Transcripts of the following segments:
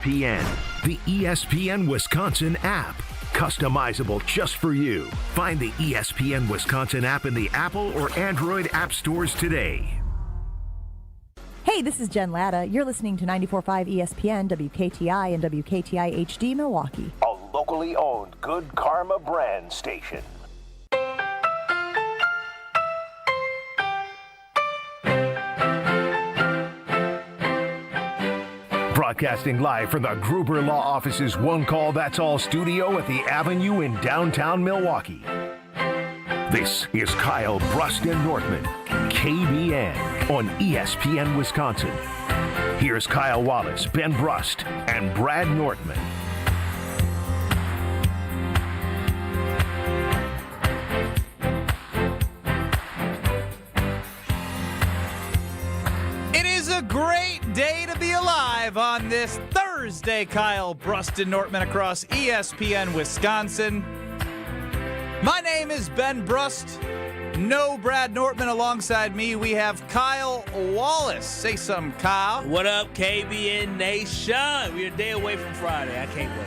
ESPN, the ESPN Wisconsin app. Customizable just for you. Find the ESPN Wisconsin app in the Apple or Android app stores today. Hey, this is Jen Latta. You're listening to 94.5 ESPN, WKTI, and WKTI HD Milwaukee. A locally owned Good Karma brand station. Broadcasting live from the Gruber Law Office's One Call That's All studio at the Avenue in downtown Milwaukee. This is Kyle Brust and Northman, KBN, on ESPN Wisconsin. Here's Kyle Wallace, Ben Brust, and Brad Northman. It is a great day to be alive on this Thursday. Kyle Brust and Northman across ESPN Wisconsin. My name is Ben Brust. No Brad Northman alongside me. We have Kyle Wallace. Say something, Kyle. What up, KBN Nation? We're a day away from Friday. I can't wait.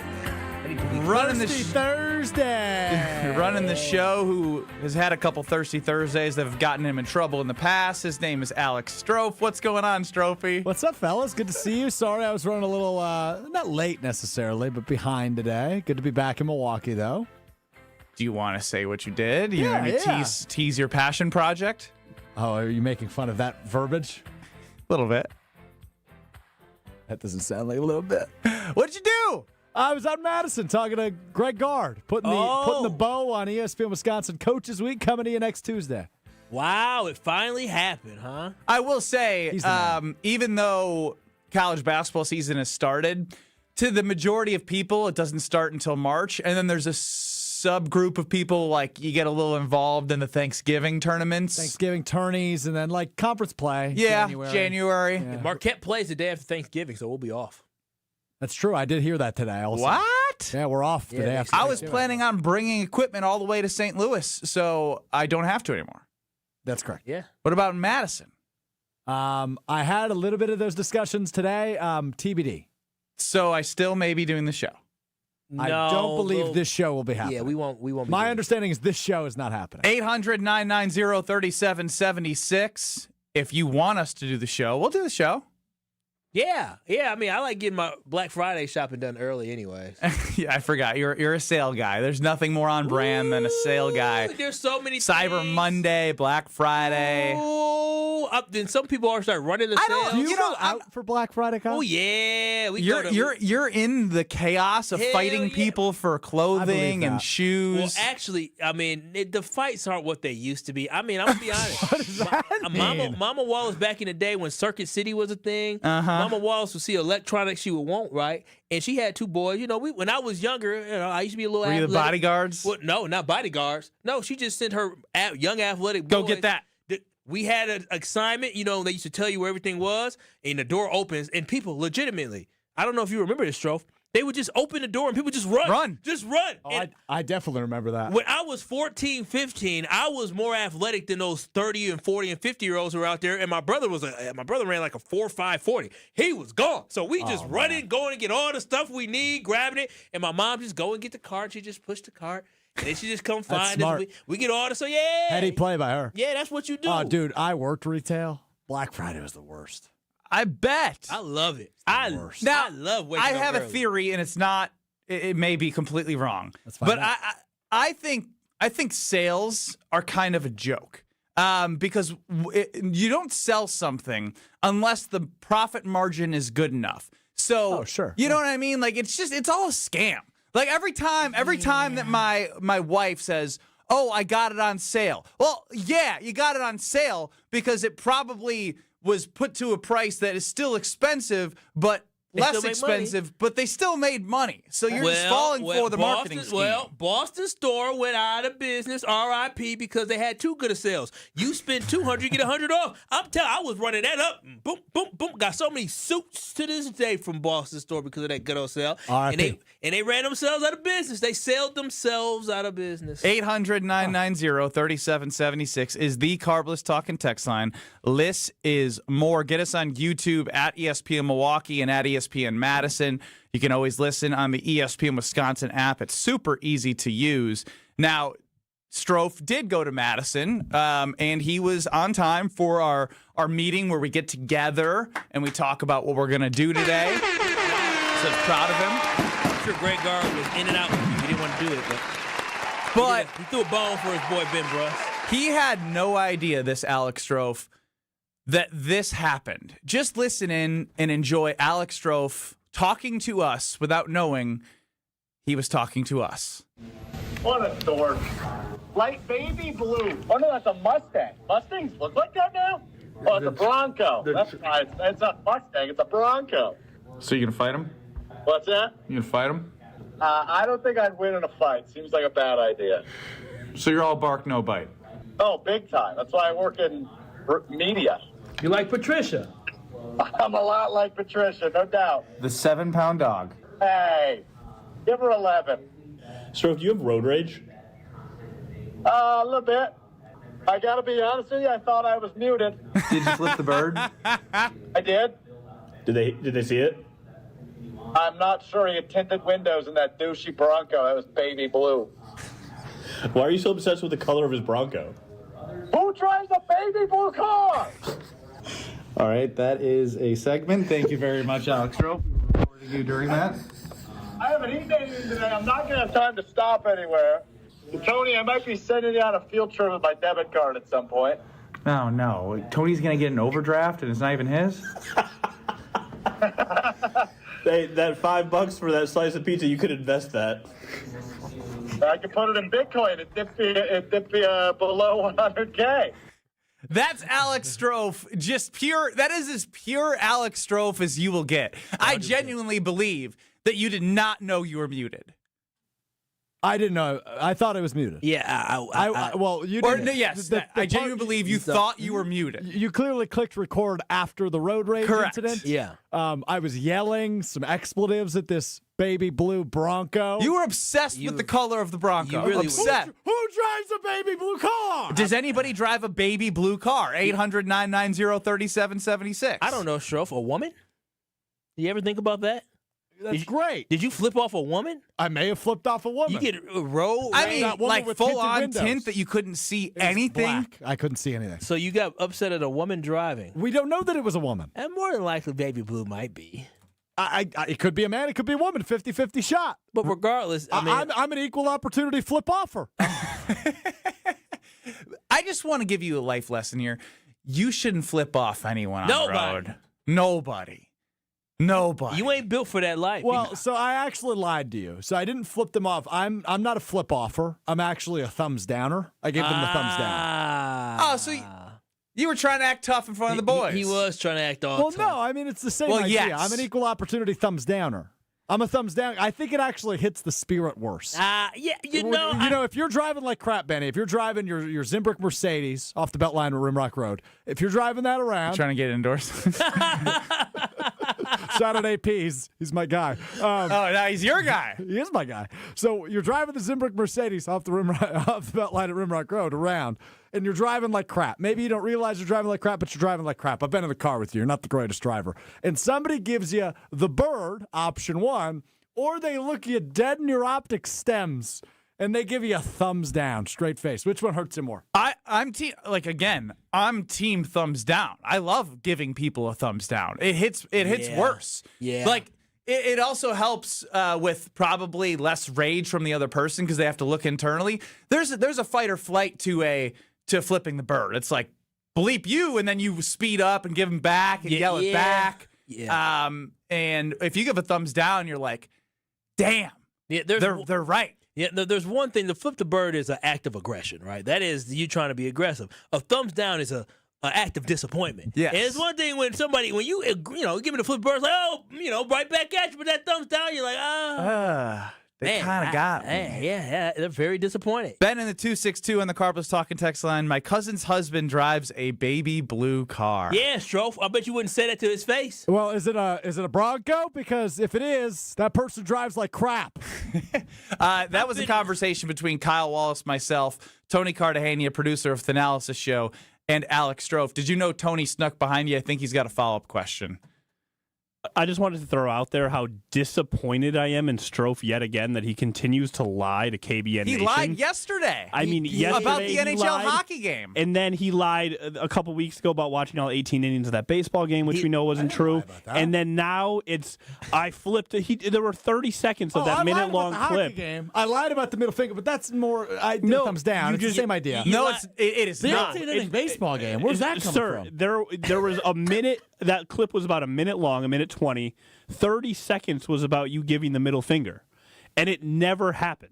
I need to be Running Thursday. running the show, who has had a couple Thirsty Thursdays that have gotten him in trouble in the past. His name is Alex Strofe. What's going on, Strophy? What's up, fellas? Good to see you. Sorry I was running a little, not late necessarily, but behind today. Good to be back in Milwaukee, though. Do you want to say what you did? You Yeah, maybe yeah. tease your passion project? Oh, are you making fun of that verbiage? A little bit. That doesn't sound like a little bit. What'd you do? I was out in Madison talking to Greg Gard, putting the bow on ESPN Wisconsin Coaches Week coming to you next Tuesday. Wow, it finally happened, huh? I will say, He's the man. even though college basketball season has started, to the majority of people, it doesn't start until March. And then there's a subgroup of people, like, you get a little involved in the Thanksgiving tournaments. Thanksgiving tourneys and then like conference play. Yeah, January. January. Yeah. Marquette plays the day after Thanksgiving, so we'll be off. That's true. I did hear that today also. What? Yeah, we're off the Yeah, day next after. I was Thanksgiving. planning on bringing equipment all the way to St. Louis, so I don't have to anymore. That's correct. Yeah. What about Madison? I had a little bit of those discussions today. TBD. So I still may be doing the show. I don't believe this show will be happening. Yeah, we won't. We won't. Be My doing it. understanding is this show is not happening. 800-990-3776. If you want us to do the show, we'll do the show. Yeah. I mean, I like getting my Black Friday shopping done early, anyways. Yeah, I forgot. You're a sale guy. There's nothing more on brand than a sale guy. There's so many Cyber things. Monday, Black Friday. Then some people are start running the sales. Do you, You know, go out for Black Friday, Kyle? Oh yeah, we go to, You're in the chaos of Hell fighting yeah. people for I clothing believe and that. shoes. Well, actually, I mean, the fights aren't what they used to be. I mean, I'm gonna be honest. What does that mean? Mama Wallace back in the day when Circuit City was a thing. Uh-huh. Mama Wallace would see electronics she would want, right? And she had two boys. You know, when I was younger, I used to be a little Were you the athletic. bodyguards? Well, no, not bodyguards. No, she just sent her young athletic Go boys. get that. We had an assignment, you know, they used to tell you where everything was, and the door opens, and people legitimately, I don't know if you remember this, Strofe, they would just open the door and people just run. Just run. Oh, And I definitely remember that. when I was 14, 15, I was more athletic than those 30 and 40 and 50-year-olds who were out there, and my brother ran like a 4.5 40. He was gone. So we just running, going to get all the stuff we need, grabbing it, and my mom just go and get the cart. She just pushed the cart. And then she just come find smart. us. We get all the so yeah. Heady play by her. Yeah, that's what you do. Oh, dude, I worked retail. Black Friday was the worst. I bet. I love it. worst. Now, I love waking I up have a early. theory, and it's not. It may be completely wrong. Let's find But out. I think sales are kind of a joke. Because you don't sell something unless the profit margin is good enough. So, Oh, sure. You know what I mean? Like, it's all a scam. Like, every time that my wife says, "Oh, I got it on sale." Well, yeah, you got it on sale because it probably was put to a price that is still expensive, but less still make money. expensive, but they still made money. So you're just falling for the marketing scheme. Well, Boston store went out of business, RIP, because they had too good of sales. You spend $200, you get $100 off. I was running that up. Boom, boom, boom. Got so many suits to this day from Boston store because of that good old sale. RIP. And they ran themselves out of business. They sold themselves out of business. 800-990-3776 is the Carbless Talking text line. Less is more. Get us on YouTube at ESPN Milwaukee and at ESPN ESPN Madison. You can always listen on the ESPN Wisconsin app. It's super easy to use. Now, Stro did go to Madison, and he was on time for our meeting where we get together and we talk about what we're going to do today. So proud of him. I'm sure Greg Gard was in and out with you. He didn't want to do it, but he threw a bone for his boy Ben Bruss. He had no idea, this Alex Stro, that this happened. Just listen in and enjoy Alex Stro talking to us without knowing he was talking to us. What a dork. Light baby blue. Oh, no, that's a Mustang. Mustangs look like that now? Oh, it's a Bronco. That's right. It's not a Mustang. It's a Bronco. So you gonna fight him? What's that? You gonna fight him? I don't think I'd win in a fight. Seems like a bad idea. So you're all bark, no bite. Oh, big time. That's why I work in media. You like Patricia? I'm a lot like Patricia, no doubt. The 7-pound dog. Hey, give her 11. Stro, do you have road rage? A little bit. I gotta be honest with you, I thought I was muted. Did you flip the bird? I did. Did they see it? I'm not sure he had tinted windows in that douchey Bronco. That was baby blue. Why are you so obsessed with the color of his Bronco? Who drives a baby blue car? All right, that is a segment. Thank you very much, Alex Stro, for recording you during that. I haven't eaten anything today. I'm not going to have time to stop anywhere. Tony, I might be sending you on a field trip with my debit card at some point. Oh, no. Tony's going to get an overdraft, and it's not even his? Hey, that $5 for that slice of pizza, you could invest that. I could put it in Bitcoin. It dipped me below 100K. That's Alex Stro, just pure. That is as pure Alex Stro as you will get. I genuinely believe that you did not know you were muted. I didn't know. I thought I was muted. Yeah, Well, you Or didn't. no, yes, I genuinely believe you thought you were muted. You clearly clicked record after the road rage Correct. incident. Yeah. I was yelling some expletives at this baby blue Bronco. You were obsessed with the color of the Bronco. You really upset. Who drives a baby blue car? Does anybody drive a baby blue car? 800-990-3776. I don't know, Stro. A woman? You ever think about that? That's great. Did you flip off a woman? I may have flipped off a woman. You get a roll. I That mean, woman like with full tinted on windows. tint that you couldn't see It was anything. black. I couldn't see anything. So you got upset at a woman driving. We don't know that it was a woman. And more than likely, baby blue might be. It could be a man. It could be a woman. 50-50 shot. But regardless, I mean, I'm an equal opportunity flip offer. I just want to give you a life lesson here. You shouldn't flip off anyone on the Nobody. road. Nobody. you ain't built for that life. Well, so I actually lied to you. So I didn't flip them off. I'm not a flip offer. I'm actually a thumbs downer. I gave them the thumbs down. Oh, so you were trying to act tough in front of the boys. He was trying to act all Well, tough. no, I mean it's the same Well, idea. yes. I'm an equal opportunity thumbs downer. I'm a thumbs down. I think it actually hits the spirit worse. Yeah, you know, If you're driving like crap, Benny, if you're driving your Zimbrick Mercedes off the Beltline at Rimrock Road, if you're driving that around, trying to get indoors. Saturday P's, he's my guy. Oh, now he's your guy. He is my guy. So you're driving the Zimbrick Mercedes off the Beltline at Rimrock Road around, and you're driving like crap. Maybe you don't realize you're driving like crap, but you're driving like crap. I've been in the car with you. You're not the greatest driver. And somebody gives you the bird, option one, or they look you dead in your optic stems, and they give you a thumbs down, straight face. Which one hurts you more? I'm team thumbs down. I love giving people a thumbs down. It hits worse. Yeah. Like it also helps with probably less rage from the other person because they have to look internally. There's a fight or flight to flipping the bird. It's like bleep you, and then you speed up and give them back and yell it back. Yeah. And if you give a thumbs down, you're like, damn. Yeah, they're right. Yeah, there's one thing. To flip the bird is an act of aggression, right? That is you trying to be aggressive. A thumbs down is an act of disappointment. Yes. And it's one thing when you give me the flip bird, it's like, oh, right back at you with that thumbs down. You're like, They kind of got me. Yeah, they're very disappointed. Ben in the 262 on the Carpless Talking text line. My cousin's husband drives a baby blue car. Yeah, Stro. I bet you wouldn't say that to his face. Well, is it a Bronco? Because if it is, that person drives like crap. That was a conversation between Kyle Wallace, myself, Tony Cartagena, producer of the Analysis Show, and Alex Stro. Did you know Tony snuck behind you? I think he's got a follow-up question. I just wanted to throw out there how disappointed I am in Stro yet again that he continues to lie to KBN He Nation. lied yesterday. I mean, yesterday about the he NHL lied, hockey game. and then he lied a couple weeks ago about watching all 18 innings of that baseball game, which we know wasn't true. And then now I flipped. There were 30 seconds of that minute-long clip. Game. I lied about the middle finger, but that's more. I did thumbs down. It's the same idea. No, it is the not. 18-inning baseball game. Where's that coming Sir, from? there was a minute. That clip was about a minute long, a minute 20. 30 seconds was about you giving the middle finger, and it never happened.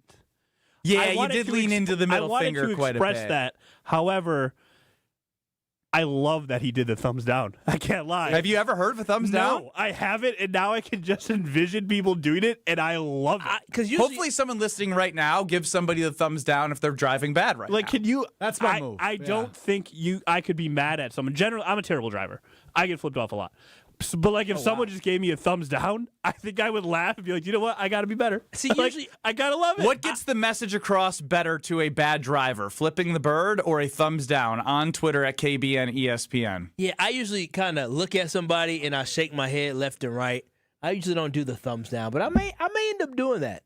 Yeah, you did lean into the middle finger quite a bit. I wanted to express that. However, I love that he did the thumbs down. I can't lie. Have you ever heard of a thumbs down? No, I haven't, and now I can just envision people doing it, and I love it. Because hopefully someone listening right now gives somebody the thumbs down if they're driving bad right now. Can you? That's my move. I don't think I could be mad at someone. Generally, I'm a terrible driver. I get flipped off a lot. But if someone just gave me a thumbs down, I think I would laugh and be like, you know what? I got to be better. See, usually I gotta love it. What gets the message across better to a bad driver? Flipping the bird or a thumbs down on Twitter at KBN ESPN? Yeah, I usually kind of look at somebody and I shake my head left and right. I usually don't do the thumbs down, but I may end up doing that.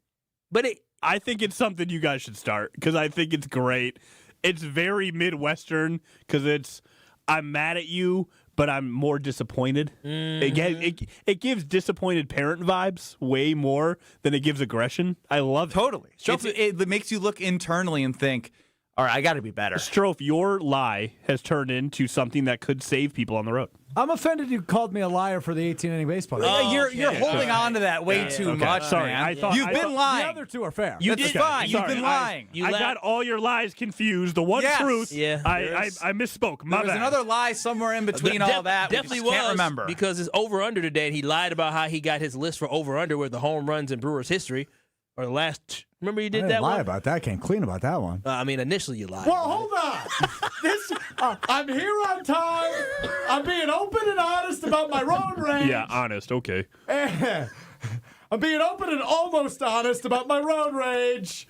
But I think it's something you guys should start because I think it's great. It's very Midwestern because I'm mad at you, but I'm more disappointed. It gives disappointed parent vibes way more than it gives aggression. I love it. Totally. It makes you look internally and think, all right, I got to be better. Strofe, your lie has turned into something that could save people on the road. I'm offended you called me a liar for the 18-inning baseball game. You're holding on to that way too much. Sorry, man. You've been lying. The other two are fair. That's fine. You've been lying. I got all your lies confused. The one truth, I misspoke. My There was bad. another lie somewhere in between all that. Definitely we just can't remember. Because it's over-under today, and he lied about how he got his list for over-under with the home runs in Brewers history. Or the last, remember you did I that didn't lie one? about that. I came clean about that one. Initially you lied. Well, hold on. I'm here on time. I'm being open and honest about my road rage. Yeah, honest. Okay. I'm being open and almost honest about my road rage.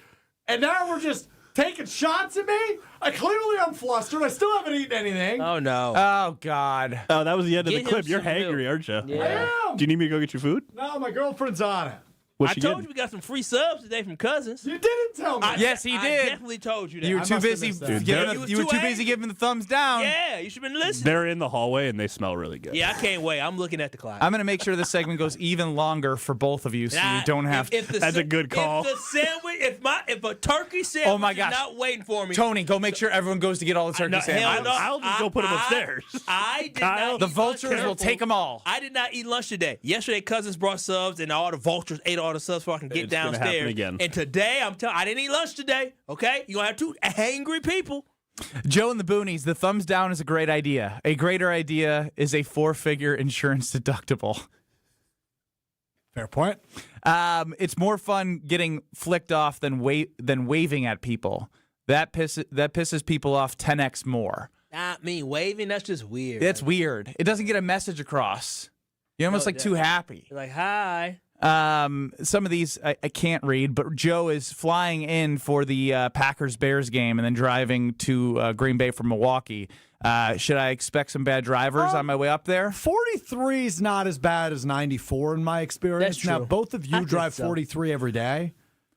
And now we're just taking shots at me? Clearly I'm flustered. I still haven't eaten anything. Oh, no. Oh, God. Oh, that was the end of the Get clip. him You're some hangry, milk. aren't you? Yeah. I am. Do you need me to go get your food? No, my girlfriend's on it. What's I she told getting? you we got some free subs today from Cousins. You didn't tell me. Yes, he I did. definitely told you that. You were I too must have busy missed that. giving You were too angry. giving the thumbs down. Yeah, you should have been listening. They're in the hallway and they smell really good. Yeah, I can't wait. I'm looking at the clock. I'm going to make sure this segment goes even longer for both of you so you don't have If the That's a good call. If the sandwich, if a turkey sandwich Oh, my gosh. is not waiting for me. Tony, go make sure everyone goes to get all the turkey No, sandwiches. hell no. I'll just go put them upstairs. I did Kyle, not The eat vultures lunch. will take them all. I did not eat lunch today. Yesterday, Cousins brought subs, and all the vultures ate all the subs so I can get It's gonna happen downstairs. again. And today, I didn't eat lunch today. Okay, you gonna have two hangry people. Joe and the Boonies, the thumbs down is a great idea. A greater idea is a 4-figure insurance deductible. Fair point. It's more fun getting flicked off than waving at people. That pisses people off 10x more. Not me waving. That's just weird. That's weird. It doesn't get a message across. You're almost like too happy. You're like, hi. Some of these I can't read, but Joe is flying in for the Packers-Bears game and then driving to Green Bay from Milwaukee. Should I expect some bad drivers on my way up there? 43 is not as bad as 94 in my experience. That's Now, true. both of you I think drive so. 43 every day.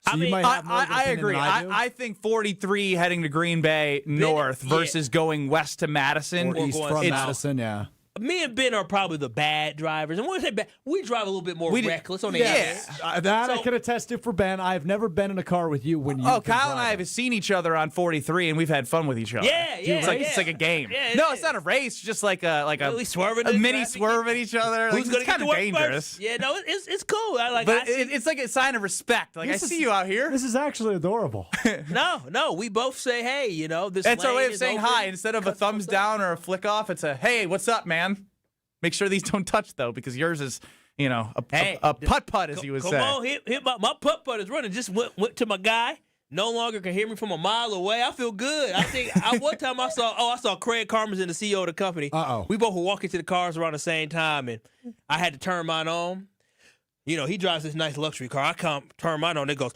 So I you mean, might have more of an I opinion agree. than I do. I think 43 heading to Green Bay north yeah. versus going west to Madison. or east going from south. Madison, yeah. Me and Ben are probably the bad drivers. And when we say bad, we drive a little bit more reckless on the Yeah. air. That I So- can attest to for Ben. I've never been in a car with you when you. Oh, Kyle and I have seen each other on 43, and we've had fun with each other. Yeah, yeah, It's like a game. Yeah, no, it it's not a race. It's just like a We swerving a in mini traffic. swerve at each other. Who's Like, gonna it's get kind to of work dangerous. first? Yeah, no, it's cool. But it's like a sign of respect. Like, I see you out here. This is actually adorable. no, we both say, hey, this That's our lane way of is saying open. hi. Instead of a thumbs down or a flick off, it's a, hey, what's up, man? Make sure these don't touch, though, because yours is, a putt-putt, as you would Come say. on, hit my putt-putt is running. Just went to my guy. No longer can hear me from a mile away. I feel good. I think one time I saw Craig Carmen's in the CEO of the company. Uh-oh. We both were walking to the cars around the same time, and I had to turn mine on. He drives this nice luxury car. I can't turn mine on. It goes.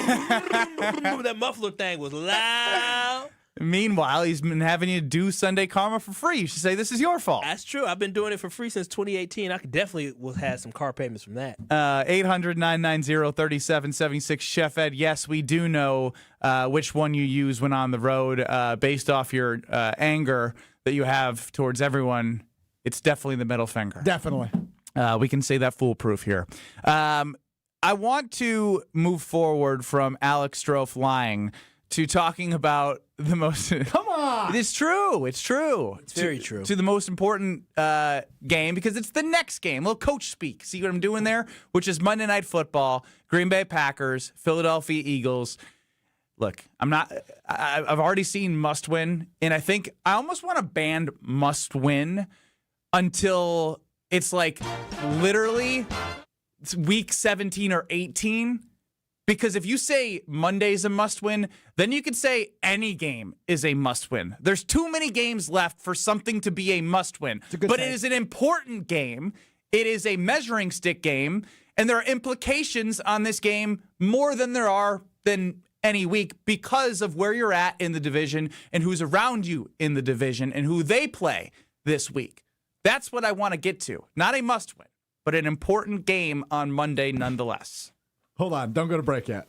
That muffler thing was loud. Meanwhile, he's been having you do Sunday Karma for free. You should say this is your fault. That's true. I've been doing it for free since 2018. I could definitely will have some car payments from that. 800-990-3776. Chef Ed, yes, we do know which one you use when on the road based off your anger that you have towards everyone. It's definitely the middle finger. Definitely. We can say that foolproof here. I want to move forward from Alex Stro lying to talking about the most. Come on. It's true. It's true. It's very true. To the most important game because it's the next game. Little coach speak. See what I'm doing there? Which is Monday Night Football, Green Bay Packers, Philadelphia Eagles. Look, I've already seen must win, and I think I almost want to ban must win until it's like literally week 17 or 18. Because if you say Monday's a must-win, then you could say any game is a must-win. There's too many games left for something to be a must-win. But it is an important game. It is a measuring stick game, and there are implications on this game more than there are than any week because of where you're at in the division and who's around you in the division and who they play this week. That's what I want to get to. Not a must-win, but an important game on Monday nonetheless. Hold on. Don't go to break yet.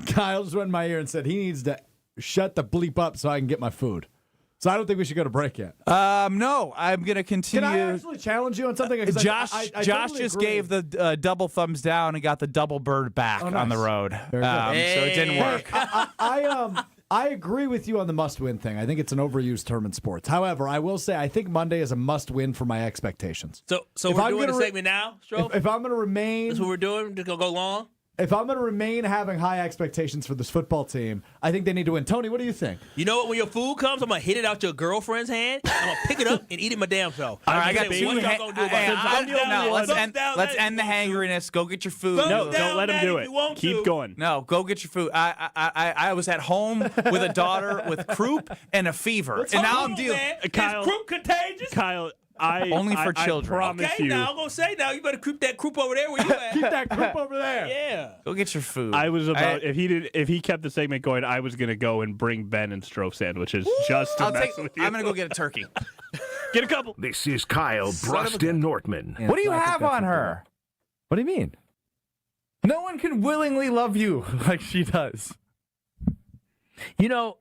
Kyle just went in my ear and said he needs to shut the bleep up so I can get my food. So I don't think we should go to break yet. No, I'm going to continue. Can I actually challenge you on something? Josh I Josh totally just agree. gave the double thumbs down and got the double bird back on the road. Very good. So it didn't work. I agree with you on the must-win thing. I think it's an overused term in sports. However, I will say I think Monday is a must-win for my expectations. So we're doing the segment now, Stro? If I'm going to remain... That's what we're doing? Just going to go long? If I'm going to remain having high expectations for this football team, I think they need to win. Tony, what do you think? You know what? When your food comes, I'm going to hit it out your girlfriend's hand. I'm going to pick it up and eat it my damn self. All right, I got What two. y'all gonna do about it? Let's end the hangriness. Go get your food. No, don't let him do it. Keep going. No, go get your food. I was at home with a daughter with croup and a fever, and now I'm dealing. Kyle, is croup contagious? Kyle, Only for children. I promise Okay, you. now I'm going to say now, you better keep that croup over there where you at. Keep that group over there. Yeah. Go get your food. I was about if he kept the segment going, I was gonna go and bring Ben and Stro sandwiches just to mess with you. I'm gonna go get a turkey. Get a couple. This is Kyle Bruston Nortman. What do you have on her? What do you mean? No one can willingly love you like she does. You know,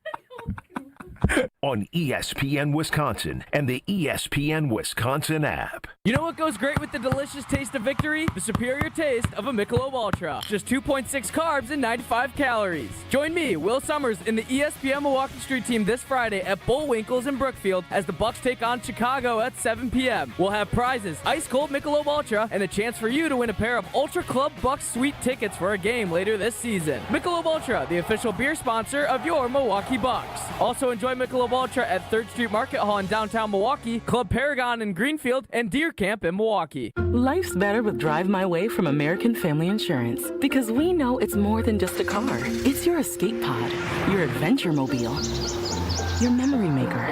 On ESPN Wisconsin and the ESPN Wisconsin app. you know what goes great with the delicious taste of victory? The superior taste of a Michelob Ultra. Just 2.6 carbs and 95 calories. Join me, Will Summers, in the ESPN Milwaukee Street Team this Friday at Bullwinkle's in Brookfield as the Bucks take on Chicago at 7 p.m. We'll have prizes, ice cold Michelob Ultra, and a chance for you to win a pair of Ultra Club Bucks Suite tickets for a game later this season. Michelob Ultra, the official beer sponsor of your Milwaukee Bucks. Also enjoy Michelob Ultra at 3rd Street Market Hall in downtown Milwaukee, Club Paragon in Greenfield, and Deer Camp in Milwaukee. Life's better with Drive My Way from American Family Insurance because we know it's more than just a car. It's your escape pod, your adventure mobile, your memory maker.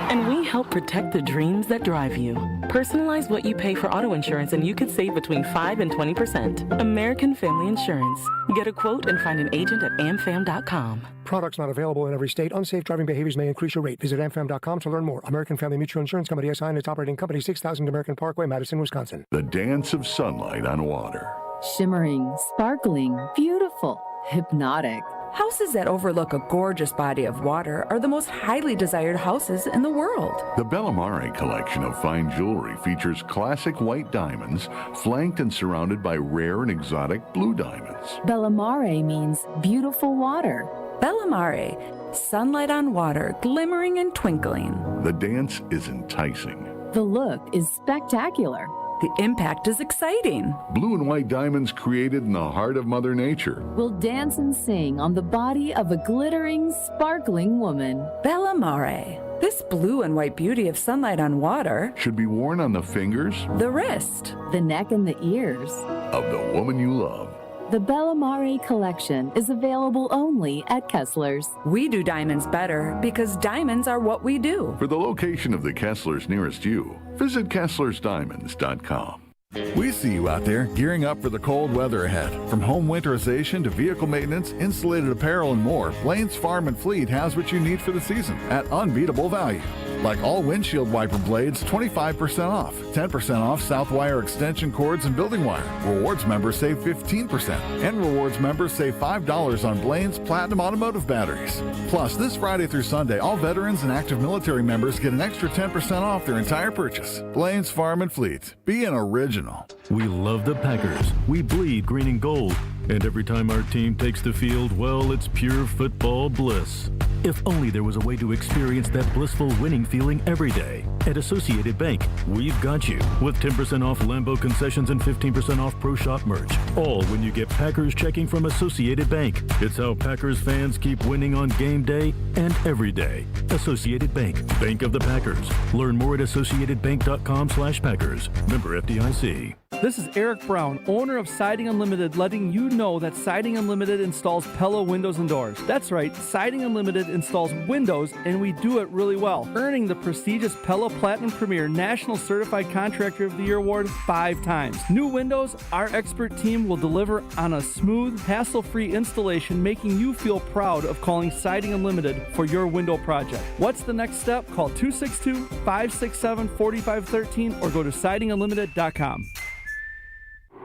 And we help protect the dreams that drive you. Personalize what you pay for auto insurance and you could save between 5 and 20%. American Family Insurance. Get a quote and find an agent at amfam.com. Products not available in every state. Unsafe driving behaviors may increase your rate. Visit amfam.com to learn more. American Family Mutual Insurance Company SI and its operating company 6000 American Parkway, Madison, Wisconsin. The dance of sunlight on water. Shimmering, sparkling, beautiful, hypnotic. Houses that overlook a gorgeous body of water are the most highly desired houses in the world. The Bellamare collection of fine jewelry features classic white diamonds flanked and surrounded by rare and exotic blue diamonds. Bellamare means beautiful water. Bellamare, sunlight on water, glimmering and twinkling. The dance is enticing. The look is spectacular. The impact is exciting. Blue and white diamonds created in the heart of Mother Nature. Will dance and sing on the body of a glittering, sparkling woman. Bellamare. This blue and white beauty of sunlight on water should be worn on the fingers, the wrist, the neck, and the ears of the woman you love. The Bellamare collection is available only at Kessler's. We do diamonds better because diamonds are what we do. For the location of the Kesslers nearest you, visit KesslersDiamonds.com. We see you out there gearing up for the cold weather ahead. From home winterization to vehicle maintenance, insulated apparel, and more, Blaine's Farm and Fleet has what you need for the season at unbeatable value. Like all windshield wiper blades, 25% off. 10% off Southwire extension cords and building wire. Rewards members save 15%. And Rewards members save $5 on Blaine's Platinum Automotive batteries. Plus, this Friday through Sunday, all veterans and active military members get an extra 10% off their entire purchase. Blaine's Farm and Fleet. Be an original. We love the Packers. We bleed green and gold. And every time our team takes the field, well, it's pure football bliss. If only there was a way to experience that blissful winning feeling every day. At Associated Bank, we've got you with 10% off Lambeau concessions and 15% off Pro Shop merch. All when you get Packers checking from Associated Bank. It's how Packers fans keep winning on game day and every day. Associated Bank, Bank of the Packers. Learn more at associatedbank.com/Packers. Member FDIC. This is Eric Brown, owner of Siding Unlimited, letting you know that Siding Unlimited installs Pella windows and doors. That's right, Siding Unlimited installs windows, and we do it really well, earning the prestigious Pella Platinum Premier National Certified Contractor of the Year award 5 times. New windows, our expert team will deliver on a smooth, hassle-free installation, making you feel proud of calling Siding Unlimited for your window project. What's the next step? Call 262-567-4513 or go to sidingunlimited.com.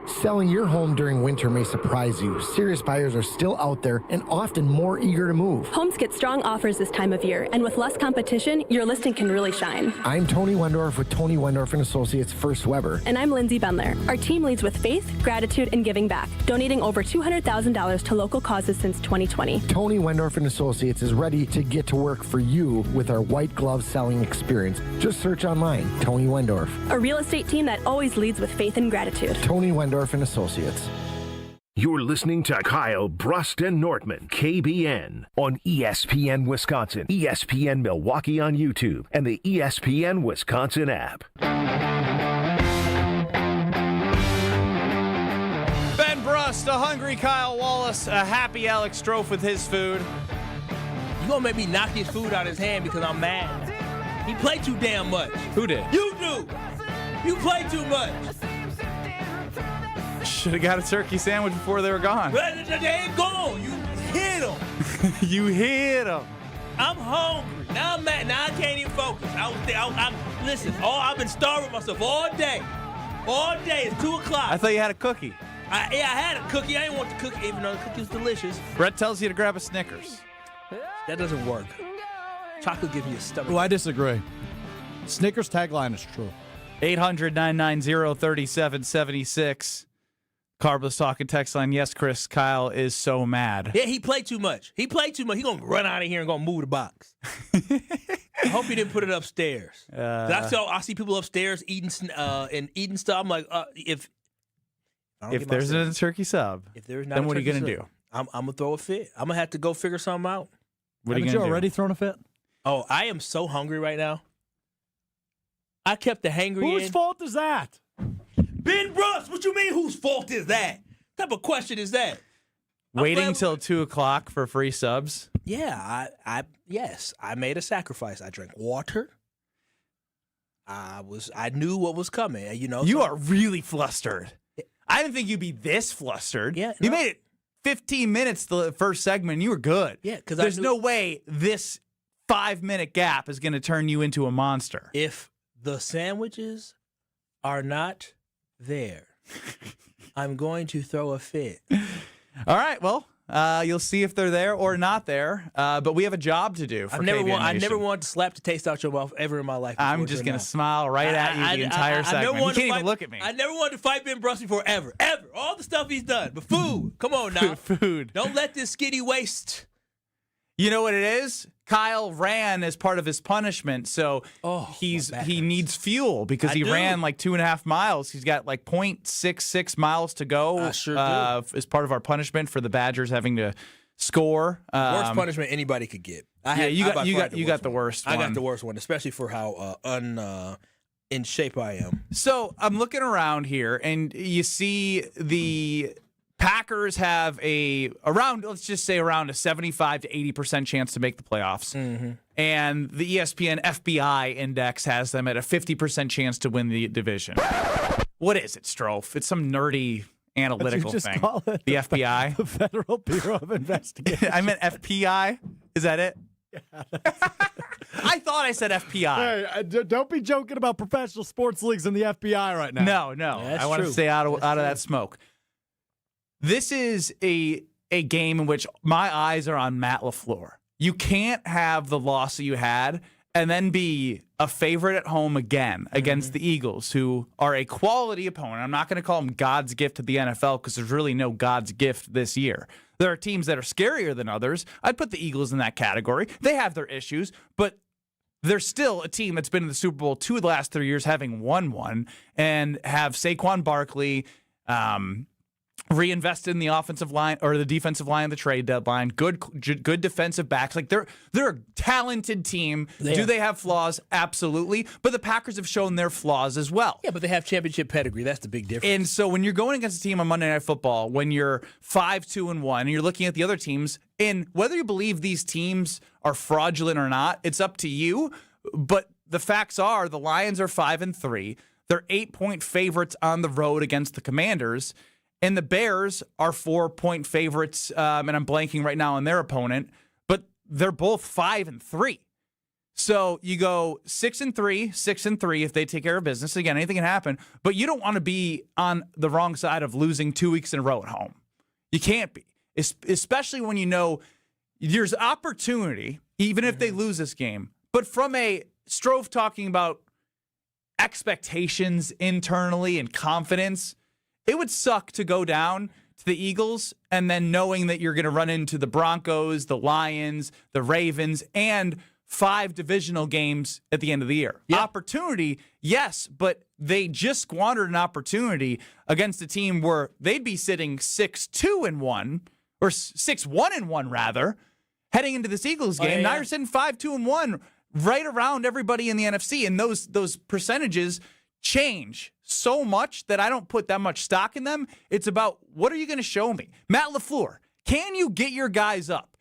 Selling your home during winter may surprise you. Serious buyers are still out there and often more eager to move. Homes get strong offers this time of year, and with less competition, your listing can really shine. I'm Tony Wendorf with Tony Wendorf & Associates First Weber. And I'm Lindsay Bendler. Our team leads with faith, gratitude, and giving back, donating over $200,000 to local causes since 2020. Tony Wendorf & Associates is ready to get to work for you with our white glove selling experience. Just search online, Tony Wendorf. A real estate team that always leads with faith and gratitude. Tony Wendorf & Associates. You're listening to Kyle Brust and Nortman, KBN, on ESPN Wisconsin, ESPN Milwaukee on YouTube, and the ESPN Wisconsin app. Ben Brust, a hungry Kyle Wallace, a happy Alex Strofe with his food. You gonna make me knock his food out of his hand because I'm mad. He played too damn much. Who did? You do. You play too much. Should have got a turkey sandwich before they were gone. But they ain't gone. You hit them. You hit them. I'm hungry. Now I'm mad. Now I can't even focus. Listen, I've been starving myself all day. All day. It's 2 o'clock. I thought you had a cookie. I had a cookie. I didn't want the cookie, even though the cookie was delicious. Brett tells you to grab a Snickers. That doesn't work. Chocolate gives you a stomach. Oh, I disagree. Snickers tagline is true. 800-990-3776. Carbless talking text line. Yes, Chris, Kyle is so mad. Yeah, he played too much. He played too much. He's going to run out of here and going to move the box. I hope he didn't put it upstairs. I see people upstairs eating stuff. I'm like, if there's a turkey sub, then what are you going to do? I'm going to throw a fit. I'm going to have to go figure something out. What are you going to do? Haven't you already thrown a fit? Oh, I am so hungry right now. I kept the hangry Whose fault is that? Ben Brust, what you mean whose fault is that? What type of question is that? Waiting till 2 o'clock for free subs? Yeah, yes, I made a sacrifice. I drank water. I knew what was coming, you know. You are really flustered. I didn't think you'd be this flustered. Yeah. You made it 15 minutes the first segment, and you were good. Yeah, because there's no way this 5-minute gap is going to turn you into a monster. If the sandwiches are not there, I'm going to throw a fit. All right, well, you'll see if they're there or not there. But we have a job to do for KBN Nation. I never wanted to slap the taste out your mouth ever in my life. I'm just going to smile right at you the entire segment. You can't even look at me. I never wanted to fight Ben Brust before, ever. All the stuff he's done. But food, come on now. Food. Don't let this skinny waste. You know what it is? Kyle ran as part of his punishment, so he needs fuel because he ran like 2.5 miles. He's got like 0.66 miles to go. I sure do. As part of our punishment for the Badgers having to score. Worst punishment anybody could get. You got the worst one. I got the worst one, especially for how in shape I am. So I'm looking around here, and you see the Packers have around a 75 to 80% chance to make the playoffs. Mm-hmm. And the ESPN FBI index has them at a 50% chance to win the division. What is it, Stro? It's some nerdy analytical just thing. Call it the FBI? The Federal Bureau of Investigation. I meant FPI. Is that it? Yeah, I thought I said FPI. Hey, don't be joking about professional sports leagues and the FBI right now. No. Yeah, I want to stay out of that smoke. This is a game in which my eyes are on Matt LaFleur. You can't have the loss that you had and then be a favorite at home again against the Eagles, who are a quality opponent. I'm not going to call them God's gift to the NFL because there's really no God's gift this year. There are teams that are scarier than others. I'd put the Eagles in that category. They have their issues, but they're still a team that's been in the Super Bowl 2 of the last 3 years, having won one, and have Saquon Barkley reinvested in the offensive line or the defensive line of the trade deadline. Good defensive backs. Like they're a talented team. Do they have flaws? Absolutely. But the Packers have shown their flaws as well. Yeah, but they have championship pedigree. That's the big difference. And so when you're going against a team on Monday Night Football, when you're 5-2-1, and you're looking at the other teams, and whether you believe these teams are fraudulent or not, it's up to you. But the facts are the Lions are 5-3. They're 8-point favorites on the road against the Commanders. And the Bears are 4-point favorites, and I'm blanking right now on their opponent, but they're both 5-3. So you go 6-3, 6-3 if they take care of business. Again, anything can happen, but you don't want to be on the wrong side of losing 2 weeks in a row at home. You can't be, especially when you know there's opportunity, even if they lose this game. But from a Strove talking about expectations internally and confidence, it would suck to go down to the Eagles and then knowing that you're going to run into the Broncos, the Lions, the Ravens, and 5 divisional games at the end of the year. Yep. Opportunity, yes, but they just squandered an opportunity against a team where they'd be sitting 6-2-1, or 6-1-1 rather, heading into this Eagles game. Now you're sitting 5-2-1, right around everybody in the NFC, and those percentages change so much that I don't put that much stock in them. It's about, what are you going to show me? Matt LaFleur, can you get your guys up?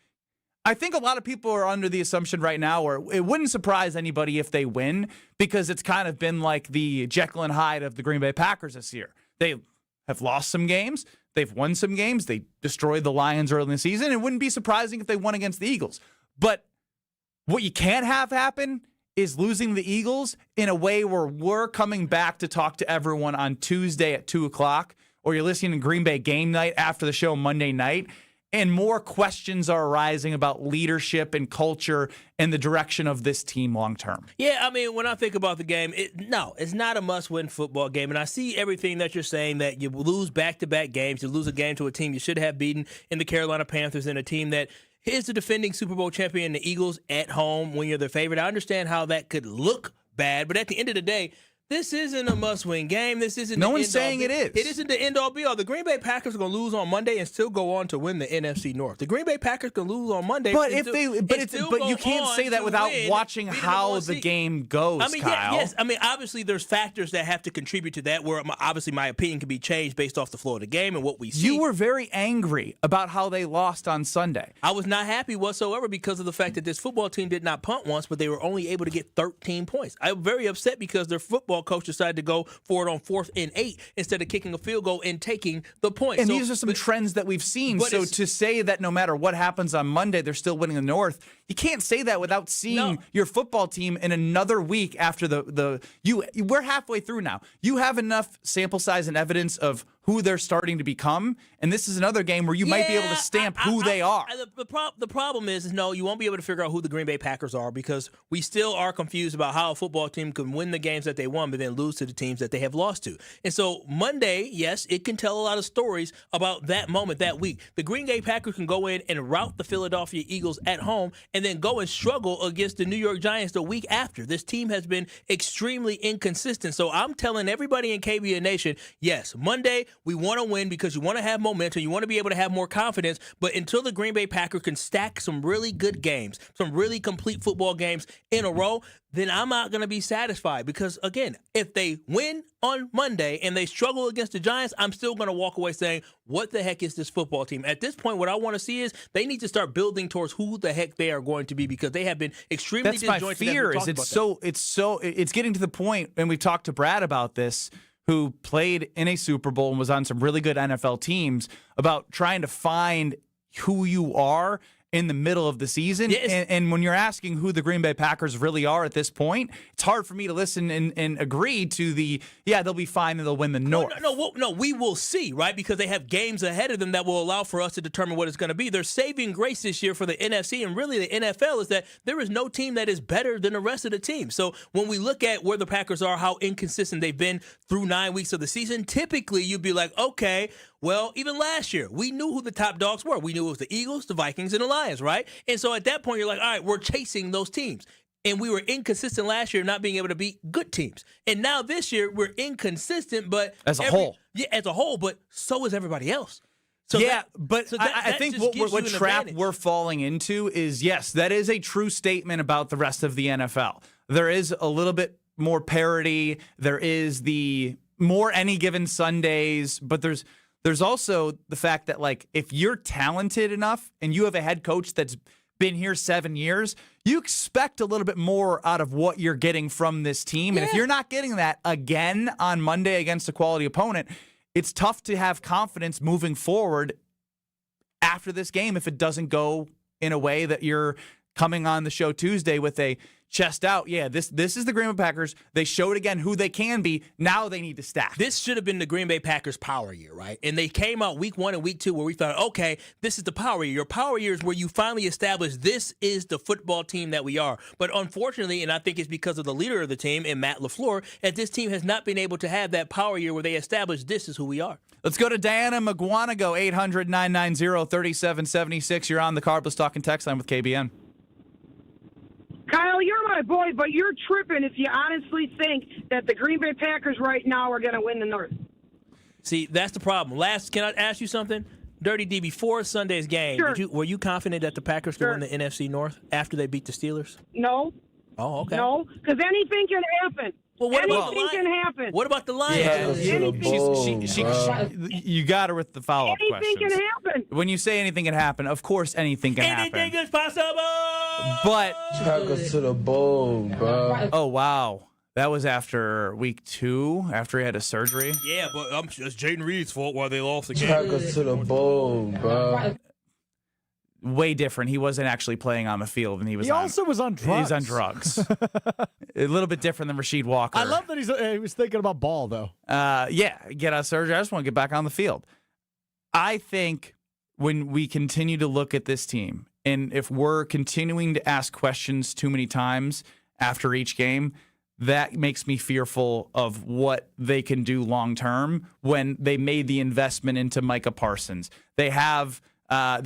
I think a lot of people are under the assumption right now, or it wouldn't surprise anybody if they win, because it's kind of been like the Jekyll and Hyde of the Green Bay Packers this year. They have lost some games. They've won some games. They destroyed the Lions early in the season. It wouldn't be surprising if they won against the Eagles. But what you can't have happen is losing the Eagles in a way where we're coming back to talk to everyone on Tuesday at 2 o'clock, or you're listening to Green Bay Game Night after the show Monday night, and more questions are arising about leadership and culture and the direction of this team long term. Yeah, I mean, when I think about the game, it's not a must-win football game. And I see everything that you're saying, that you lose back-to-back games. You lose a game to a team you should have beaten in the Carolina Panthers, and a team that is the defending Super Bowl champion, the Eagles, at home when you're the favorite. I understand how that could look bad, but at the end of the day, this isn't a must-win game. This isn't. No one's saying it is. It isn't the end-all, be-all. The Green Bay Packers are going to lose on Monday and still go on to win the NFC North. The Green Bay Packers can lose on Monday, but you can't say that without watching how the game goes. I mean, Kyle. yes. I mean, obviously, there's factors that have to contribute to that. Where obviously my opinion can be changed based off the flow of the game and what we see. You were very angry about how they lost on Sunday. I was not happy whatsoever because of the fact that this football team did not punt once, but they were only able to get 13 points. I'm very upset because their football coach decided to go for it on 4th and 8 instead of kicking a field goal and taking the point. And these are some trends that we've seen. So to say that no matter what happens on Monday, they're still winning the North, you can't say that without seeing your football team in another week after we're halfway through now. You have enough sample size and evidence of who they're starting to become, and this is another game where you might be able to stamp who they are. The problem is no, you won't be able to figure out who the Green Bay Packers are because we still are confused about how a football team can win the games that they won but then lose to the teams that they have lost to. And so Monday, yes, it can tell a lot of stories about that moment, that week. The Green Bay Packers can go in and rout the Philadelphia Eagles at home and then go and struggle against the New York Giants the week after. This team has been extremely inconsistent. So I'm telling everybody in KBN Nation, yes, Monday, we want to win because you want to have momentum. You want to be able to have more confidence. But until the Green Bay Packers can stack some really good games, some really complete football games in a row, then I'm not going to be satisfied. Because, again, if they win on Monday and they struggle against the Giants, I'm still going to walk away saying, what the heck is this football team? At this point, what I want to see is they need to start building towards who the heck they are going to be because they have been extremely disjointed. That's my fear. It's getting to the point, and we've talked to Brad about this, who played in a Super Bowl and was on some really good NFL teams about trying to find who you are in the middle of the season. Yes. And when you're asking who the Green Bay Packers really are at this point, it's hard for me to listen and agree to they'll be fine and they'll win the North. No, we will see, right? Because they have games ahead of them that will allow for us to determine what it's going to be. Their saving grace this year for the NFC and really the NFL is that there is no team that is better than the rest of the teams. So when we look at where the Packers are, how inconsistent they've been through 9 weeks of the season, typically you'd be like, okay, well, even last year, we knew who the top dogs were. We knew it was the Eagles, the Vikings, and the Lions, right? And so at that point, you're like, all right, we're chasing those teams. And we were inconsistent last year, not being able to beat good teams. And now this year, we're inconsistent, but as a whole. Yeah, as a whole, but so is everybody else. So I think what trap we're falling into is, yes, that is a true statement about the rest of the NFL. There is a little bit more parity. There is the more any given Sundays, but there's also the fact that, like, if you're talented enough and you have a head coach that's been here 7 years, you expect a little bit more out of what you're getting from this team. And if you're not getting that again on Monday against a quality opponent, it's tough to have confidence moving forward after this game if it doesn't go in a way that you're coming on the show Tuesday with a chest out. Yeah, this is the Green Bay Packers. They showed again who they can be. Now they need to stack. This should have been the Green Bay Packers power year, right? And they came out week 1 and week 2 where we thought, okay, this is the power year. Your power year is where you finally establish this is the football team that we are. But unfortunately, and I think it's because of the leader of the team and Matt LaFleur, that this team has not been able to have that power year where they establish this is who we are. Let's go to Diana McGuanago, 800-990-3776. You're on the Carbless Talking text line with KBN. Kyle, you're my boy, but you're tripping if you honestly think that the Green Bay Packers right now are going to win the North. See, that's the problem. Can I ask you something? Dirty D, before Sunday's game, Sure. were you confident that the Packers could win the NFC North after they beat the Steelers? No. Oh, okay. No, because anything can happen. Well, what about anything can happen. What about the Lions? You got her with the follow-up Anything questions. can happen. When you say anything can happen, of course anything can happen. Anything is possible. But Packers to the bowl, bro. Oh, wow. That was after week 2, after he had a surgery. Yeah, but it's Jaden Reed's fault why they lost the game. Packers to the bowl, bro. Way different. He wasn't actually playing on the field, and he also was on drugs. He's on drugs. A little bit different than Rasheed Walker. I love that he was thinking about ball, though. Yeah, get out of surgery. I just want to get back on the field. I think when we continue to look at this team, and if we're continuing to ask questions too many times after each game, that makes me fearful of what they can do long term when they made the investment into Micah Parsons. They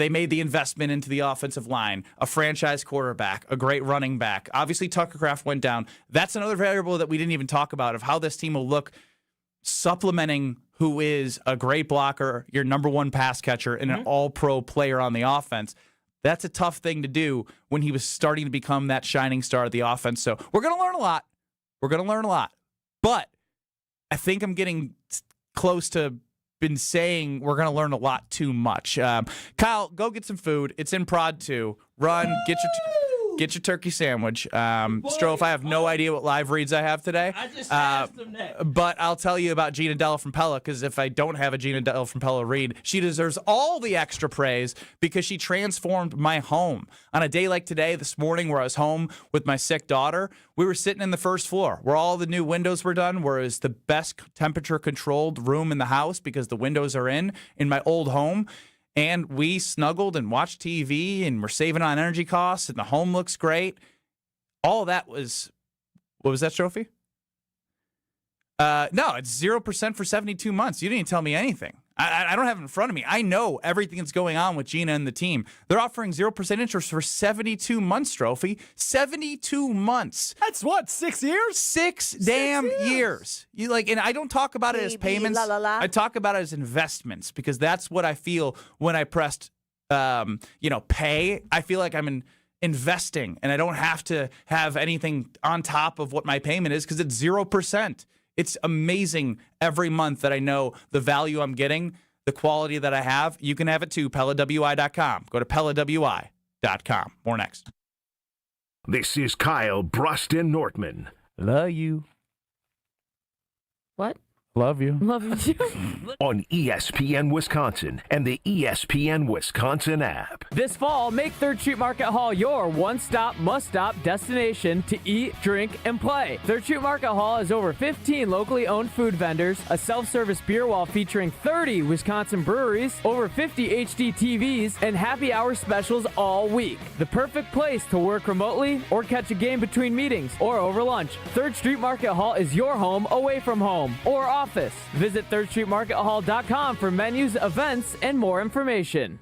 made the investment into the offensive line, a franchise quarterback, a great running back. Obviously, Tucker Kraft went down. That's another variable that we didn't even talk about of how this team will look, supplementing who is a great blocker, your number one pass catcher, and an all-pro player on the offense. That's a tough thing to do when he was starting to become that shining star of the offense. So we're going to learn a lot. But I think I'm getting close to been saying we're going to learn a lot too much. Kyle, go get some food. It's in Prod 2. Run, get your turkey sandwich. Stro, I have no idea what live reads I have today. I just asked them that. But I'll tell you about Gina Della from Pella, because if I don't have a Gina Della from Pella read, she deserves all the extra praise because she transformed my home. On a day like today, this morning, where I was home with my sick daughter, we were sitting in the first floor where all the new windows were done, where it was the best temperature-controlled room in the house because the windows are in my old home. And we snuggled and watched TV, and we're saving on energy costs, and the home looks great. All of that was, what was that, Trophy? No, it's 0% for 72 months. You didn't even tell me anything. I don't have it in front of me. I know everything that's going on with Gina and the team. They're offering 0% interest for 72 months, Trophy. 72 months. That's what, 6 years? 6 damn years. You and I don't talk about it as payments. I talk about it as investments, because that's what I feel when I pressed, pay. I feel like I'm investing, and I don't have to have anything on top of what my payment is because it's 0%. It's amazing every month that I know the value I'm getting, the quality that I have. You can have it too, PellaWI.com. Go to PellaWI.com. More next. This is Kyle Bruston Nortman. Love you. What? Love you. Love you too. On ESPN Wisconsin and the ESPN Wisconsin app. This fall, make 3rd Street Market Hall your one-stop, must-stop destination to eat, drink, and play. 3rd Street Market Hall has over 15 locally owned food vendors, a self-service beer wall featuring 30 Wisconsin breweries, over 50 HD TVs, and happy hour specials all week. The perfect place to work remotely or catch a game between meetings or over lunch. 3rd Street Market Hall is your home away from home or office. Visit 3rdstreetmarkethall.com for menus, events, and more information.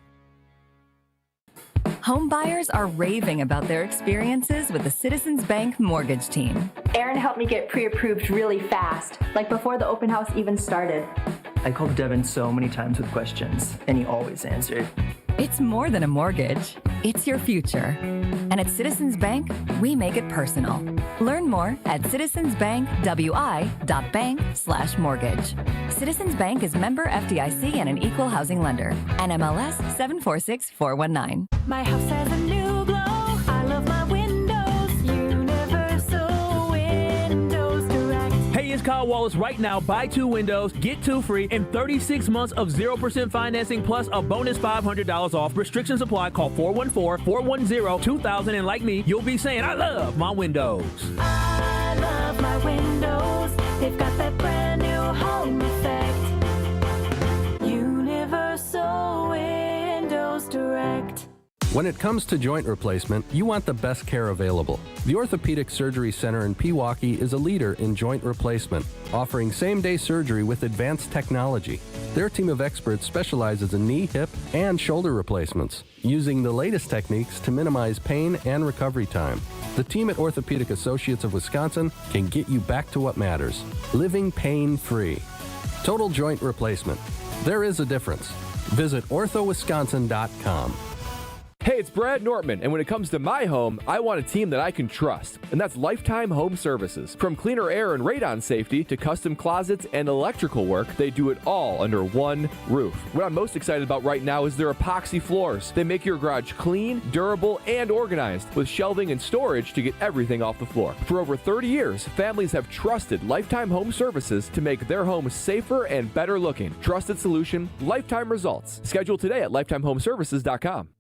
Home buyers are raving about their experiences with the Citizens Bank mortgage team. Aaron helped me get pre-approved really fast, like before the open house even started. I called Devin so many times with questions, and he always answered. It's more than a mortgage. It's your future. And at Citizens Bank, we make it personal. Learn more at citizensbankwi.bank/mortgage. Citizens Bank is member FDIC and an equal housing lender. NMLS 746419. My house has a new glow. I love my windows. Universal Windows Direct. Hey, it's Kyle Wallace. Right now, buy 2 windows, get 2 free, and 36 months of 0% financing plus a bonus $500 off. Restrictions apply. Call 414-410-2000, and like me, you'll be saying, I love my windows. I love my windows. They've got that brand new home effect. Universal Windows Direct. When it comes to joint replacement, you want the best care available. The Orthopedic Surgery Center in Pewaukee is a leader in joint replacement, offering same-day surgery with advanced technology. Their team of experts specializes in knee, hip, and shoulder replacements, using the latest techniques to minimize pain and recovery time. The team at Orthopedic Associates of Wisconsin can get you back to what matters, living pain-free. Total joint replacement. There is a difference. Visit orthowisconsin.com. Hey, it's Brad Nortman, and when it comes to my home, I want a team that I can trust, and that's Lifetime Home Services. From cleaner air and radon safety to custom closets and electrical work, they do it all under one roof. What I'm most excited about right now is their epoxy floors. They make your garage clean, durable, and organized, with shelving and storage to get everything off the floor. For over 30 years, families have trusted Lifetime Home Services to make their homes safer and better looking. Trusted solution, lifetime results. Schedule today at lifetimehomeservices.com.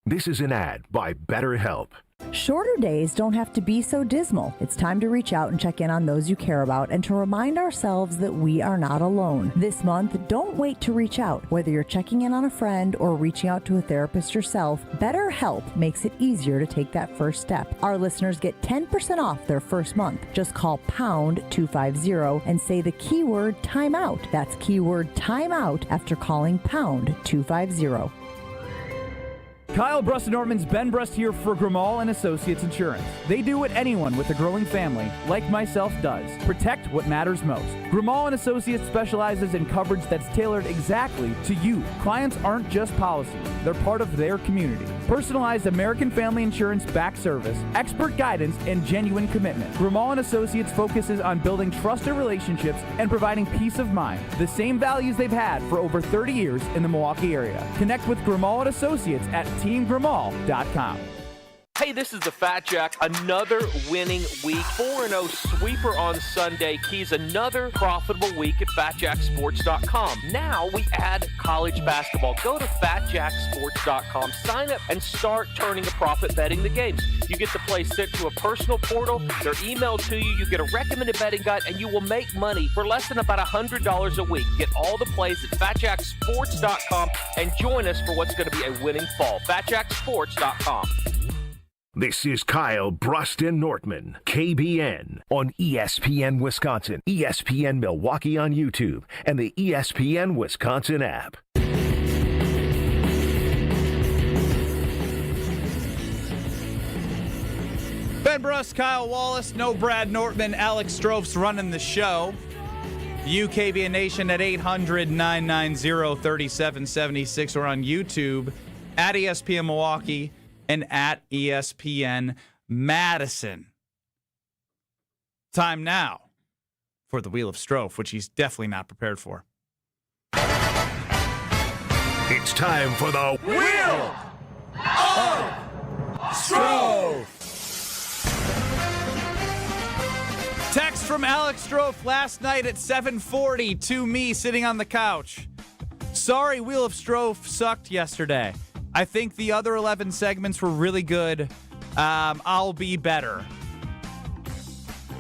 This is an ad by BetterHelp. Shorter days don't have to be so dismal. It's time to reach out and check in on those you care about and to remind ourselves that we are not alone. This month, don't wait to reach out. Whether you're checking in on a friend or reaching out to a therapist yourself, BetterHelp makes it easier to take that first step. Our listeners get 10% off their first month. Just call pound 250 and say the keyword timeout. That's keyword timeout after calling pound 250. Kyle Brust and Nortman's Ben Brust here for Grimal and Associates Insurance. They do what anyone with a growing family, like myself, does. Protect what matters most. Grimal and Associates specializes in coverage that's tailored exactly to you. Clients aren't just policies, they're part of their community. Personalized American Family Insurance back service, expert guidance, and genuine commitment. Grimal and Associates focuses on building trusted relationships and providing peace of mind. The same values they've had for over 30 years in the Milwaukee area. Connect with Grimal and Associates at teamgrimal.com. Hey, this is the Fat Jack. Another winning week. 4-0 sweeper on Sunday. Keys another profitable week at FatJackSports.com. Now we add college basketball. Go to FatJackSports.com. Sign up and start turning a profit betting the games. You get the plays sent to a personal portal. They're emailed to you. You get a recommended betting guide, and you will make money for less than about $100 a week. Get all the plays at FatJackSports.com and join us for what's going to be a winning fall. FatJackSports.com. This is Kyle Brust and Nortman, KBN, on ESPN Wisconsin, ESPN Milwaukee on YouTube, and the ESPN Wisconsin app. Ben Brust, Kyle Wallace, no Brad Nortman, Alex Strove's running the show. UKBN Nation at 800-990-3776 or on YouTube at ESPN Milwaukee and at ESPN Madison. Time now for the Wheel of Stro, which he's definitely not prepared for. It's time for the Wheel of Stro. Text from Alex Stro last night at 7:40 to me sitting on the couch. Sorry, Wheel of Stro sucked yesterday. I think the other 11 segments were really good. I'll be better.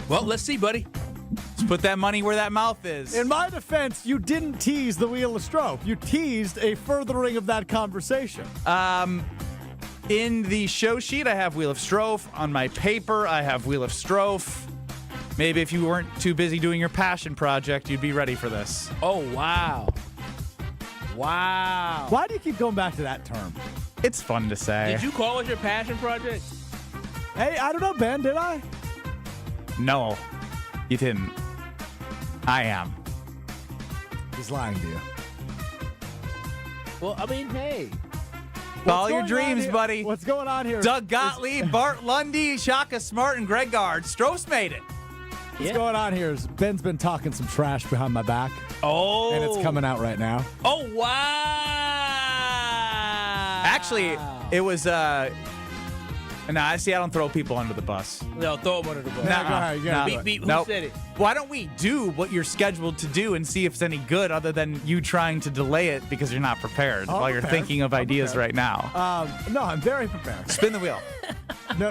Well, let's see, buddy. Let's put that money where that mouth is. In my defense, you didn't tease the Wheel of Stro. You teased a furthering of that conversation. In the show sheet, I have Wheel of Stro. On my paper, I have Wheel of Stro. Maybe if you weren't too busy doing your passion project, you'd be ready for this. Oh, wow. Wow. Why do you keep going back to that term? It's fun to say. Did you call it your passion project? Hey, I don't know, Ben, did I? No, you didn't. I am. He's lying to you. Well, I mean, hey. Follow your dreams, buddy. What's going on here? Doug Gottlieb, Bart Lundy, Shaka Smart, and Greg Gard. Stroh's made it. What's going on here is Ben's been talking some trash behind my back. Oh. And it's coming out right now. Oh, wow. Actually, it was, I don't throw people under the bus. No, throw them under the bus. Who said it? Why don't we do what you're scheduled to do and see if it's any good other than you trying to delay it because you're not prepared while you're thinking of ideas right now? No, I'm very prepared. Spin the wheel.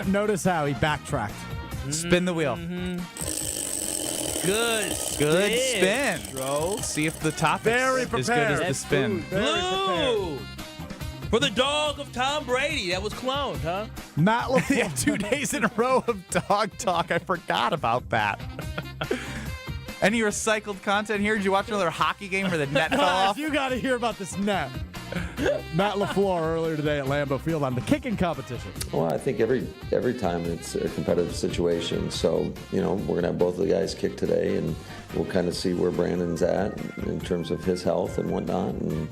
Notice how he backtracked. Spin the wheel. Good spin. Bro. See if the topic Very is good prepared. as the spin. Blue. For the dog of Tom Brady. That was cloned, huh? Matt LaFleur. Yeah, 2 days in a row of dog talk. I forgot about that. Any recycled content here? Did you watch another hockey game where the net fell off? You got to hear about this net. Matt LaFleur earlier today at Lambeau Field on the kicking competition. Well, I think every time it's a competitive situation. So, we're going to have both of the guys kick today, and we'll kind of see where Brandon's at in terms of his health and whatnot, and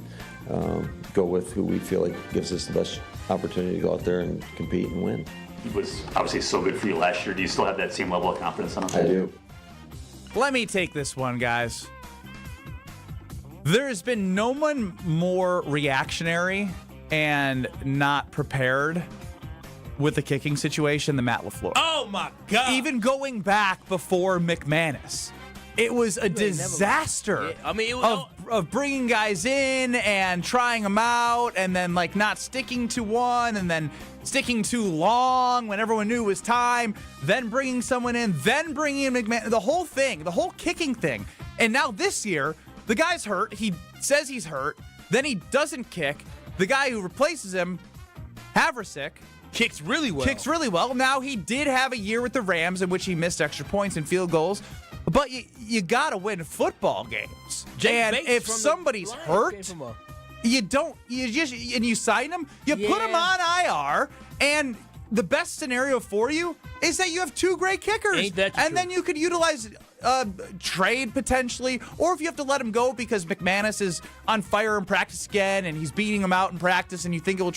go with who we feel like gives us the best opportunity to go out there and compete and win. He was obviously so good for you last year. Do you still have that same level of confidence in him? I do. Let me take this one, guys. There's been no one more reactionary and not prepared with the kicking situation than Matt LaFleur. Oh, my God. Even going back before McManus, it was a disaster of bringing guys in and trying them out and then, not sticking to one and then sticking too long when everyone knew it was time, then bringing someone in, then bringing in McManus. The whole thing, the whole kicking thing. And now this year, the guy's hurt. He says he's hurt. Then he doesn't kick. The guy who replaces him, Haversick, kicks really well. Now, he did have a year with the Rams in which he missed extra points and field goals. But you got to win football games. And if somebody's hurt, you sign them, you put them on IR, and the best scenario for you is that you have two great kickers. Ain't that true? Then you could utilize trade potentially, or if you have to let him go because McManus is on fire in practice again and he's beating him out in practice and you think it will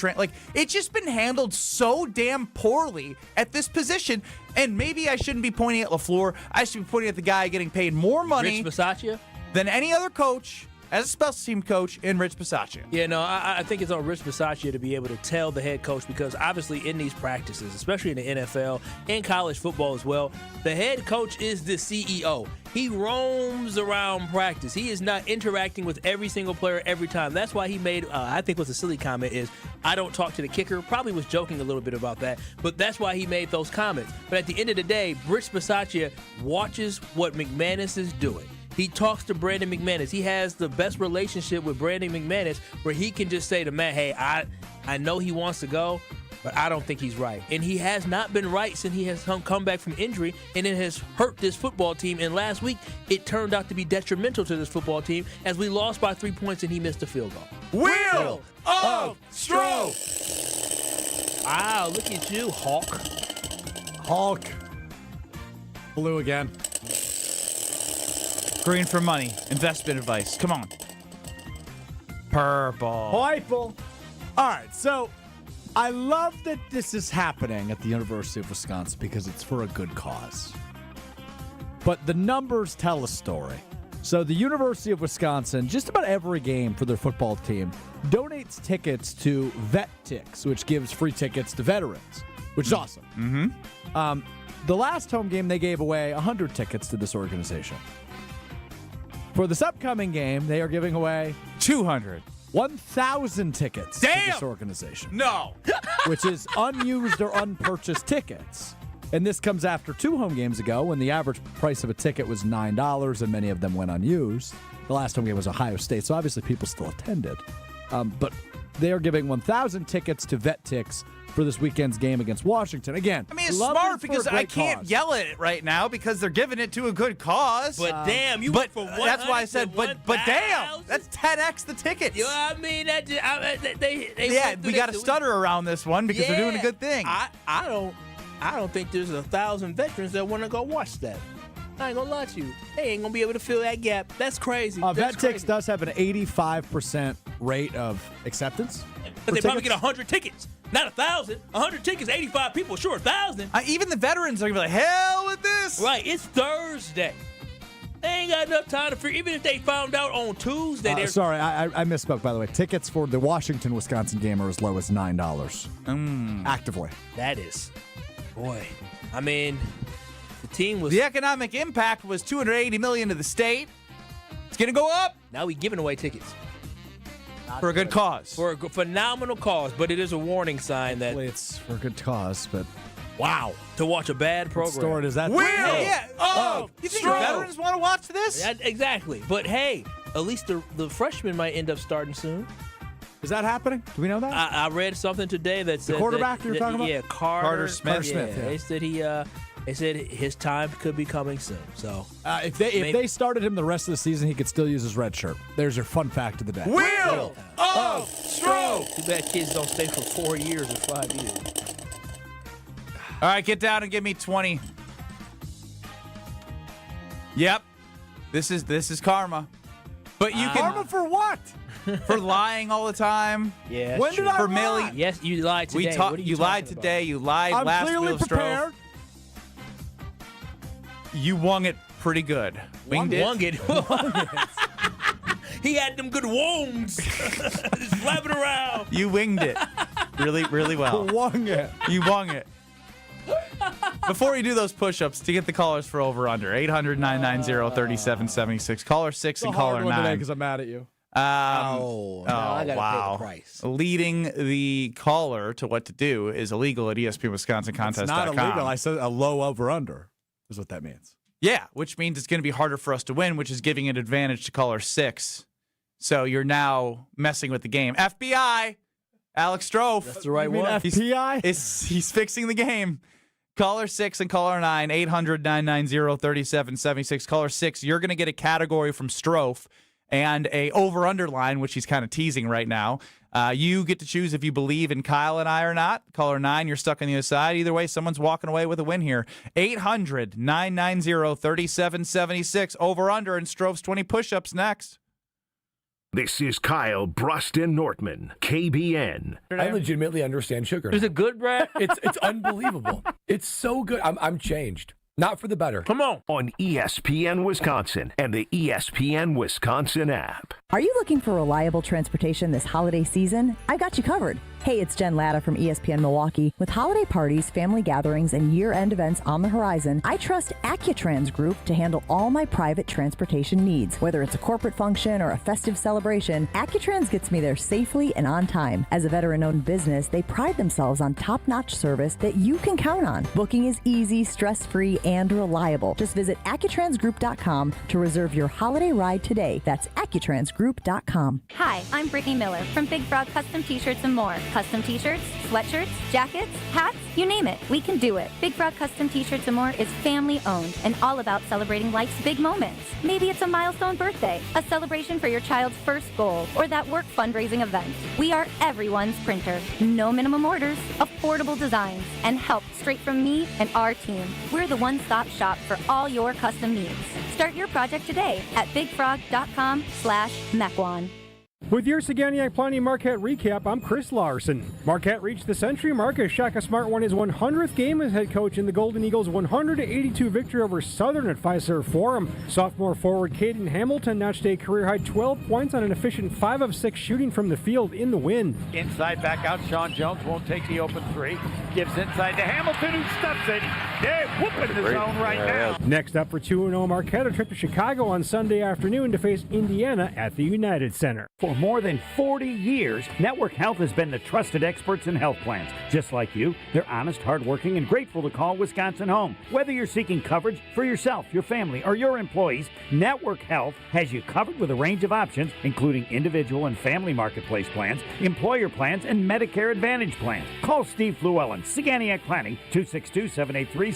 it's just been handled so damn poorly at this position. And maybe I shouldn't be pointing at LaFleur. I should be pointing at the guy getting paid more money Rich Bisaccia? Than any other coach as a special team coach in Rich Bisaccia. Yeah, no, I think it's on Rich Bisaccia to be able to tell the head coach, because obviously in these practices, especially in the NFL and college football as well, the head coach is the CEO. He roams around practice. He is not interacting with every single player every time. That's why he made, I think was a silly comment, is I don't talk to the kicker. Probably was joking a little bit about that, but that's why he made those comments. But at the end of the day, Rich Bisaccia watches what McManus is doing. He talks to Brandon McManus. He has the best relationship with Brandon McManus where he can just say to Matt, hey, I know he wants to go, but I don't think he's right. And he has not been right since he has come back from injury, and it has hurt this football team. And last week, it turned out to be detrimental to this football team as we lost by 3 points and he missed a field goal. Wheel of Stro! Wow, look at you, Hulk. Blue again. Green for money. Investment advice. Come on. Purple. All right, so I love that this is happening at the University of Wisconsin because it's for a good cause. But the numbers tell a story. So the University of Wisconsin, just about every game for their football team, donates tickets to Vet Tix, which gives free tickets to veterans, which is awesome. Mm-hmm. the last home game, they gave away 100 tickets to this organization. For this upcoming game, they are giving away 1,000 tickets to this organization. No. Which is unused or unpurchased tickets. And this comes after 2 home games ago when the average price of a ticket was $9 and many of them went unused. The last home game was Ohio State, so obviously people still attended. But they are giving 1,000 tickets to Vet Tix for this weekend's game against Washington. Again, I mean, it's smart because I can't yell at it right now because they're giving it to a good cause. But damn, you went for 100. That's why I said, but damn, that's 10x the tickets. You know what I mean? We got to stutter around this one because they're doing a good thing. I don't think there's 1,000 veterans that want to go watch that. I ain't gonna lie to you. They ain't gonna be able to fill that gap. That's crazy. Vet Tix does have an 85% rate of acceptance. But they probably get 100 tickets. Not 1,000. 100 tickets, 85 people. Sure, 1,000. Even the veterans are going to be like, hell with this. Right, it's Thursday. They ain't got enough time to figure. Even if they found out on Tuesday. Sorry, I misspoke, by the way. Tickets for the Washington-Wisconsin game are as low as $9. Actively. That is. Boy. I mean, the team was. The economic impact was $280 million to the state. It's going to go up. Now we're giving away tickets. For a good cause. For a phenomenal cause, but it is a warning sign that. Hopefully it's for a good cause, but. Wow. To watch a bad program. What story does that you think the veterans want to watch this? Yeah, exactly. But hey, at least the freshmen might end up starting soon. Is that happening? Do we know that? I read something today that said the quarterback you're talking about? Yeah, Carter Smith. Yeah. They said his time could be coming soon. So if they started him the rest of the season, he could still use his red shirt. There's your fun fact of the day. Wheel of Stro. Too bad kids don't stay for 4 years or 5 years. All right, get down and give me 20. Yep, this is karma. But you can karma for what? For lying all the time. Yeah. When did I lie? Yes, you lied today. You lied today. You lied I'm last clearly Wheel of prepared. Stro. You wung it pretty good. Wung it. He had them good wongs. Just flapping around. You winged it. Really, really well. Wung it. You wung it. Before you do those push-ups, to get the callers for over-under, 800-990-3776. Caller 6 and caller 9. Because I'm mad at you. I gotta pay the price. Leading the caller to what to do is illegal at ESPNWisconsinContest.com. It's not illegal. I said a low over-under is what that means. Yeah, which means it's going to be harder for us to win, which is giving an advantage to caller 6. So you're now messing with the game. FBI, Alex Stro. That's the right one. FBI? He's fixing the game. Caller 6 and caller 9, 800-990-3776. Caller 6, you're going to get a category from Strofe and a over-under line, which he's kind of teasing right now. You get to choose if you believe in Kyle and I or not. Caller 9, you're stuck on the other side. Either way, someone's walking away with a win here. 800-990-3776. Over-under and Strofe's 20 push-ups next. This is Kyle Bruston Nortman, KBN. I legitimately understand sugar. Is it good, Brad? It's unbelievable. It's so good. I'm changed. Not for the better. Come on. On ESPN Wisconsin and the ESPN Wisconsin app. Are you looking for reliable transportation this holiday season? I've got you covered. Hey, it's Jen Latta from ESPN Milwaukee. With holiday parties, family gatherings, and year-end events on the horizon, I trust Accutrans Group to handle all my private transportation needs. Whether it's a corporate function or a festive celebration, Accutrans gets me there safely and on time. As a veteran-owned business, they pride themselves on top-notch service that you can count on. Booking is easy, stress-free, and reliable. Just visit AccuTransGroup.com to reserve your holiday ride today. That's AccuTransGroup.com. Hi, I'm Brittany Miller from Big Frog Custom T-Shirts and more. Custom T-shirts, sweatshirts, jackets, hats, you name it, we can do it. Big Frog Custom T-Shirts and more is family-owned and all about celebrating life's big moments. Maybe it's a milestone birthday, a celebration for your child's first goal, or that work fundraising event. We are everyone's printer. No minimum orders, affordable designs, and help straight from me and our team. We're the one-stop shop for all your custom needs. Start your project today at bigfrog.com/Mequon. With your Saganiac Planning Marquette recap, I'm Chris Larson. Marquette reached the century mark as Shaka Smart won his 100th game as head coach in the Golden Eagles' 100-82 victory over Southern at Fiserv Forum. Sophomore forward Caden Hamilton notched a career-high 12 points on an efficient 5 of 6 shooting from the field in the win. Inside back out, Sean Jones won't take the open three. Gives inside to Hamilton, who stuffs it. They're whooping the zone right now. Next up for 2-0 Marquette, a trip to Chicago on Sunday afternoon to face Indiana at the United Center. For more than 40 years, Network Health has been the trusted experts in health plans. Just like you, they're honest, hardworking, and grateful to call Wisconsin home. Whether you're seeking coverage for yourself, your family, or your employees, Network Health has you covered with a range of options, including individual and family marketplace plans, employer plans, and Medicare Advantage plans. Call Steve Llewellyn, Saganiac Planning, 262-783-6161.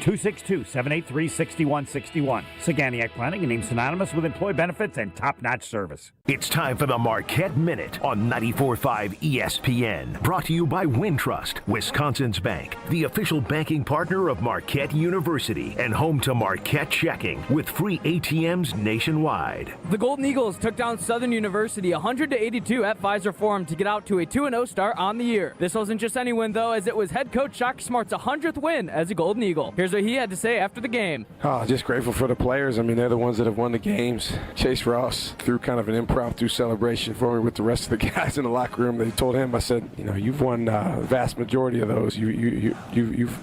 262-783-6161. Saganiac Planning, a name synonymous with employee benefits and top-notch service. It's time for the Marquette Minute on 94.5 ESPN. Brought to you by Wintrust, Wisconsin's bank, the official banking partner of Marquette University and home to Marquette Checking with free ATMs nationwide. The Golden Eagles took down Southern University 100-82 at Pfizer Forum to get out to a 2-0 start on the year. This wasn't just any win, though, as it was head coach Shaka Smart's 100th win as a Golden Eagle. Here's what he had to say after the game. Just grateful for the players. I mean, they're the ones that have won the games. Chase Ross threw kind of an impromptu celebration for me with the rest of the guys in the locker room. They told him, I said, you've won the vast majority of those. You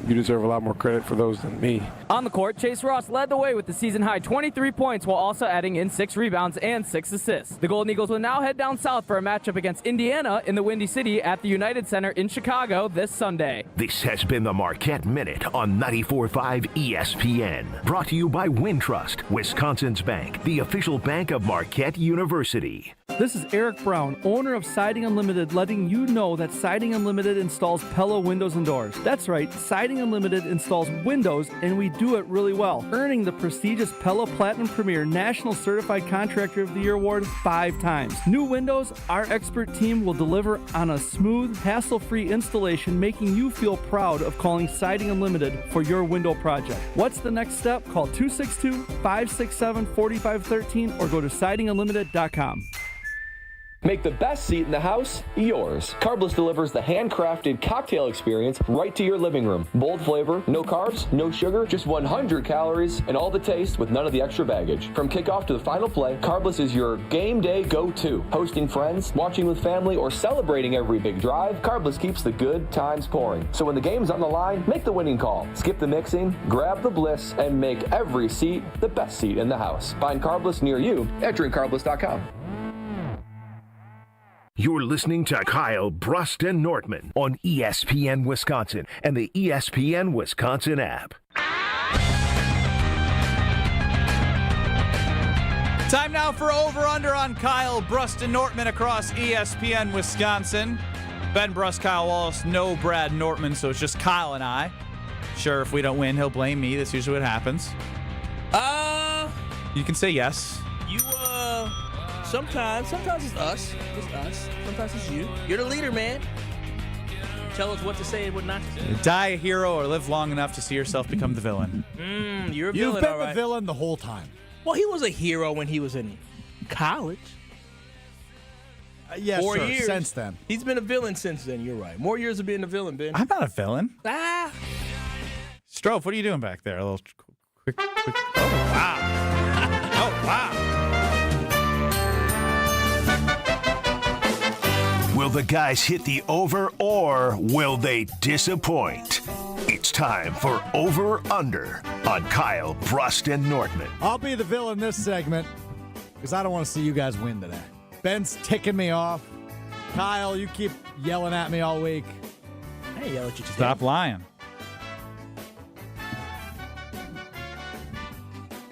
deserve a lot more credit for those than me. On the court, Chase Ross led the way with the season-high 23 points while also adding in 6 rebounds and 6 assists. The Golden Eagles will now head down south for a matchup against Indiana in the Windy City at the United Center in Chicago this Sunday. This has been the Marquette Minute on 94.5 ESPN. Brought to you by Wintrust, Wisconsin's bank, the official bank of Marquette University. This is Eric Brown, owner of Siding Unlimited, letting you know that Siding Unlimited installs Pella windows and doors. That's right, Siding Unlimited installs windows, and we do it really well, earning the prestigious Pella Platinum Premier National Certified Contractor of the Year award 5 times. New windows, our expert team will deliver on a smooth, hassle-free installation, making you feel proud of calling Siding Unlimited for your window project. What's the next step? Call 262-567-4513 or go to sidingunlimited.com. Make the best seat in the house yours. Carbless delivers the handcrafted cocktail experience right to your living room. Bold flavor, no carbs, no sugar, just 100 calories, and all the taste with none of the extra baggage. From kickoff to the final play, Carbless is your game day go-to. Hosting friends, watching with family, or celebrating every big drive, Carbless keeps the good times pouring. So when the game's on the line, make the winning call. Skip the mixing, grab the bliss, and make every seat the best seat in the house. Find Carbless near you at drinkcarbless.com. You're listening to Kyle Brust and Nortman on ESPN Wisconsin and the ESPN Wisconsin app. Time now for over-under on Kyle Brust and Nortman across ESPN Wisconsin. Ben Brust, Kyle Wallace, no Brad Nortman, so it's just Kyle and I. Sure, if we don't win, he'll blame me. That's usually what happens. You can say yes. Sometimes it's us. It's us. Sometimes it's you. You're the leader, man. Tell us what to say and what not to say. Die a hero or live long enough to see yourself become the villain. You're a villain, You've been all right. the villain the whole time. Well, he was a hero when he was in college. Yes, 4 sir. years. Since then. He's been a villain since then. You're right. More years of being a villain, Ben. I'm not a villain. Stro, what are you doing back there? A little quick. Oh, wow. Oh, wow. Will the guys hit the over or will they disappoint? It's time for Over Under on Kyle Brust and Nortman. I'll be the villain this segment because I don't want to see you guys win today. Ben's ticking me off. Kyle, you keep yelling at me all week. I yell at you today. Stop lying.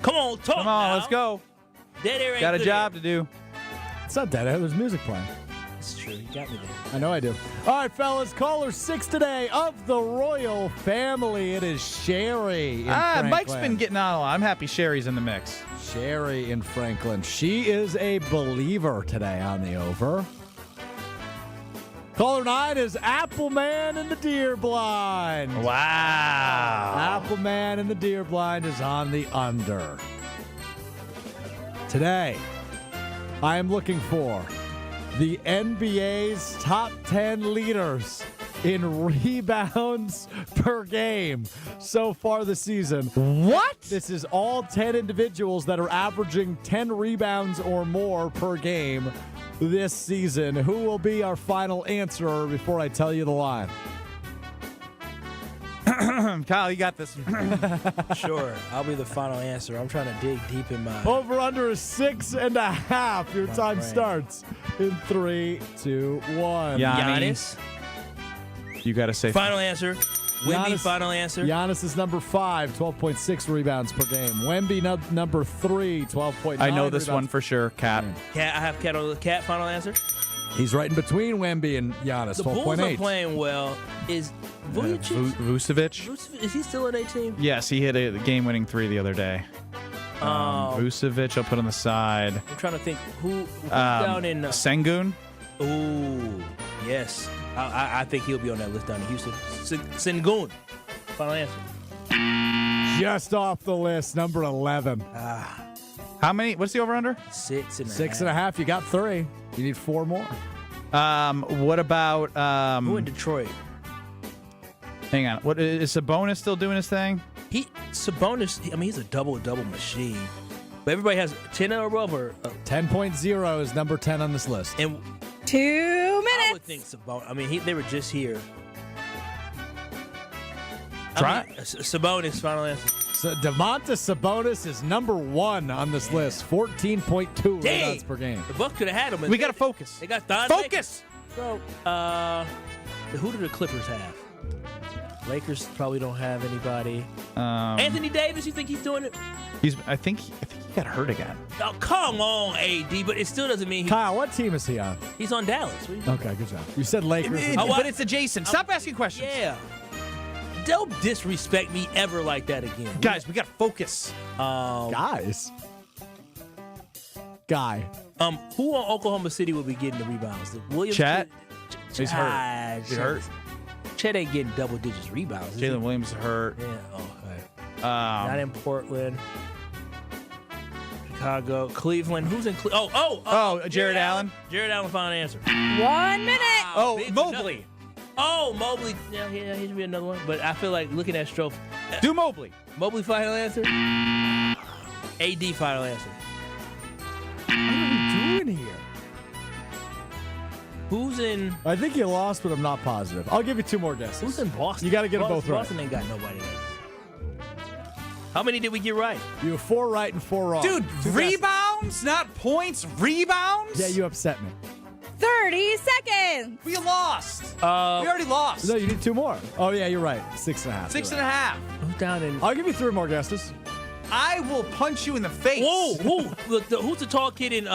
Come on, talk Come on, now. let's go. Dead air ain't Got a good job air. to do. It's not dead air. There's music playing. It's true. You got me there. I know I do. All right, fellas. Caller 6 today of the royal family. It is Sherry in Franklin. Mike's been getting on a lot. I'm happy Sherry's in the mix. Sherry in Franklin. She is a believer today on the over. Caller 9 is Appleman in the deer blind. Wow. Appleman in the deer blind is on the under. Today, I am looking for the NBA's top 10 leaders in rebounds per game so far this season. What? This is all 10 individuals that are averaging 10 rebounds or more per game this season. Who will be our final answerer before I tell you the line? Kyle, you got this. Sure, I'll be the final answer. I'm trying to dig deep in my. Over under is 6.5. Your time brain. starts in 3, 2, 1. Giannis. You got to say Final answer. Wemby, final answer. Giannis is number 5, 12.6 rebounds per game. Wemby, number 3, 12.9. I know this rebounds. one for sure. Cat. Cat. I have Cat on the Cat. Final answer. He's right in between Wemby and Giannis, The Bulls 12.8. are playing well. Is Vucevic? Vucevic. Is he still on 18? Yes, he hit a game-winning 3 the other day. Vucevic, I'll put on the side. I'm trying to think who's down in Sengun. Ooh, yes. I think he'll be on that list down in Houston. Sengun. Final answer. Just off the list, number 11. How many? What's the over/under? 6.5. You got 3. You need 4 more. What about who in Detroit? Hang on. What is Sabonis still doing his thing? Sabonis. I mean, he's a double machine. But everybody has 10 or above, or 10.0 is number 10 on this list. And 2 minutes. I would think Sabonis. I mean, they were just here. Sabonis. Final answer. So Domantas Sabonis is number 1 on this list. 14.2 rebounds per game. The Bucks could have had him. We got to focus. They got Thon. Focus. So, who do the Clippers have? Lakers probably don't have anybody. Anthony Davis, you think he's doing it? I think he got hurt again. Oh, come on, AD, but it still doesn't mean Kyle, what team is he on? He's on Dallas. Okay, good job. You said Lakers. But it's adjacent. Stop asking questions. Yeah. Don't disrespect me ever like that again. Guys, we got to focus. Guys. Guy. Who on Oklahoma City will be getting the rebounds? Williams. Chet. He's hurt. He's hurt. Chet ain't getting double digits rebounds. Jalen Williams is hurt. Yeah. Okay. Not in Portland. Chicago, Cleveland. Who's in Cleveland? Jared Allen. Jared Allen, final answer. 1 minute. Mobley. Mobley. Yeah, he should be another one. But I feel like looking at Stro. Do Mobley. Mobley, final answer. AD, final answer. What are we doing here? Who's in? I think you lost, but I'm not positive. I'll give you 2 more guesses. Who's in Boston? You got to get them both right. Boston ain't got nobody else. How many did we get right? You have 4 right and 4 wrong. Dude, 2 rebounds, guesses. not points. Rebounds? Yeah, you upset me. 30 seconds. We lost. We already lost. No, you need 2 more. Oh, yeah, you're right. 6.5. 6.5. Who's down in? I'll give you 3 more guesses. I will punch you in the face. Whoa, who's the tall kid in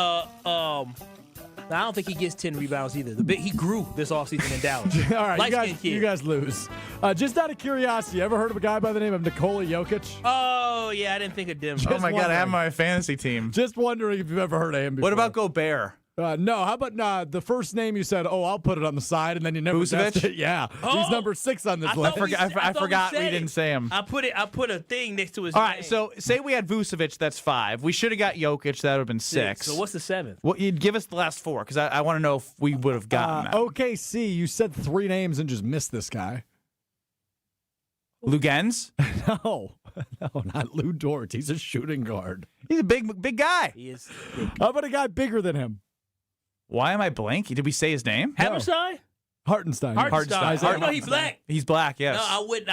I don't think he gets 10 rebounds either. He grew this offseason in Dallas. All right, Light-skinned you guys lose. Just out of curiosity, ever heard of a guy by the name of Nikola Jokic? Oh, yeah, I didn't think of Denver. Oh, my God, I have my fantasy team. Just wondering if you've ever heard of him before. What about Gobert? No, how about the first name you said, I'll put it on the side, and then you never guessed it? Yeah. He's number 6 on this list. I forgot we didn't say him. I put a thing next to his All name. right, so say we had Vucevic, that's 5. We should have got Jokic, that would have been 6. So what's the 7th? Well, you'd give us the last 4, because I want to know if we would have gotten that. OKC, you said 3 names and just missed this guy. Lugens? No, not Lou Dort. He's a shooting guard. He's a big guy. He is. How about a guy bigger than him? Why am I blank? Did we say his name? Hammerstein? Hartenstein. I know he's black. He's black, yes. No, I would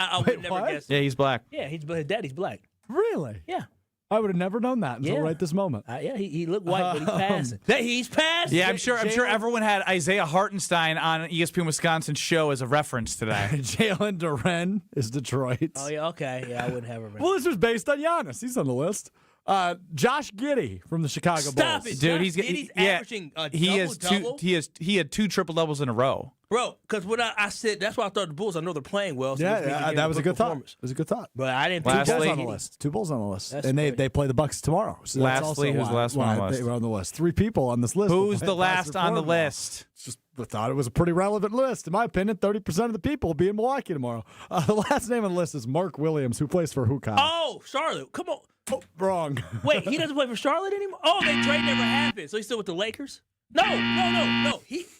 never guess. Yeah, he's black. Yeah, his daddy's black. Really? Yeah. I would have never known that until right this moment. Yeah, he looked white, but he's passing. He's passing. Yeah, I'm sure everyone had Isaiah Hartenstein on ESPN Wisconsin's show as a reference today. Jalen Duren is Detroit. Oh, yeah, okay. Yeah, I wouldn't have him. Well, this was based on Giannis. He's on the list. Josh Giddey from the Chicago Bulls. Stop it, dude! He's averaging a double. He had 2 triple doubles in a row, bro. Because when I said that's why I thought the Bulls. I know they're playing well. So that was a good thought. It was a good thought. But I didn't think 2 Bulls on the list. 2 Bulls on the list, That's and they play the Bucks tomorrow. So lastly, who's the last one on the list? They were on the list. 3 people on this list. Who's the last on the list? Just thought it was a pretty relevant list. In my opinion, 30% of the people will be in Milwaukee tomorrow. The last name on the list is Mark Williams, who plays for Kyle? Oh, Charlotte. Come on. Oh, wrong. Wait, he doesn't play for Charlotte anymore? Oh, they trade never happened. So he's still with the Lakers? No.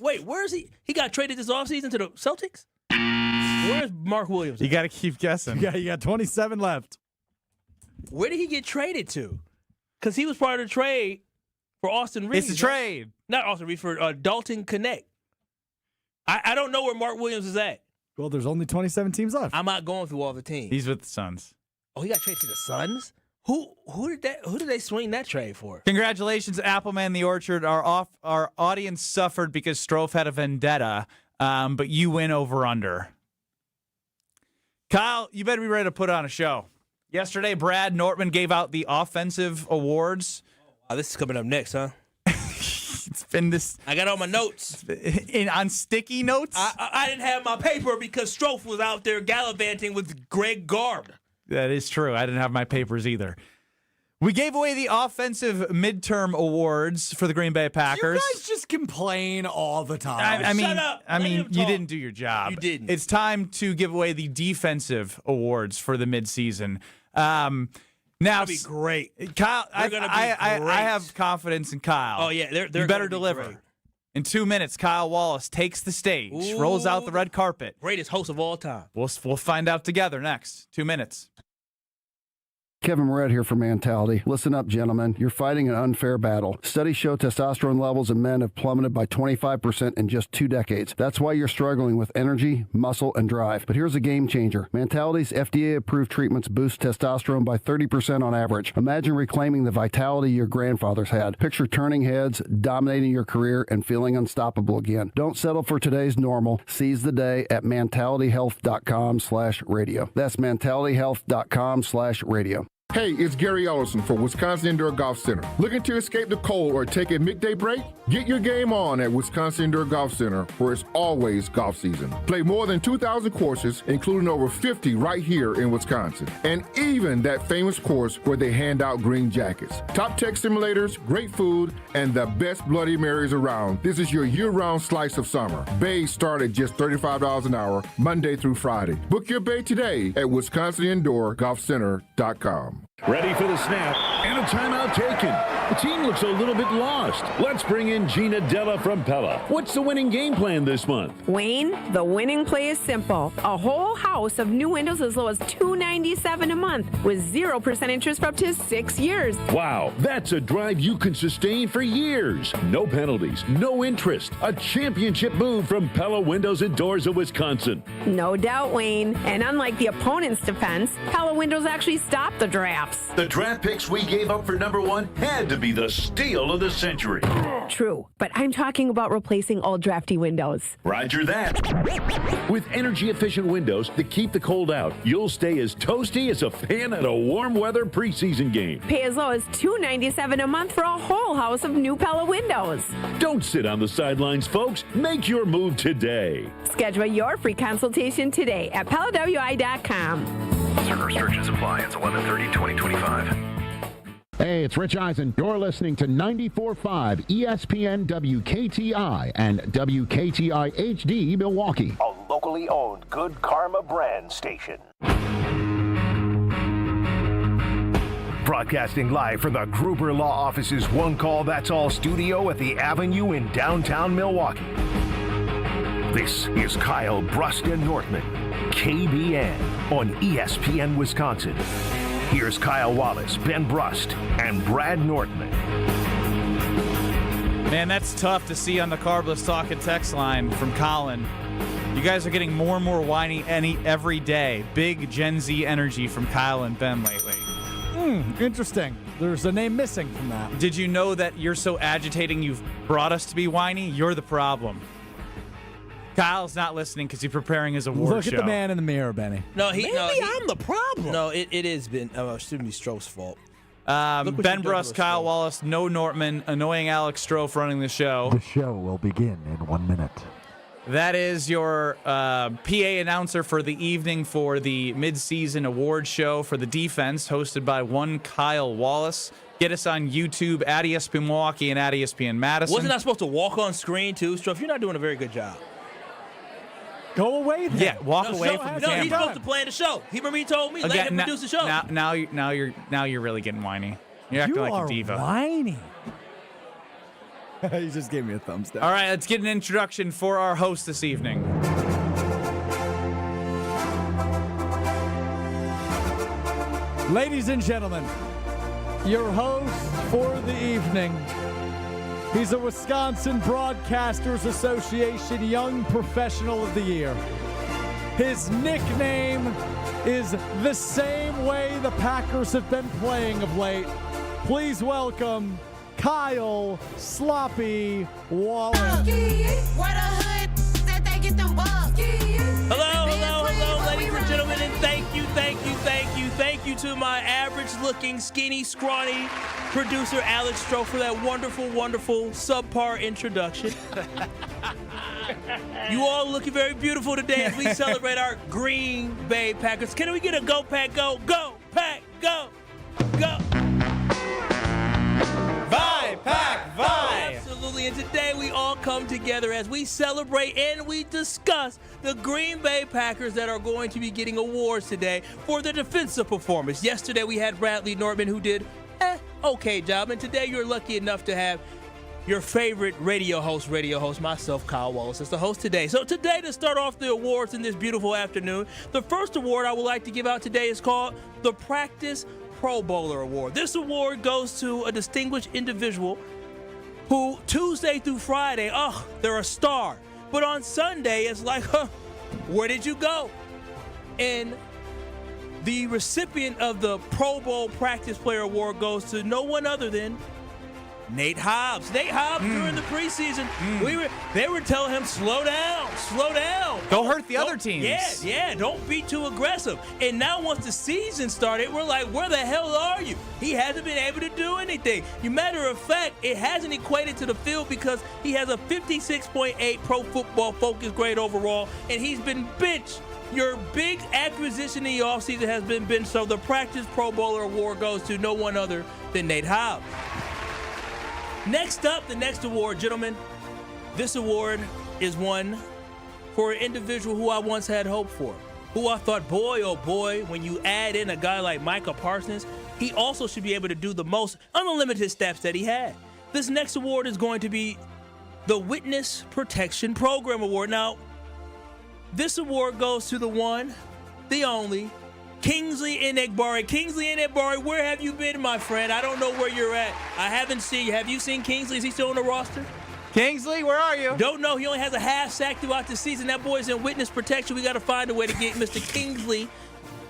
Where is he? He got traded this offseason to the Celtics? Where's Mark Williams? You got to keep guessing. You got 27 left. Where did he get traded to? Because he was part of the trade for Austin Reeves. It's a trade. Not Austin Reeves, for Dalton Connect. I don't know where Mark Williams is at. Well, there's only 27 teams left. I'm not going through all the teams. He's with the Suns. Oh, he got traded to the Suns? Who did they swing that trade for? Congratulations, Appleman the Orchard. Our audience suffered because Stro had a vendetta, but you win over under. Kyle, you better be ready to put on a show. Yesterday, Brad Nortman gave out the offensive awards. Oh, this is coming up next, huh? It's been this. I got all my notes. On sticky notes? I didn't have my paper because Stro was out there gallivanting with Greg Gard. That is true. I didn't have my papers either. We gave away the offensive midterm awards for the Green Bay Packers. You guys just complain all the time. Shut up. I mean, you didn't do your job. You didn't. It's time to give away the defensive awards for the midseason. Now, That'd be great. Kyle, They're gonna be I great. have confidence in Kyle. Oh, yeah. They're you better gonna be deliver. great. In 2 minutes, Kyle Wallace takes the stage, rolls out the red carpet. Greatest host of all time. We'll find out together next. 2 minutes. Kevin Moret here for Mentality. Listen up, gentlemen. You're fighting an unfair battle. Studies show testosterone levels in men have plummeted by 25% in just 2 decades. That's why you're struggling with energy, muscle, and drive. But here's a game changer. Mentality's FDA-approved treatments boost testosterone by 30% on average. Imagine reclaiming the vitality your grandfathers had. Picture turning heads, dominating your career, and feeling unstoppable again. Don't settle for today's normal. Seize the day at mentalityhealth.com/radio. That's mentalityhealth.com/radio. Hey, it's Gary Ellison for Wisconsin Indoor Golf Center. Looking to escape the cold or take a midday break? Get your game on at Wisconsin Indoor Golf Center, where it's always golf season. Play more than 2,000 courses, including over 50 right here in Wisconsin. And even that famous course where they hand out green jackets. Top tech simulators, great food, and the best Bloody Marys around. This is your year-round slice of summer. Bays start at just $35 an hour, Monday through Friday. Book your bay today at WisconsinIndoorGolfCenter.com. Ready for the snap, and a timeout taken. The team looks a little bit lost. Let's bring in Gina Della from Pella. What's the winning game plan this month? Wayne, the winning play is simple. A whole house of new windows as low as $297 a month with 0% interest for up to 6 years. Wow, that's a drive you can sustain for years. No penalties, no interest. A championship move from Pella Windows and Doors of Wisconsin. No doubt, Wayne. And unlike the opponent's defense, Pella Windows actually stopped the drafts. The draft picks we gave up for number 1 had to be the steal of the century. True, but I'm talking about replacing old drafty windows. Roger that. With energy-efficient windows that keep the cold out, you'll stay as toasty as a fan at a warm weather preseason game. Pay as low as $297 a month for a whole house of new Pella windows. Don't sit on the sidelines, folks. Make your move today. Schedule your free consultation today at PellaWI.com. Certain restrictions apply. It's 11/30/2025. Hey, it's Rich Eisen. You're listening to 94.5 ESPN WKTI and WKTI HD Milwaukee. A locally owned Good Karma brand station. Broadcasting live from the Gruber Law Office's One Call That's All studio at the Avenue in downtown Milwaukee. This is Kyle Bruston Nortman, KBN on ESPN Wisconsin. Here's Kyle Wallace, Ben Brust, and Brad Nortman. Man, that's tough to see on the Carbless Talk and text line from Colin. You guys are getting more and more whiny every day. Big Gen Z energy from Kyle and Ben lately. Interesting. There's a name missing from that. Did you know that you're so agitating you've brought us to be whiny? You're the problem. Kyle's not listening because he's preparing his award Look show. at the man in the mirror, Benny. Maybe I'm the problem. No, it has been. Shouldn't be Stroh's fault. Ben Brust, Kyle Wallace, no Nortman, annoying Alex Stro running the show. The show will begin in 1 minute. That is your PA announcer for the evening for the midseason award show for the defense, hosted by one Kyle Wallace. Get us on YouTube at ESPN Milwaukee and at ESPN Madison. Wasn't I supposed to walk on screen too, Stro? You're not doing a very good job. Go away then. Yeah, walk away from the camera. No, he's supposed to plan the show. He told me, let him produce the show. Now you're really getting whiny. You're acting like a diva. Whiny. You just gave me a thumbs down. All right, let's get an introduction for our host this evening. Ladies and gentlemen, your host for the evening. He's a Wisconsin Broadcasters Association Young Professional of the Year. His nickname is the same way the Packers have been playing of late. Please welcome Kyle Sloppy Wallace. Hello, ladies and gentlemen, and thank you to my average-looking, skinny, scrawny producer, Alex Stro, for that wonderful, subpar introduction. You all looking very beautiful today as we celebrate our Green Bay Packers. Can we get a Go Pack Go? Go Pack Go! Go! Vibe, Pack, vibe! Absolutely, and today we all come together as we celebrate and we discuss the Green Bay Packers that are going to be getting awards today for their defensive performance. Yesterday we had Bradley Nortman, who did okay job, and today you're lucky enough to have your favorite radio host, myself, Kyle Wallace, as the host today. So today, to start off the awards in this beautiful afternoon, the first award I would like to give out today is called the Practice Pro Bowler Award. This award goes to a distinguished individual who Tuesday through Friday, they're a star. But on Sunday, it's like, where did you go? And the recipient of the Pro Bowl Practice Player Award goes to no one other than Nate Hobbs. During the preseason, they were telling him, slow down. Go hurt the other teams. Yeah, don't be too aggressive. And now once the season started, we're like, where the hell are you? He hasn't been able to do anything. Matter of fact, it hasn't equated to the field because he has a 56.8 Pro Football Focus grade overall, and he's been benched. Your big acquisition in the offseason has been benched, so the Practice Pro Bowler Award goes to no one other than Nate Hobbs. Next up, the next award, gentlemen. This award is one for an individual who I once had hope for, who I thought, boy, oh boy, when you add in a guy like Micah Parsons, he also should be able to do the most unlimited steps that he had. This next award is going to be the Witness Protection Program Award. Now, this award goes to the one, the only, Kingsley Enagbare. Kingsley Enagbare, where have you been, my friend? I don't know where you're at. I haven't seen you. Have you seen Kingsley? Is he still on the roster? Kingsley, where are you? Don't know. He only has a half sack throughout the season. That boy's in witness protection. We got to find a way to get Mr. Kingsley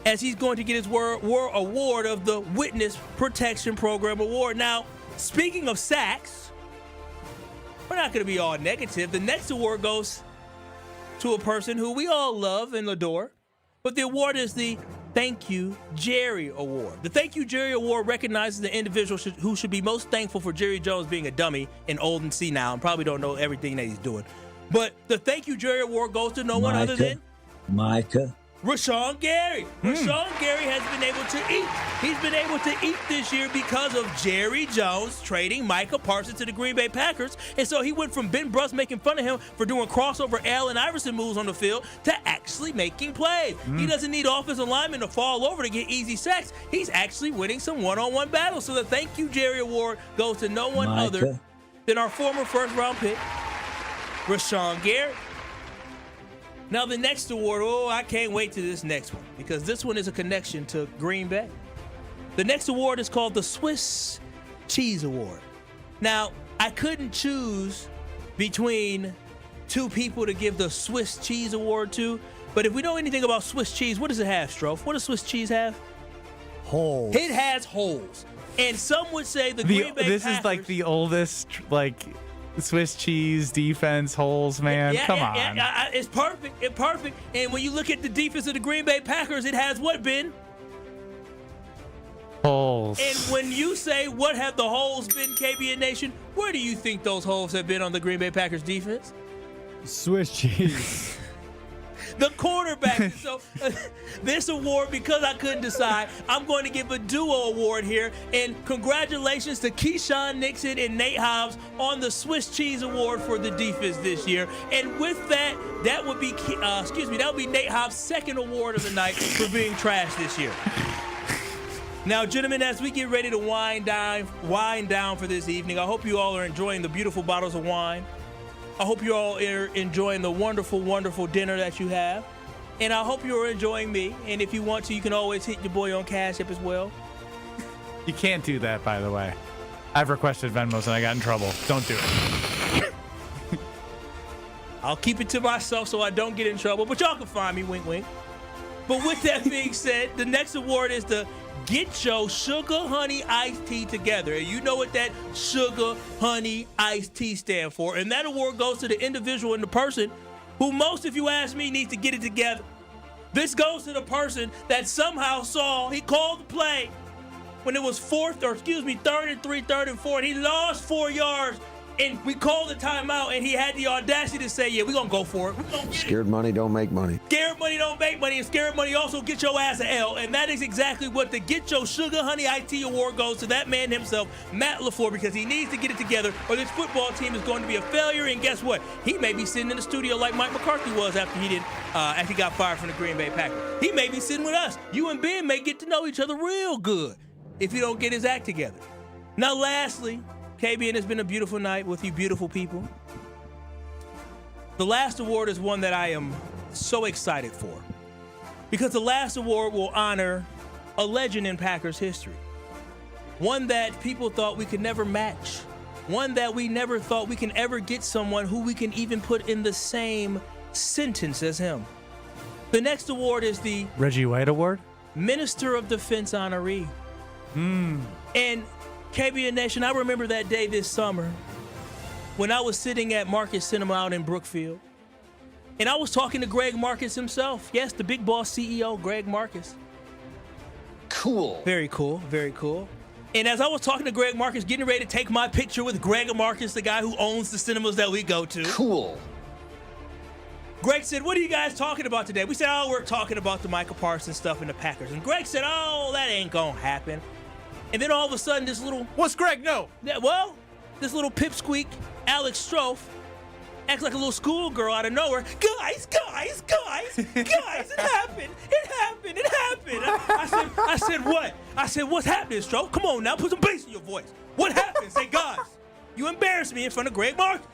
as he's going to get his award of the Witness Protection Program Award. Now, speaking of sacks, we're not going to be all negative. The next award goes to a person who we all love and adore, but the award is the Thank You, Jerry Award. The Thank You, Jerry Award recognizes the individual who should be most thankful for Jerry Jones being a dummy and old and senile and probably don't know everything that he's doing. But the Thank You, Jerry Award goes to no one other than Rashawn Gary. Rashawn Gary has been able to eat. He's been able to eat this year because of Jerry Jones trading Micah Parsons to the Green Bay Packers. And so he went from Ben Bruss making fun of him for doing crossover Allen Iverson moves on the field to actually making plays. He doesn't need offensive linemen to fall over to get easy sacks. He's actually winning some one-on-one battles. So the Thank You, Jerry Award goes to no one other than our former first-round pick, Rashawn Gary. Now, the next award, I can't wait to this next one because this one is a connection to Green Bay. The next award is called the Swiss Cheese Award. Now, I couldn't choose between two people to give the Swiss Cheese Award to, but if we know anything about Swiss cheese, what does it have, Strofe? What does Swiss cheese have? Holes. It has holes. And some would say the Green Bay This Packers, is like the oldest, Swiss cheese defense holes, man. Come on. It's perfect. It's perfect. And when you look at the defense of the Green Bay Packers, it has what, Ben? Holes. And when you say what have the holes been, KBN Nation, where do you think those holes have been on the Green Bay Packers defense? Swiss cheese. The quarterback. So this award, because I couldn't decide, I'm going to give a duo award here. And congratulations to Keyshawn Nixon and Nate Hobbs on the Swiss Cheese Award for the defense this year. And with that, that would be Nate Hobbs' second award of the night for being trash this year. Now, gentlemen, as we get ready to wind down for this evening, I hope you all are enjoying the beautiful bottles of wine. I hope you all are enjoying the wonderful, wonderful dinner that you have. And I hope you're enjoying me. And if you want to, you can always hit your boy on Cash App as well. You can't do that, by the way. I've requested Venmos and I got in trouble. Don't do it. I'll keep it to myself so I don't get in trouble, but y'all can find me, wink, wink. But with that being said, the next award is the Get Your Sugar Honey Iced Tea Together. And you know what that Sugar Honey Iced Tea stand for. And that award goes to the individual and the person who most, if you ask me, needs to get it together. This goes to the person that somehow he called the play when it was third and 3, third and 4, and he lost 4 yards. And we called the timeout, and he had the audacity to say, yeah, we're going to go for it. Scared money don't make money. Scared money don't make money, and scared money also get your ass an L. And that is exactly what the Get Your Sugar Honey IT Award goes to that man himself, Matt LaFleur, because he needs to get it together, or this football team is going to be a failure. And guess what? He may be sitting in the studio like Mike McCarthy was after he got fired from the Green Bay Packers. He may be sitting with us. You and Ben may get to know each other real good if he don't get his act together. Now, lastly, KBN, has been a beautiful night with you beautiful people. The last award is one that I am so excited for because the last award will honor a legend in Packers history. One that people thought we could never match. One that we never thought we can ever get someone who we can even put in the same sentence as him. The next award is the Reggie White Award? Minister of Defense honoree. And KBN Nation, I remember that day this summer when I was sitting at Marcus Cinema out in Brookfield, and I was talking to Greg Marcus himself. Yes, the big boss CEO, Greg Marcus. Cool. Very cool, very cool. And as I was talking to Greg Marcus, getting ready to take my picture with Greg Marcus, the guy who owns the cinemas that we go to. Cool. Greg said, what are you guys talking about today? We said, we're talking about the Micah Parsons stuff in the Packers. And Greg said, that ain't gonna happen. And then all of a sudden, this little... What's Greg know? This little pipsqueak, Alex Stro, acts like a little schoolgirl out of nowhere. Guys, it happened. I said, what? I said, what's happening, Stro? Come on now, put some bass in your voice. What happened? Say, guys, you embarrassed me in front of Greg Marcus.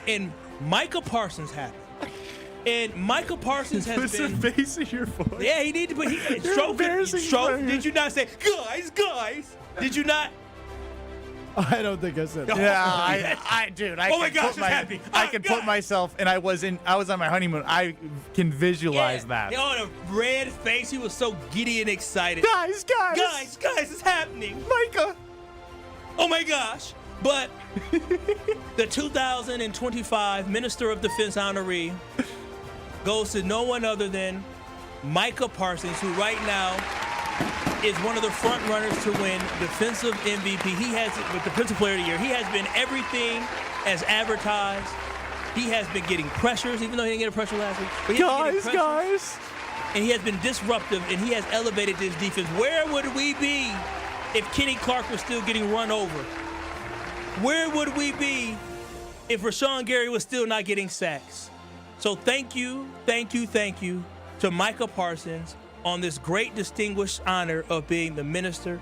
And Micah Parsons happened. And Micah Parsons has Put some bass in your voice. Yeah, he needed to put... Stro, did you not say, guys? Did you not? I don't think I said that. Yeah, dude. Oh my gosh, it's happy. I can put myself, and I was on my honeymoon. I can visualize that. On a red face, he was so giddy and excited. Guys, it's happening. Micah. Oh my gosh. But the 2025 Minister of Defense honoree goes to no one other than Micah Parsons, who right now is one of the front runners to win Defensive MVP. He has, with the Defensive Player of the Year, he has been everything as advertised. He has been getting pressures, even though he didn't get a pressure last week. But Guys. And he has been disruptive, and he has elevated this defense. Where would we be if Kenny Clark was still getting run over? Where would we be if Rashawn Gary was still not getting sacks? So thank you to Micah Parsons on this great distinguished honor of being the Minister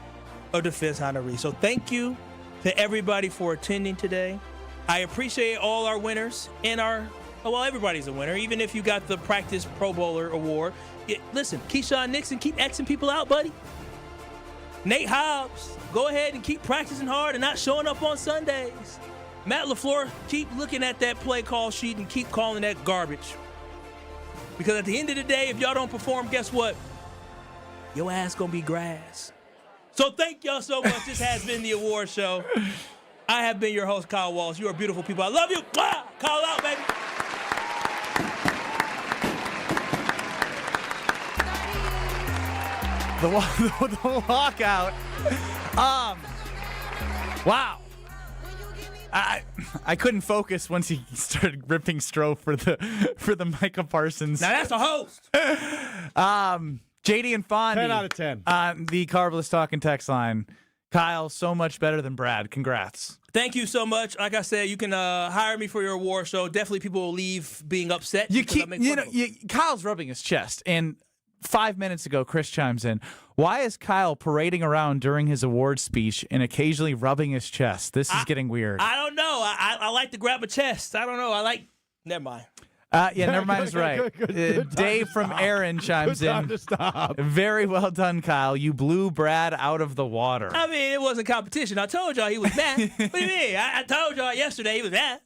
of Defense honoree. So thank you to everybody for attending today. I appreciate all our winners and everybody's a winner, even if you got the Practice Pro Bowler Award. Listen, Keyshawn Nixon, keep Xing people out, buddy. Nate Hobbs, go ahead and keep practicing hard and not showing up on Sundays. Matt LaFleur, keep looking at that play call sheet and keep calling that garbage. Because at the end of the day, if y'all don't perform, guess what? Your ass gonna be grass. So thank y'all so much. This has been the award show. I have been your host, Kyle Wallace. You are beautiful people. I love you. Call out, baby. The lockout. Wow. I couldn't focus once he started ripping Stro for the Micah Parsons. Now that's a host. JD and Fondy. 10 out of 10. On the Carvelous Talking text line. Kyle, so much better than Brad. Congrats. Thank you so much. Like I said, you can hire me for your award show. Definitely people will leave being upset. Kyle's rubbing his chest. And 5 minutes ago, Chris chimes in. Why is Kyle parading around during his award speech and occasionally rubbing his chest? This is getting weird. I don't know. I like to grab a chest. I don't know. Never mind. Never mind is right. Dave from Aaron chimes in. To stop. Very well done, Kyle. You blew Brad out of the water. I mean, it wasn't competition. I told y'all he was mad. What do you mean? I told y'all yesterday he was mad.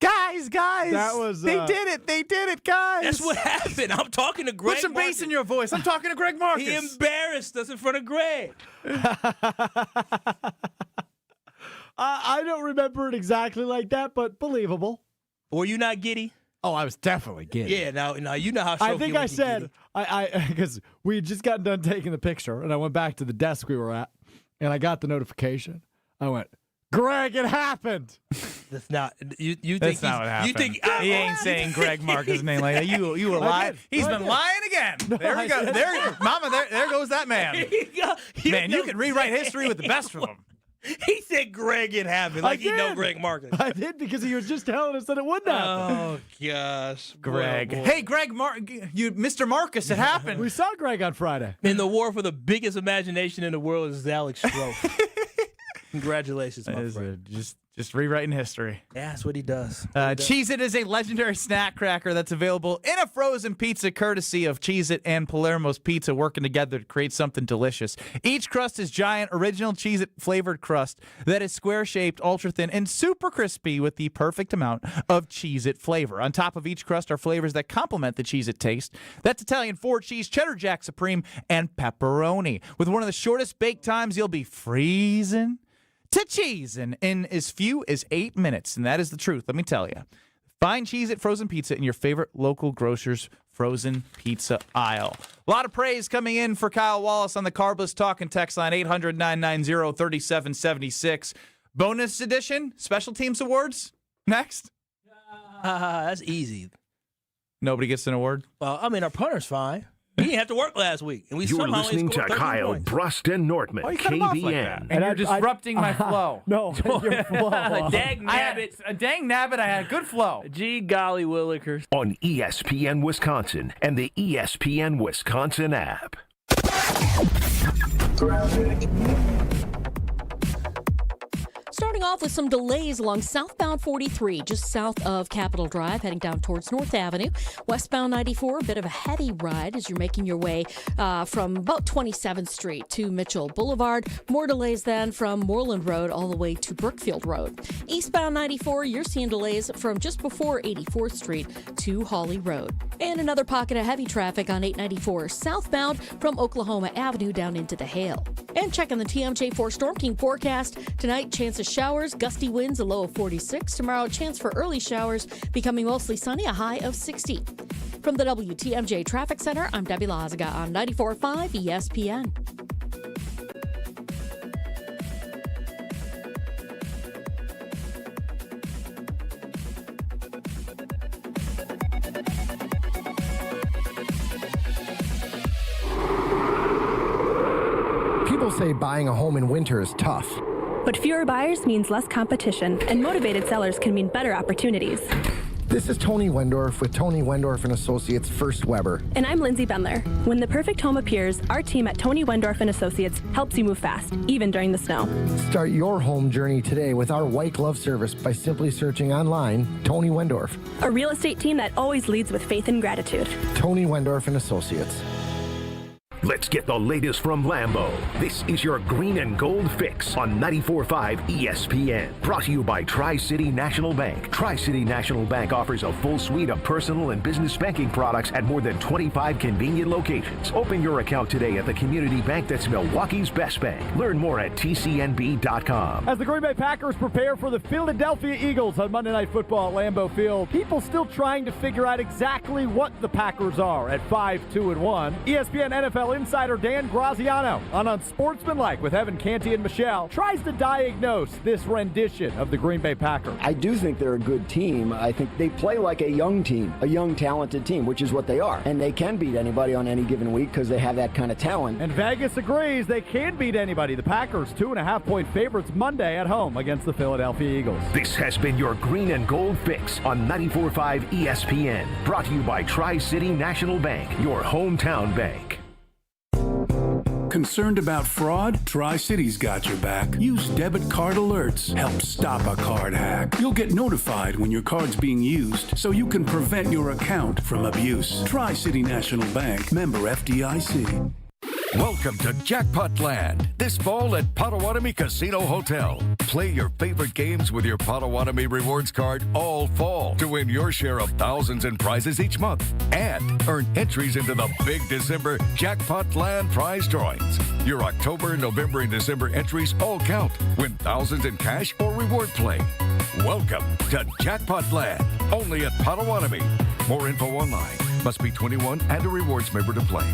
Guys, That was, they did it, guys. That's what happened. I'm talking to Greg. Put some Marcus. bass in your voice. I'm talking to Greg Marcus. He embarrassed us in front of Greg. I don't remember it exactly like that, but believable. Were you not giddy? Oh, I was definitely giddy. Yeah, now you know how. I think I said because we had just gotten done taking the picture, and I went back to the desk we were at, and I got the notification. I went, Greg, it happened. That's not you. Think That's not what happened. You think he ain't saying Greg Marcus' name like that? You were lying. He's been lying again. There we go. There, Mama. There goes that man. Man, you can rewrite history with the best of them. He said Greg it happened like you know Greg Marcus. I did because he was just telling us that it wouldn't happen. Oh gosh, Greg. Boy. Hey, Greg, Mr. Marcus, it happened. We saw Greg on Friday. In the war for the biggest imagination in the world is Alex Stro. Congratulations, my friend. Just rewriting history. Yeah, that's what he does. Cheez-It is a legendary snack cracker that's available in a frozen pizza courtesy of Cheez-It and Palermo's Pizza working together to create something delicious. Each crust is giant, original Cheez-It flavored crust that is square-shaped, ultra-thin, and super crispy with the perfect amount of Cheez-It flavor. On top of each crust are flavors that complement the Cheez-It taste. That's Italian 4-cheese, cheddar jack supreme, and pepperoni. With one of the shortest bake times, you'll be freezing to cheese in as few as 8 minutes. And that is the truth, let me tell you. Find Cheez-It frozen pizza in your favorite local grocer's frozen pizza aisle. A lot of praise coming in for Kyle Wallace on the Carbless Talking text line, 800-990-3776. Bonus edition, Special Teams Awards, next. That's easy. Nobody gets an award? Well, I mean, our punter's fine. He didn't have to work last week. And we You're somehow listening to scored 13 Kyle points. Brust and Nortman, KBN. And you're disrupting my flow. No, your flow. Dang nabbit. Dang nabbit, I had a good flow. Gee golly willikers. On ESPN Wisconsin and the ESPN Wisconsin app. Starting off with some delays along southbound 43, just south of Capitol Drive, heading down towards North Avenue. Westbound 94, a bit of a heady ride as you're making your way from about 27th Street to Mitchell Boulevard. More delays then from Moreland Road all the way to Brookfield Road. Eastbound 94, you're seeing delays from just before 84th Street to Hawley Road. And another pocket of heavy traffic on 894 southbound from Oklahoma Avenue down into the Hale. And checking the TMJ4 Storm Team forecast. Tonight, chance of showers, gusty winds, a low of 46. Tomorrow, chance for early showers, becoming mostly sunny, a high of 60. From the WTMJ Traffic Center, I'm Debbie Lazaga on 94.5 ESPN. People say buying a home in winter is tough. But fewer buyers means less competition, and motivated sellers can mean better opportunities. This is Tony Wendorf with Tony Wendorf & Associates First Weber. And I'm Lindsay Bendler. When the perfect home appears, our team at Tony Wendorf & Associates helps you move fast, even during the snow. Start your home journey today with our white glove service by simply searching online Tony Wendorf. A real estate team that always leads with faith and gratitude. Tony Wendorf & Associates. Let's get the latest from Lambeau. This is your green and gold fix on 94.5 ESPN. Brought to you by Tri-City National Bank. Tri-City National Bank offers a full suite of personal and business banking products at more than 25 convenient locations. Open your account today at the community bank that's Milwaukee's best bank. Learn more at tcnb.com. As the Green Bay Packers prepare for the Philadelphia Eagles on Monday Night Football at Lambeau Field, people still trying to figure out exactly what the Packers are at 5-2-1. ESPN NFL insider Dan Graziano on Unsportsmanlike with Evan Canty and Michelle tries to diagnose this rendition of the Green Bay Packers. I do think they're a good team. I think they play like a young team, a young, talented team, which is what they are. And they can beat anybody on any given week because they have that kind of talent. And Vegas agrees they can beat anybody. The Packers 2.5-point favorites Monday at home against the Philadelphia Eagles. This has been your green and gold fix on 94.5 ESPN. Brought to you by Tri-City National Bank, your hometown bank. Concerned about fraud? Tri-City's got your back. Use debit card alerts. Help stop a card hack. You'll get notified when your card's being used so you can prevent your account from abuse. Tri-City National Bank, member FDIC. Welcome to Jackpot Land. This fall at Potawatomi Casino Hotel. Play your favorite games with your Potawatomi Rewards card all fall to win your share of thousands in prizes each month. And earn entries into the big December Jackpot Land prize drawings. Your October, November, and December entries all count. Win thousands in cash or reward play. Welcome to Jackpot Land. Only at Potawatomi. More info online. Must be 21 and a rewards member to play.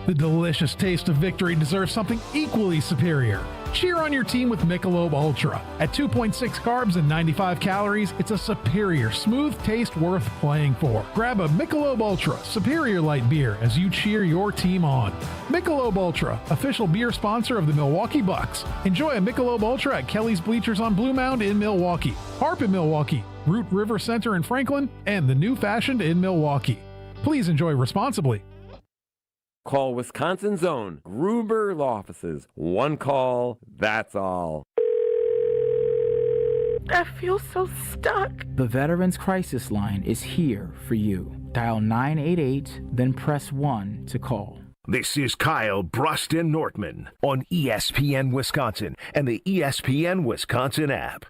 The delicious taste of victory deserves something equally superior. Cheer on your team with Michelob Ultra. At 2.6 carbs and 95 calories, it's a superior, smooth taste worth playing for. Grab a Michelob Ultra Superior Light beer as you cheer your team on. Michelob Ultra, official beer sponsor of the Milwaukee Bucks. Enjoy a Michelob Ultra at Kelly's Bleachers on Blue Mound in Milwaukee, Harp in Milwaukee, Root River Center in Franklin, and the New Fashioned in Milwaukee. Please enjoy responsibly. Call Wisconsin's own Gruber Law Offices. One call, that's all. I feel so stuck. The Veterans Crisis Line is here for you. Dial 988, then press 1 to call. This is Kyle Bruston Nortman on ESPN Wisconsin and the ESPN Wisconsin app.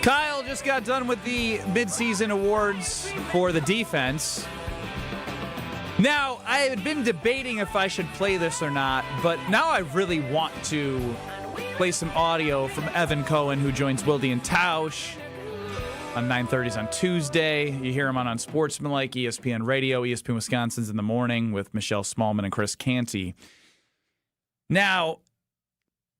Kyle just got done with the midseason awards for the defense. Now, I had been debating if I should play this or not, but now I really want to play some audio from Evan Cohen, who joins Wilde and Tausch on 9:30s on Tuesday. You hear him on Unsportsmanlike, ESPN Radio, ESPN Wisconsin's in the morning with Michelle Smallman and Chris Canty. Now,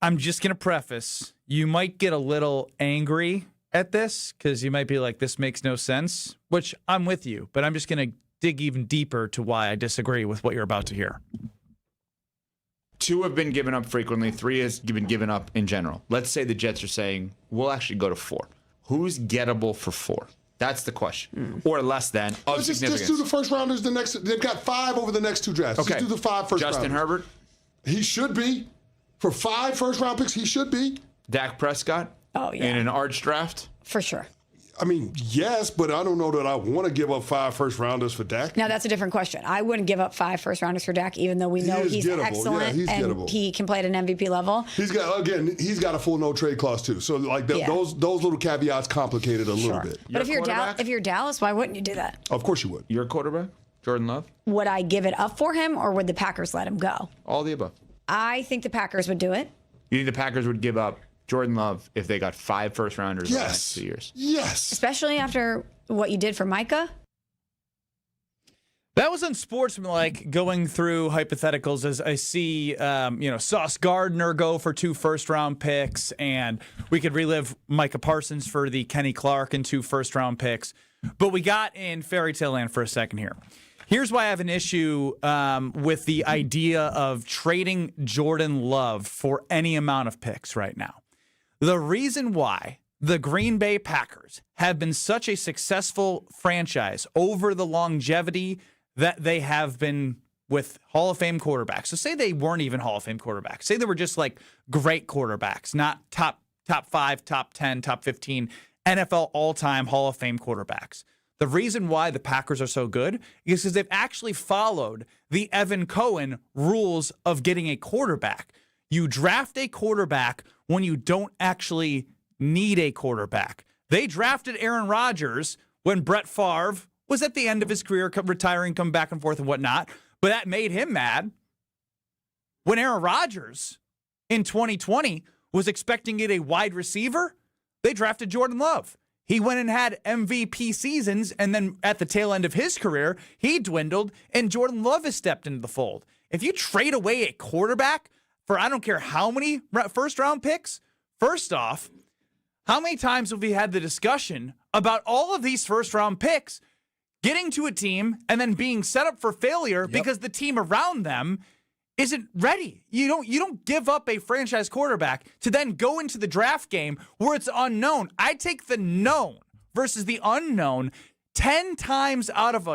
I'm just going to preface, you might get a little angry at this because you might be like, this makes no sense, which I'm with you, but I'm just going to dig even deeper to why I disagree with what you're about to hear. 2 have been given up frequently. 3 has been given up in general. Let's say the Jets are saying, we'll actually go to 4. Who's gettable for 4? That's the question. Or less than of significance. Just do the first rounders. They've got 5 over the next 2 drafts. Okay. Just do the 5 first Justin rounders. Herbert? He should be. For 5 first-round picks, he should be. Dak Prescott? Oh, yeah. In an arch draft? For sure. I mean, yes, but I don't know that I want to give up 5 first-rounders for Dak. Now, that's a different question. I wouldn't give up 5 first-rounders for Dak, even though we know he's gettable. excellent Yeah, he's and gettable. he can play at an MVP level. He's got a full no-trade clause, too. So, like, those little caveats complicate it a little bit. But if you're Dallas, why wouldn't you do that? Of course you would. Your quarterback? Jordan Love? Would I give it up for him, or would the Packers let him go? All the above. I think the Packers would do it. You think the Packers would give up Jordan Love if they got 5 first-rounders in the next 2 years? Yes. Especially after what you did for Micah. That was unsportsmanlike going through hypotheticals as I see, Sauce Gardner go for 2 first-round picks, and we could relive Micah Parsons for the Kenny Clark and 2 first-round picks. But we got in fairy tale land for a second here. Here's why I have an issue with the idea of trading Jordan Love for any amount of picks right now. The reason why the Green Bay Packers have been such a successful franchise over the longevity that they have been with Hall of Fame quarterbacks. So say they weren't even Hall of Fame quarterbacks. Say they were just like great quarterbacks, not top 5, top 10, top 15 NFL all-time Hall of Fame quarterbacks. The reason why the Packers are so good is because they've actually followed the Evan Cohen rules of getting a quarterback. You draft a quarterback when you don't actually need a quarterback. They drafted Aaron Rodgers when Brett Favre was at the end of his career, retiring, come back and forth and whatnot, but that made him mad. When Aaron Rodgers in 2020 was expecting to get a wide receiver, they drafted Jordan Love. He went and had MVP seasons, and then at the tail end of his career, he dwindled, and Jordan Love has stepped into the fold. If you trade away a quarterback for I don't care how many first-round picks, first off, how many times have we had the discussion about all of these first-round picks getting to a team and then being set up for failure because the team around them isn't ready? You don't give up a franchise quarterback to then go into the draft game where it's unknown. I take the known versus the unknown 10 times out of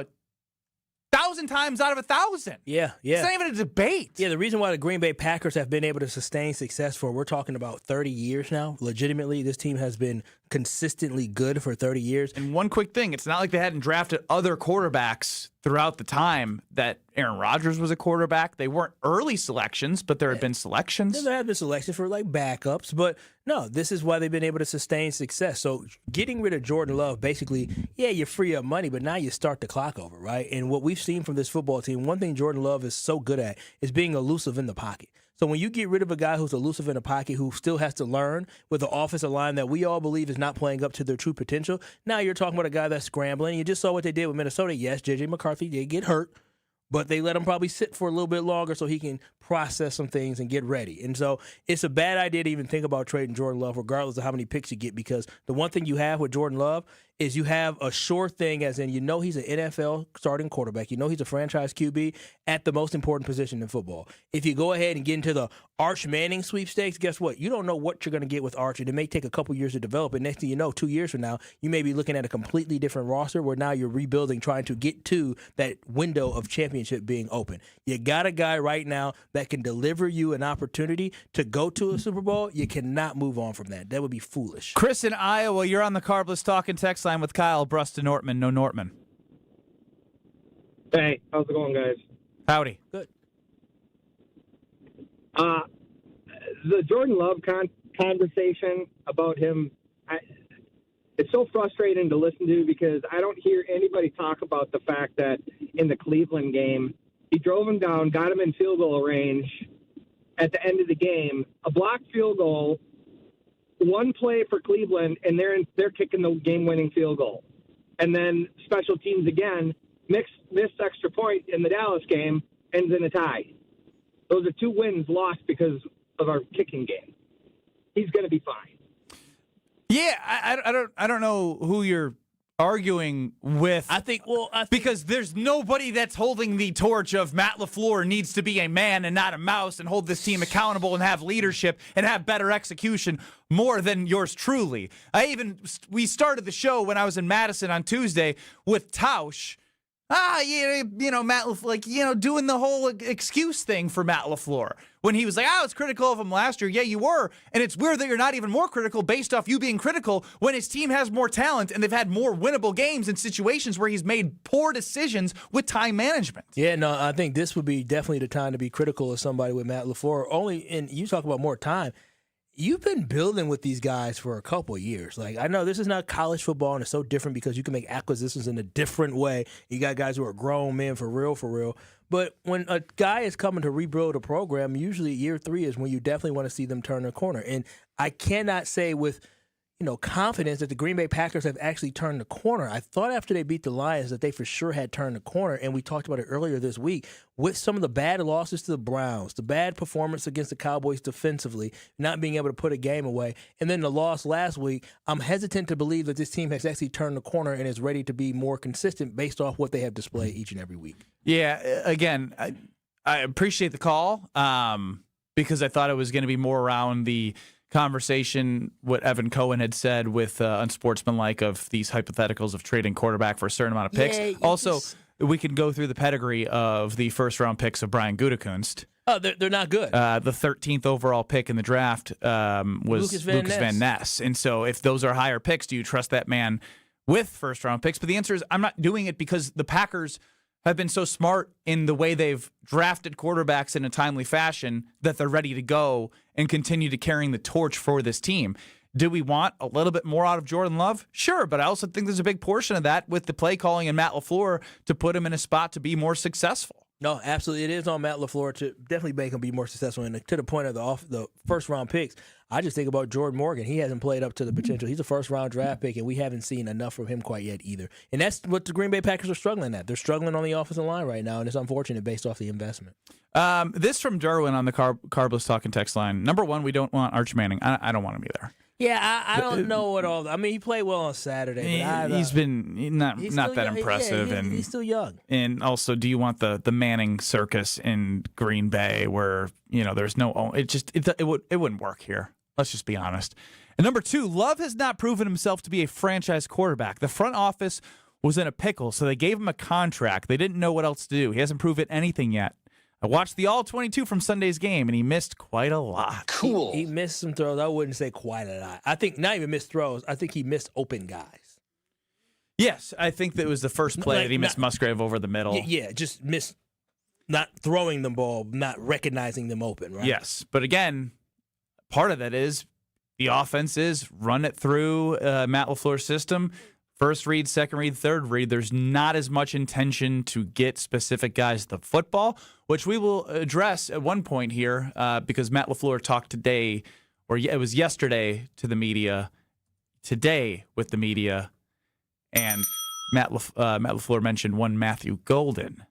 1,000 times out of 1,000. Yeah. It's not even a debate. Yeah, the reason why the Green Bay Packers have been able to sustain success for, we're talking about 30 years now. Legitimately, this team has been consistently good for 30 years. And one quick thing, it's not like they hadn't drafted other quarterbacks throughout the time that Aaron Rodgers was a quarterback. They weren't early selections, but there had been selections. There have been selections for like backups, but no, this is why they've been able to sustain success. So getting rid of Jordan Love, basically, yeah, you free up money, but now you start the clock over, right? And what we've seen from this football team, one thing Jordan Love is so good at is being elusive in the pocket. So when you get rid of a guy who's elusive in the pocket, who still has to learn with the offensive line that we all believe is not playing up to their true potential, now you're talking about a guy that's scrambling. You just saw what they did with Minnesota. Yes, J.J. McCarthy did get hurt, but they let him probably sit for a little bit longer so he can process some things and get ready. And so it's a bad idea to even think about trading Jordan Love, regardless of how many picks you get, because the one thing you have with Jordan Love is you have a sure thing, as in he's an NFL starting quarterback. He's a franchise QB at the most important position in football. If you go ahead and get into the Arch Manning sweepstakes, guess what? You don't know what you're going to get with Arch. It may take a couple years to develop, and next thing you know, 2 years from now, you may be looking at a completely different roster where now you're rebuilding, trying to get to that window of championship being open. You got a guy right now that can deliver you an opportunity to go to a Super Bowl. You cannot move on from that. That would be foolish. Chris in Iowa, you're on the Carbless Talking text line with Kyle, Brust, and Nortman. No Nortman. Hey, how's it going, guys? Howdy. Good. The Jordan Love conversation about him, it's so frustrating to listen to because I don't hear anybody talk about the fact that in the Cleveland game, he drove him down, got him in field goal range at the end of the game, a blocked field goal, one play for Cleveland, and they're kicking the game-winning field goal. And then special teams again, missed extra point in the Dallas game, ends in a tie. Those are 2 wins lost because of our kicking game. He's going to be fine. Yeah, I don't know who you're arguing with. I think because there's nobody that's holding the torch of Matt LaFleur needs to be a man and not a mouse and hold this team accountable and have leadership and have better execution more than yours truly. We started the show when I was in Madison on Tuesday with Tausch. Matt LaFleur, doing the whole excuse thing for Matt LaFleur. When he was like, I was critical of him last year. Yeah, you were. And it's weird that you're not even more critical based off you being critical when his team has more talent and they've had more winnable games in situations where he's made poor decisions with time management. Yeah, no, I think this would be definitely the time to be critical of somebody with Matt LaFleur. And you talk about more time. You've been building with these guys for a couple of years. Like, I know this is not college football, and it's so different because you can make acquisitions in a different way. You got guys who are grown men for real. But when a guy is coming to rebuild a program, usually year 3 is when you definitely want to see them turn a corner. And I cannot say with confidence that the Green Bay Packers have actually turned the corner. I thought after they beat the Lions that they for sure had turned the corner, and we talked about it earlier this week with some of the bad losses to the Browns, the bad performance against the Cowboys defensively, not being able to put a game away, and then the loss last week. I'm hesitant to believe that this team has actually turned the corner and is ready to be more consistent based off what they have displayed each and every week. Yeah, again, I appreciate the call because I thought it was going to be more around the conversation, what Evan Cohen had said with unsportsmanlike of these hypotheticals of trading quarterback for a certain amount of picks. Yeah, also, we can go through the pedigree of the first-round picks of Brian Gutekunst. Oh, they're not good. The 13th overall pick in the draft was Lucas Van Ness. And so if those are higher picks, do you trust that man with first-round picks? But the answer is I'm not doing it because the Packers have been so smart in the way they've drafted quarterbacks in a timely fashion that they're ready to go and continue to carrying the torch for this team. Do we want a little bit more out of Jordan Love? Sure, but I also think there's a big portion of that with the play calling and Matt LaFleur to put him in a spot to be more successful. No, absolutely. It is on Matt LaFleur to definitely make him be more successful. And to the point of the first-round picks, I just think about Jordan Morgan. He hasn't played up to the potential. He's a first-round draft pick, and we haven't seen enough from him quite yet either. And that's what the Green Bay Packers are struggling at. They're struggling on the offensive line right now, and it's unfortunate based off the investment. This from Derwin on the Carbless Talking text line. Number one, we don't want Arch Manning. I don't want him either. Yeah, I don't know what all. I mean, he played well on Saturday. But he's been not that impressive, and he's still young. And also, do you want the Manning circus in Green Bay, where there's no? It wouldn't work here. Let's just be honest. And number two, Love has not proven himself to be a franchise quarterback. The front office was in a pickle, so they gave him a contract. They didn't know what else to do. He hasn't proven anything yet. I watched the All-22 from Sunday's game, and he missed quite a lot. Cool. He missed some throws. I wouldn't say quite a lot. I think not even missed throws. I think he missed open guys. Yes, I think that was the first play that he missed Musgrave over the middle. Yeah, just missed not throwing the ball, not recognizing them open, right? Yes, but again, part of that is the offense is run it through Matt LaFleur's system. First read, second read, third read. There's not as much intention to get specific guys the football, which we will address at one point here because Matt LaFleur talked today, or it was yesterday to the media, today with the media, and Matt LaFleur mentioned one Matthew Golden.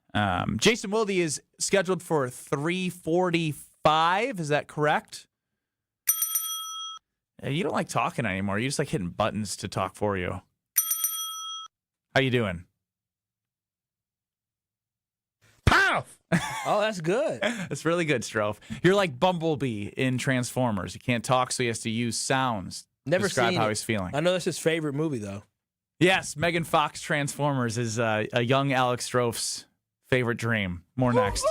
Jason Wilde is scheduled for 3:45. Is that correct? You don't like talking anymore. You just like hitting buttons to talk for you. How you doing? Pow! Oh, that's good. That's really good, Stro. You're like Bumblebee in Transformers. He can't talk, so he has to use sounds to describe how he's feeling. I know that's his favorite movie, though. Yes, Megan Fox Transformers is a young Alex Stroh's favorite dream. More next.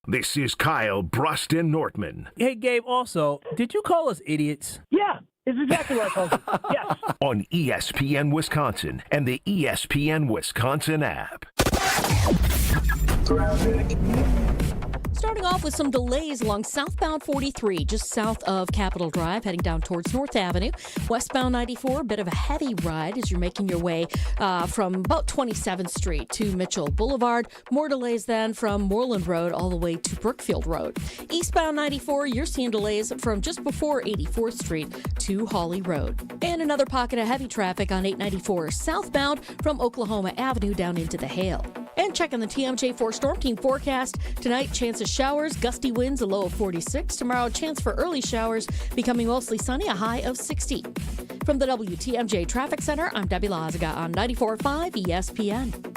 This is Kyle Bruston Nortman. Hey, Gabe, also, did you call us idiots? Yeah, it's exactly what I called you. Yes. On ESPN Wisconsin and the ESPN Wisconsin app. Starting off with some delays along southbound 43, just south of Capitol Drive, heading down towards North Avenue. Westbound 94, a bit of a heavy ride as you're making your way from about 27th Street to Mitchell Boulevard. More delays then from Moreland Road all the way to Brookfield Road. Eastbound 94, you're seeing delays from just before 84th Street to Hawley Road. And another pocket of heavy traffic on 894 southbound from Oklahoma Avenue down into the Hale. And checking the TMJ4 Storm Team forecast. Tonight, chance of showers, gusty winds, a low of 46. Tomorrow, chance for early showers, becoming mostly sunny, a high of 60. From the WTMJ Traffic Center, I'm Debbie Lazaga on 94.5 ESPN.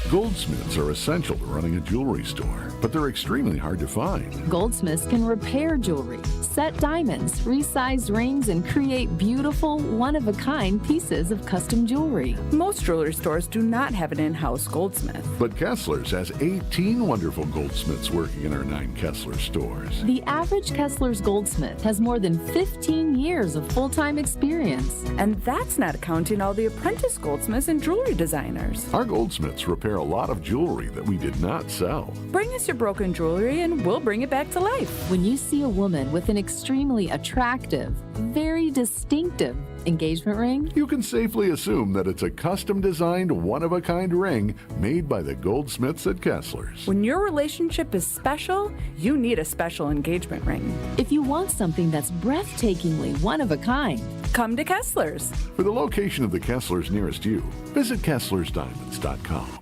Goldsmiths are essential to running a jewelry store, but they're extremely hard to find. Goldsmiths can repair jewelry, set diamonds, resize rings, and create beautiful, one-of-a-kind pieces of custom jewelry. Most jewelry stores do not have an in-house goldsmith. But Kessler's has 18 wonderful goldsmiths working in our 9 Kessler stores. The average Kessler's goldsmith has more than 15 years of full-time experience. And that's not counting all the apprentice goldsmiths and jewelry designers. Our goldsmiths repair a lot of jewelry that we did not sell. Bring us your broken jewelry and we'll bring it back to life. When you see a woman with an extremely attractive, very distinctive engagement ring, you can safely assume that it's a custom-designed, one-of-a-kind ring made by the goldsmiths at Kessler's. When your relationship is special, you need a special engagement ring. If you want something that's breathtakingly one-of-a-kind, come to Kessler's. For the location of the Kessler's nearest you, visit KesslersDiamonds.com.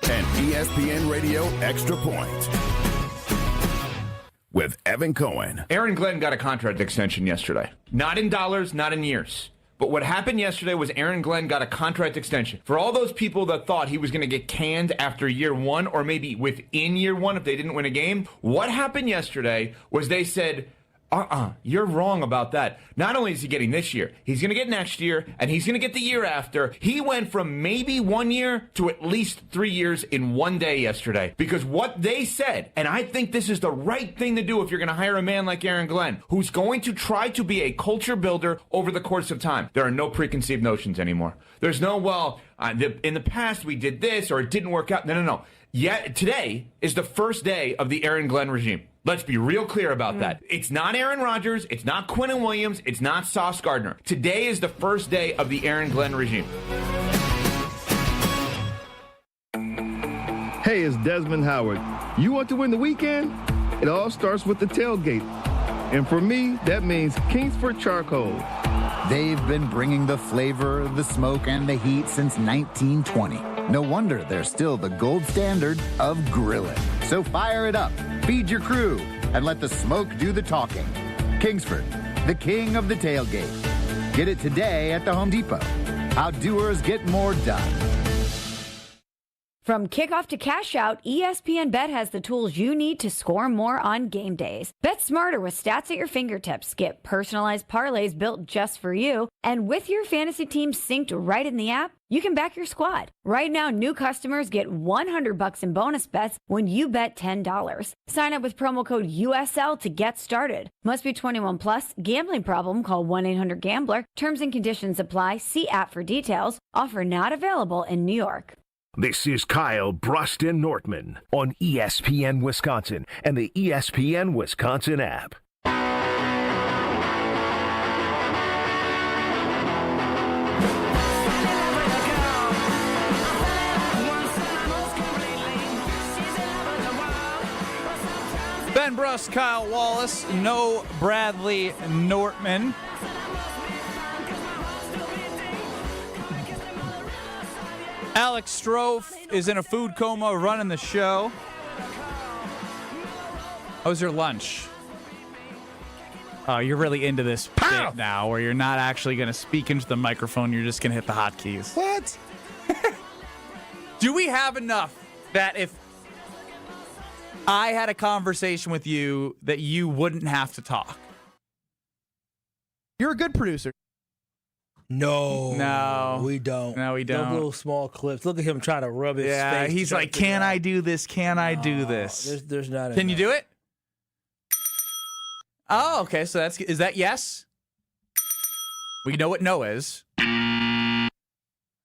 And ESPN Radio Extra Point with Evan Cohen. Aaron Glenn got a contract extension yesterday. Not in dollars, not in years. But what happened yesterday was Aaron Glenn got a contract extension. For all those people that thought he was going to get canned after year one, or maybe within year one if they didn't win a game, what happened yesterday was they said, you're wrong about that. Not only is he getting this year, he's going to get next year, and he's going to get the year after. He went from maybe 1 year to at least 3 years in one day yesterday. Because what they said, and I think this is the right thing to do if you're going to hire a man like Aaron Glenn, who's going to try to be a culture builder over the course of time. There are no preconceived notions anymore. There's no, in the past we did this or it didn't work out. No. Yet today is the first day of the Aaron Glenn regime. Let's be real clear about that. It's not Aaron Rodgers. It's not Quinnen Williams. It's not Sauce Gardner. Today is the first day of the Aaron Glenn regime. Hey, it's Desmond Howard. You want to win the weekend? It all starts with the tailgate. And for me, that means Kingsford Charcoal. They've been bringing the flavor, the smoke, and the heat since 1920. No wonder they're still the gold standard of grilling. So fire it up, feed your crew, and let the smoke do the talking. Kingsford, the king of the tailgate. Get it today at the Home Depot. how doers get more done. From kickoff to cash out, ESPN Bet has the tools you need to score more on game days. Bet smarter with stats at your fingertips. Get personalized parlays built just for you. And with your fantasy team synced right in the app, you can back your squad. Right now, new customers get $100 in bonus bets when you bet $10. Sign up with promo code USL to get started. Must be 21 plus. Gambling problem? Call 1-800-GAMBLER. Terms and conditions apply. See app for details. Offer not available in New York. This is Kyle Bruston Nortman on ESPN Wisconsin and the ESPN Wisconsin app. Ben Brust, Kyle Wallace, no Bradley Nortman. Alex Stro is in a food coma running the show. How was your lunch? Oh, you're really into this bit now where you're not actually going to speak into the microphone. You're just going to hit the hotkeys. What? Do we have enough that if I had a conversation with you that you wouldn't have to talk? You're a good producer. No, we don't. No, we don't. Those little small clips. Look at him trying to rub his face. Yeah, he's like, can I do this? Can I do this? There's not. Can you do it? Oh, okay. So is that yes? We know what no is.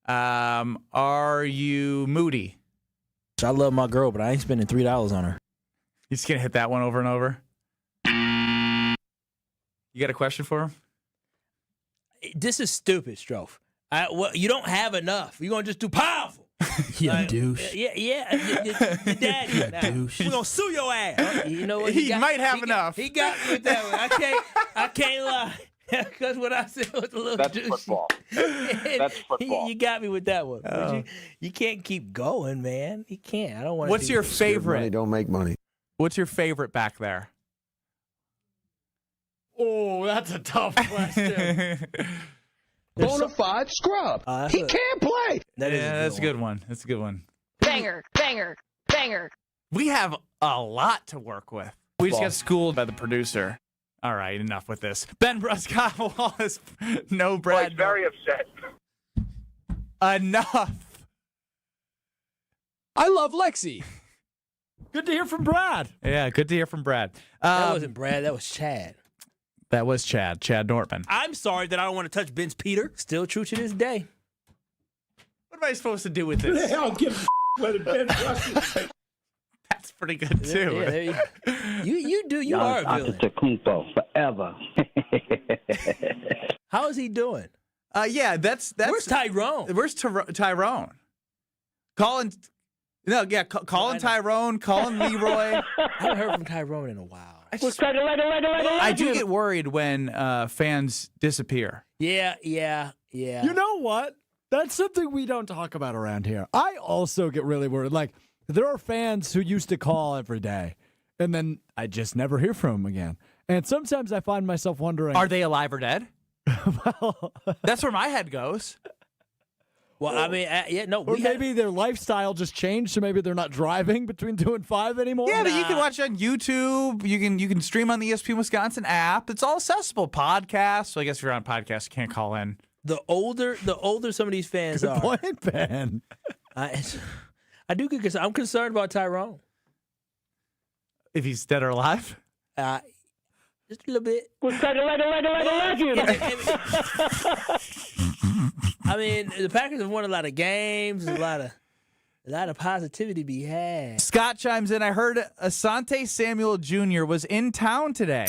Are you moody? I love my girl, but I ain't spending $3 on her. You just gonna hit that one over and over? You got a question for him? This is stupid, Strofe. Well, you don't have enough. You're going to just do powerful. You douche. Yeah. Your daddy. Douche. We're going to sue your ass. You know what? He might have enough. He got me with that one. I can't lie. Because what I said was a little That's douchey. football. That's football. You got me with that one. But you can't keep going, man. You can't. I don't want to. What's your favorite? Money don't make money. What's your favorite back there? Oh, that's a tough question. Bona fide scrub. He can't play. That's a good one. That's a good one. Banger, banger, banger. We have a lot to work with. We just got schooled by the producer. All right, enough with this. Ben Brust, Kyle Wallace, no Brad. He's very upset. Enough. I love Lexi. Good to hear from Brad. Yeah, good to hear from Brad. That wasn't Brad. That was Chad. That was Chad Nortman. I'm sorry that I don't want to touch Ben's Peter. Still true to this day. What am I supposed to do with this? I don't give a whether Ben Brust. That's pretty good too. You are a villain. Antetokounmpo forever. How is he doing? Yeah, that's. Where's Tyrone? Where's Tyrone? Colin Tyrone, Colin Leroy. I haven't heard from Tyrone in a while. I do get worried when fans disappear. Yeah. You know what? That's something we don't talk about around here. I also get really worried. Like, there are fans who used to call every day, and then I just never hear from them again. And sometimes I find myself wondering, are they alive or dead? Well, that's where my head goes. Well, I mean, or maybe their lifestyle just changed, so maybe they're not driving between 2 and 5 anymore. Yeah, but you can watch on YouTube. You can stream on the ESPN Wisconsin app. It's all accessible. Podcasts. So I guess if you're on a podcast, you can't call in. The older some of these fans are. Good point, Ben. I do get concerned. I'm concerned about Tyrone. If he's dead or alive? Just a little bit. I mean, the Packers have won a lot of games. A lot of positivity to be had. Scott chimes in. I heard Asante Samuel Jr. was in town today.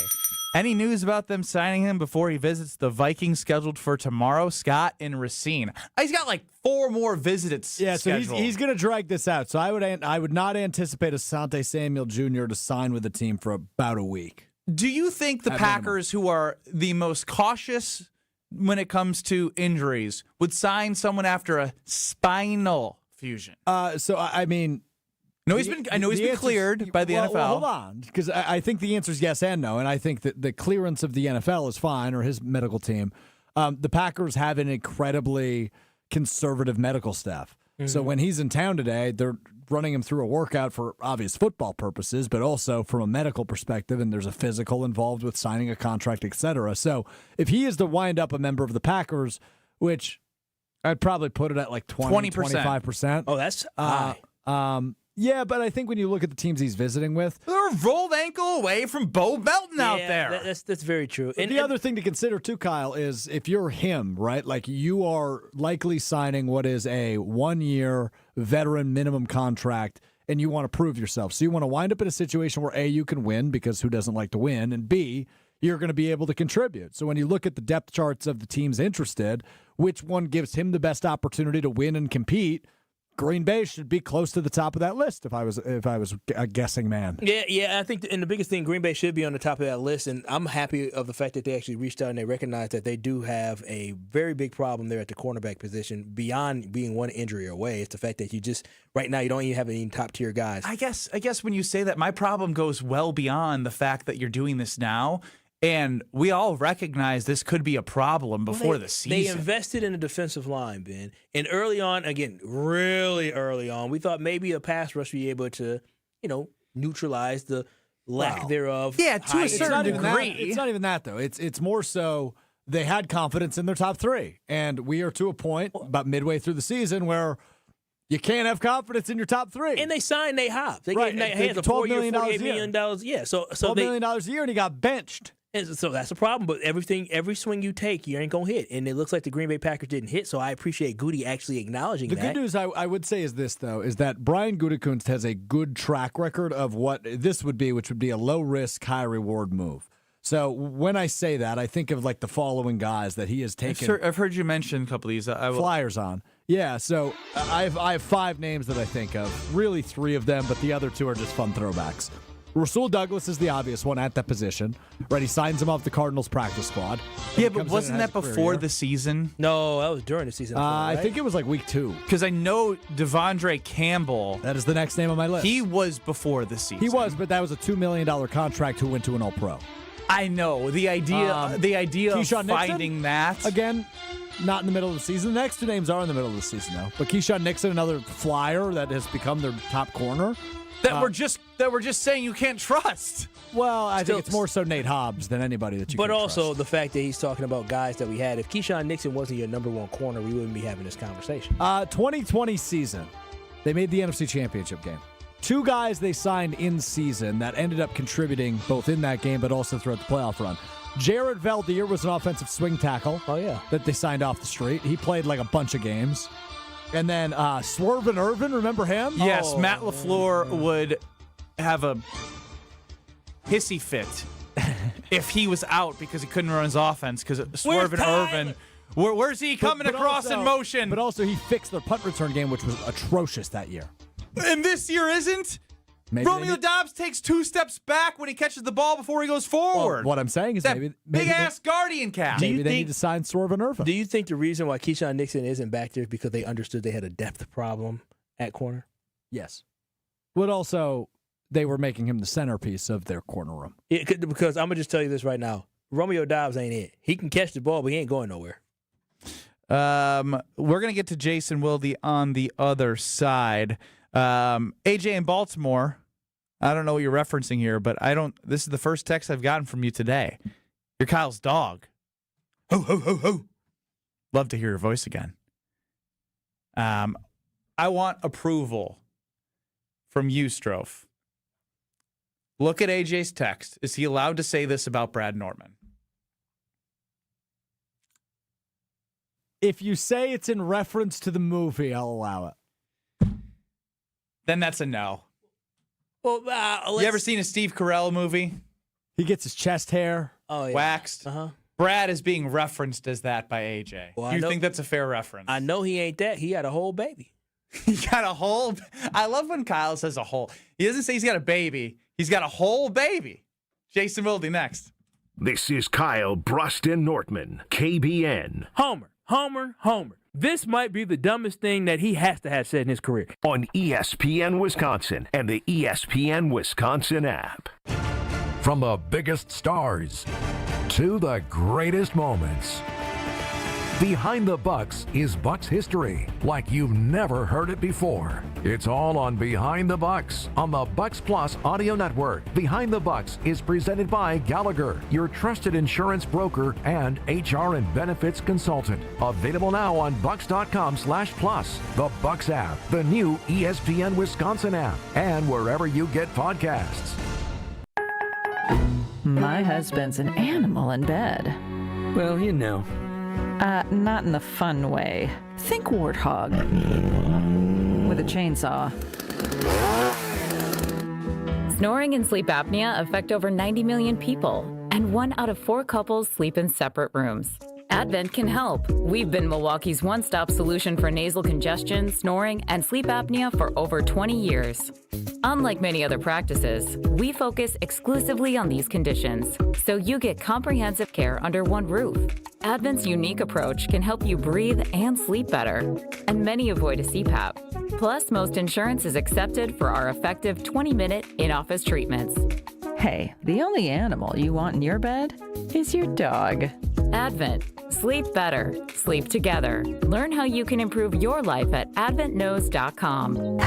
Any news about them signing him before he visits the Vikings scheduled for tomorrow? Scott in Racine. He's got like 4 more visits. Yeah, so scheduled. he's going to drag this out. So I would not anticipate Asante Samuel Jr. to sign with the team for about a week. Do you think the Packers, who are the most cautious when it comes to injuries, would sign someone after a spinal fusion? I mean, no, he's been cleared by the NFL. Well, hold on, because I think the answer is yes and no, and I think that the clearance of the NFL is fine, or his medical team. The Packers have an incredibly conservative medical staff. So when he's in town today, they're running him through a workout for obvious football purposes, but also from a medical perspective, and there's a physical involved with signing a contract, et cetera. So if he is to wind up a member of the Packers, which I'd probably put it at like 20%. 25%. Oh, that's high. Yeah, but I think when you look at the teams he's visiting with, they're a rolled ankle away from Bo Melton out there. That's very true. And the other thing to consider too, Kyle, is if you're him, right? Like you are likely signing what is a 1-year veteran minimum contract, and you want to prove yourself. So you want to wind up in a situation where A, you can win because who doesn't like to win, and B, you're going to be able to contribute. So when you look at the depth charts of the teams interested, which one gives him the best opportunity to win and compete? Green Bay should be close to the top of that list if I was a guessing man. Yeah. I think, and the biggest thing, Green Bay should be on the top of that list. And I'm happy of the fact that they actually reached out and they recognize that they do have a very big problem there at the cornerback position. Beyond being one injury away, it's the fact that you just right now you don't even have any top tier guys. I guess when you say that, my problem goes well beyond the fact that you're doing this now. And we all recognize this could be a problem before the season. They invested in the defensive line, Ben. And early on, again, really early on, we thought maybe a pass rush would be able to, neutralize the lack thereof. Yeah, to a certain degree. It's not even that, though. It's more so they had confidence in their top three. And we are to a point about midway through the season where you can't have confidence in your top three. And they signed Nate Hobbs. They gave Nate Hobbs a $12 million $48 million. Yeah, so $12 million a year, and he got benched. And so that's a problem, but every swing you take, you ain't going to hit. And it looks like the Green Bay Packers didn't hit, so I appreciate Goody actually acknowledging that. The good news I would say is this, though, is that Brian Gutekunst has a good track record of what this would be, which would be a low-risk, high-reward move. So when I say that, I think of like the following guys that he has taken. I've heard you mention a couple of these. Flyers on. Yeah, so I have 5 names that I think of. Really 3 of them, but the other 2 are just fun throwbacks. Rasul Douglas is the obvious one at that position. Right, he signs him off the Cardinals practice squad. Yeah, but wasn't that before the season? No, that was during the season. I think it was like week 2. Because I know Devondre Campbell. That is the next name on my list. He was before the season. He was, but that was a $2 million contract who went to an All-Pro. I know. The idea of Keyshawn finding Nixon, that. Again, not in the middle of the season. The next 2 names are in the middle of the season, though. But Keyshawn Nixon, another flyer that has become their top corner. That we're just saying you can't trust. Well, I think it's more so Nate Hobbs than anybody that you can trust. But also the fact that he's talking about guys that we had. If Keyshawn Nixon wasn't your number 1 corner, we wouldn't be having this conversation. 2020 season, they made the NFC Championship game. 2 guys they signed in season that ended up contributing both in that game but also throughout the playoff run. Jared Valdir was an offensive swing tackle. Oh, yeah. That they signed off the street. He played like a bunch of games. And then Swervin Irvin, remember him? Yes, Matt LaFleur would have a hissy fit if he was out because he couldn't run his offense because Swervin Irvin, where's he coming across in motion? But also he fixed their punt return game, which was atrocious that year. And this year isn't? Maybe Romeo Doubs takes 2 steps back when he catches the ball before he goes forward. Well, what I'm saying is that maybe big-ass guardian cap. Maybe they need to sign Swervin Irvin. Do you think the reason why Keyshawn Nixon isn't back there is because they understood they had a depth problem at corner? Yes. But also, they were making him the centerpiece of their corner room. Because I'm going to just tell you this right now. Romeo Doubs ain't it. He can catch the ball, but he ain't going nowhere. We're going to get to Jason Wilde on the other side. AJ in Baltimore, I don't know what you're referencing here, but this is the first text I've gotten from you today. You're Kyle's dog. Ho, ho, ho, ho. Love to hear your voice again. I want approval from you, Strof. Look at AJ's text. Is he allowed to say this about Brad Norman? If you say it's in reference to the movie, I'll allow it. Then that's a no. Well, you ever seen a Steve Carell movie? He gets his chest hair waxed. Uh-huh. Brad is being referenced as that by AJ. Well, Do you think that's a fair reference? I know he ain't that. He had a whole baby. He got a whole... I love when Kyle says a whole. He doesn't say he's got a baby. He's got a whole baby. Jason Wilde next. This is Kyle Bruston Nortman, KBN. Homer, Homer, Homer. This might be the dumbest thing that he has to have said in his career. On ESPN Wisconsin and the ESPN Wisconsin app. From the biggest stars to the greatest moments, Behind the Bucks is Bucks history, like you've never heard it before. It's all on Behind the Bucks on the Bucks Plus audio network. Behind the Bucks is presented by Gallagher, your trusted insurance broker and HR and benefits consultant. Available now on bucks.com/plus, the Bucks app, the new ESPN Wisconsin app, and wherever you get podcasts. My husband's an animal in bed. Well, you know. Not in the fun way. Think warthog. With a chainsaw. Snoring and sleep apnea affect over 90 million people, and 1 out of 4 couples sleep in separate rooms. Advent can help. We've been Milwaukee's one-stop solution for nasal congestion, snoring, and sleep apnea for over 20 years. Unlike many other practices, we focus exclusively on these conditions, so you get comprehensive care under one roof. Advent's unique approach can help you breathe and sleep better, and many avoid a CPAP. Plus, most insurance is accepted for our effective 20-minute in-office treatments. Hey, the only animal you want in your bed is your dog. Advent. Sleep better. Sleep together. Learn how you can improve your life at adventknows.com.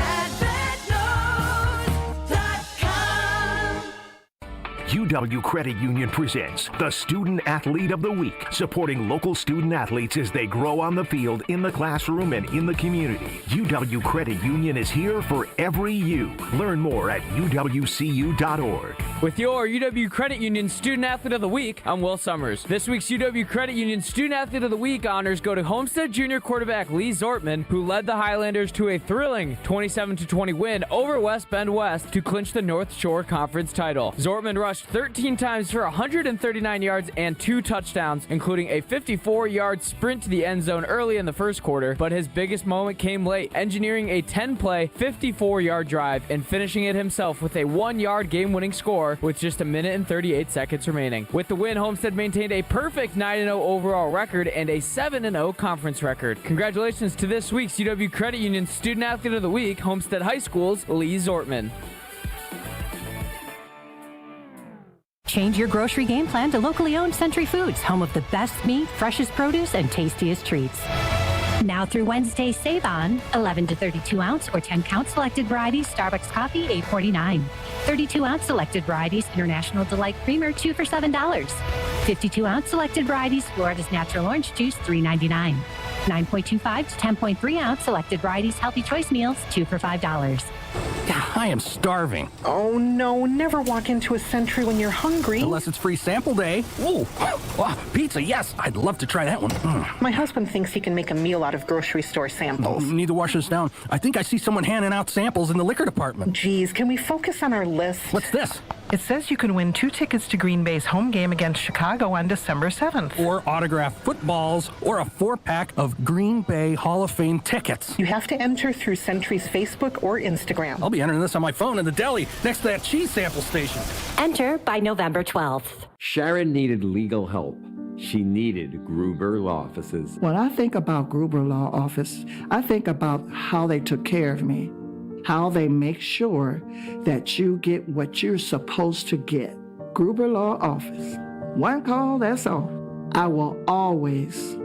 UW Credit Union presents the Student Athlete of the Week, supporting local student athletes as they grow on the field, in the classroom, and in the community. UW Credit Union is here for every you. Learn more at uwcu.org. With your UW Credit Union Student Athlete of the Week, I'm Will Summers. This week's UW Credit Union Student Athlete of the Week honors go to Homestead Junior quarterback Lee Zortman, who led the Highlanders to a thrilling 27-20 win over West Bend West to clinch the North Shore Conference title. Zortman rushed 13 times for 139 yards and 2 touchdowns, including a 54-yard sprint to the end zone early in the first quarter, but his biggest moment came late, engineering a 10-play, 54-yard drive and finishing it himself with a 1-yard game-winning score with just 1 minute and 38 seconds remaining. With the win, Homestead maintained a perfect 9-0 overall record and a 7-0 conference record. Congratulations to this week's UW Credit Union Student Athlete of the Week, Homestead High School's Lee Zortman. Change your grocery game plan to locally owned Century Foods, home of the best meat, freshest produce, and tastiest treats. Now through Wednesday, save on 11 to 32 ounce or 10 count selected varieties Starbucks coffee, $8.49. 32 ounce selected varieties International Delight Creamer, 2 for $7. 52 ounce selected varieties Florida's Natural Orange Juice, $3.99. 9.25 to 10.3 ounce selected varieties Healthy Choice Meals, 2 for $5. I am starving. Oh no, never walk into a Century when you're hungry. Unless it's free sample day. Ooh, pizza, yes. I'd love to try that one. My husband thinks he can make a meal out of grocery store samples. Need to wash this down. I think I see someone handing out samples in the liquor department. Geez, can we focus on our list? What's this? It says you can win 2 tickets to Green Bay's home game against Chicago on December 7th. Or autographed footballs, or a 4-pack of Green Bay Hall of Fame tickets. You have to enter through Century's Facebook or Instagram. I'll be entering this on my phone in the deli next to that cheese sample station. Enter by November 12th. Sharon needed legal help. She needed Gruber Law Offices. When I think about Gruber Law Office, I think about how they took care of me, how they make sure that you get what you're supposed to get. Gruber Law Office. One call, that's all. I will always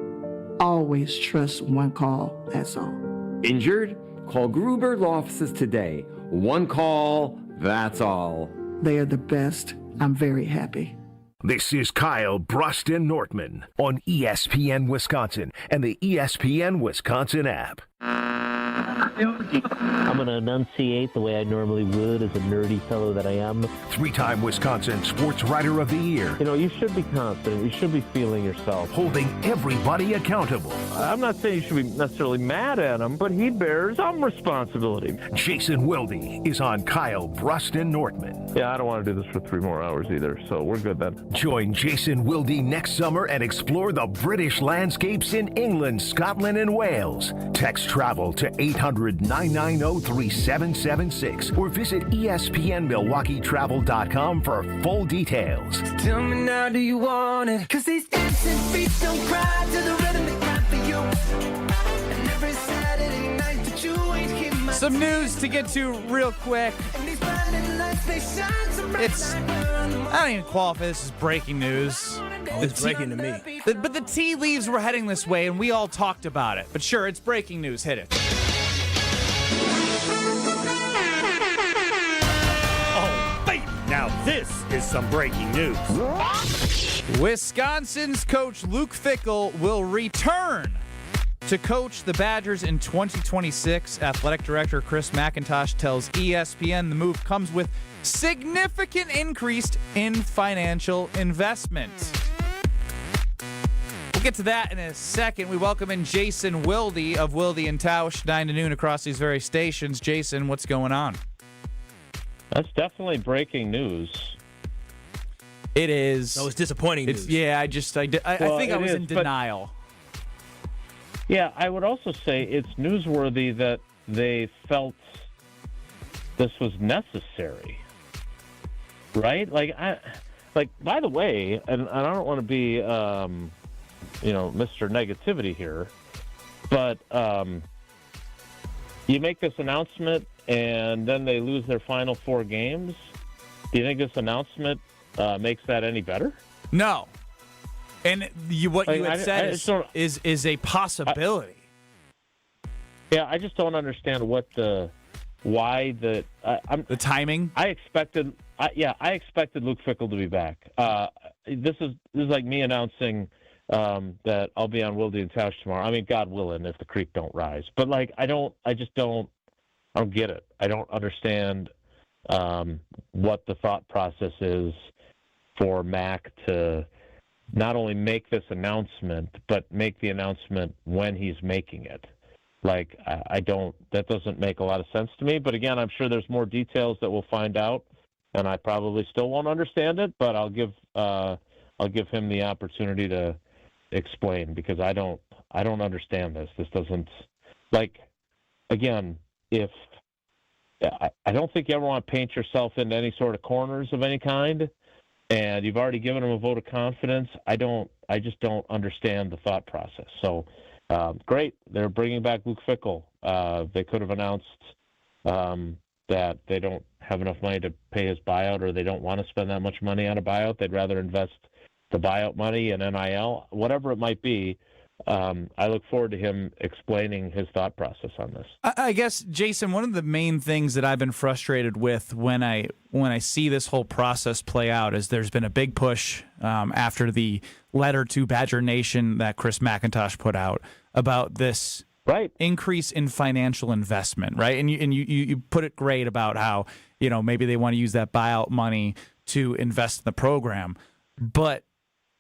trust one call, that's all. Injured? Call Gruber Law Offices today. One call, that's all. They are the best. I'm very happy. This is Kyle Bruston Nortman on ESPN Wisconsin and the ESPN Wisconsin app. I'm going to enunciate the way I normally would as a nerdy fellow that I am. 3-time Wisconsin Sports Writer of the Year. You know, you should be confident. You should be feeling yourself. Holding everybody accountable. I'm not saying you should be necessarily mad at him, but he bears some responsibility. Jason Wilde is on Kyle Bruston Nortman. Yeah, I don't want to do this for 3 more hours either, so we're good then. Join Jason Wilde next summer and explore the British landscapes in England, Scotland, and Wales. Text travel to 800-990-3776 or visit ESPNMilwaukeeTravel.com for full details. Tell me now, do you want it? 'Cause these dancing feet don't cry to the rhythm they cry for you. And every Saturday night that you ain't here, my Some news to get to real quick. I don't even qualify this as breaking news. It's breaking to me. But the tea leaves were heading this way, and we all talked about it. But sure, it's breaking news. Hit it. Oh, baby. Now this is some breaking news. Wisconsin's coach Luke Fickell will return to coach the Badgers in 2026. Athletic director Chris McIntosh tells ESPN the move comes with significant increase in financial investment. We'll get to that in a second. We welcome in Jason Wilde of Wilde and Tausch, 9 to noon across these very stations. Jason, what's going on? That's definitely breaking news. It is. That was disappointing news. Yeah, I think I was in denial. Yeah, I would also say it's newsworthy that they felt this was necessary, right? By the way, and I don't want to be, Mr. Negativity here, but you make this announcement and then they lose their final 4 games. Do you think this announcement makes that any better? No. And what you had said is a possibility. I just don't understand the timing. I expected Luke Fickell to be back. This is like me announcing that I'll be on Wilde and Tausch tomorrow. I mean, God willing, if the creek don't rise. But I don't get it. I don't understand what the thought process is for Mac to not only make this announcement, but make the announcement when he's making it. That doesn't make a lot of sense to me. But again, I'm sure there's more details that we'll find out, and I probably still won't understand it, but I'll give him the opportunity to explain, because I don't understand this. This doesn't, again, if I don't think you ever want to paint yourself into any sort of corners of any kind. And you've already given them a vote of confidence. I just don't understand the thought process. So, great. They're bringing back Luke Fickell. They could have announced that they don't have enough money to pay his buyout, or they don't want to spend that much money on a buyout. They'd rather invest the buyout money in NIL, whatever it might be. I look forward to him explaining his thought process on this. I guess, Jason, one of the main things that I've been frustrated with when I see this whole process play out is there's been a big push after the letter to Badger Nation that Chris McIntosh put out about this increase in financial investment, right? And you put it great about how, maybe they want to use that buyout money to invest in the program. But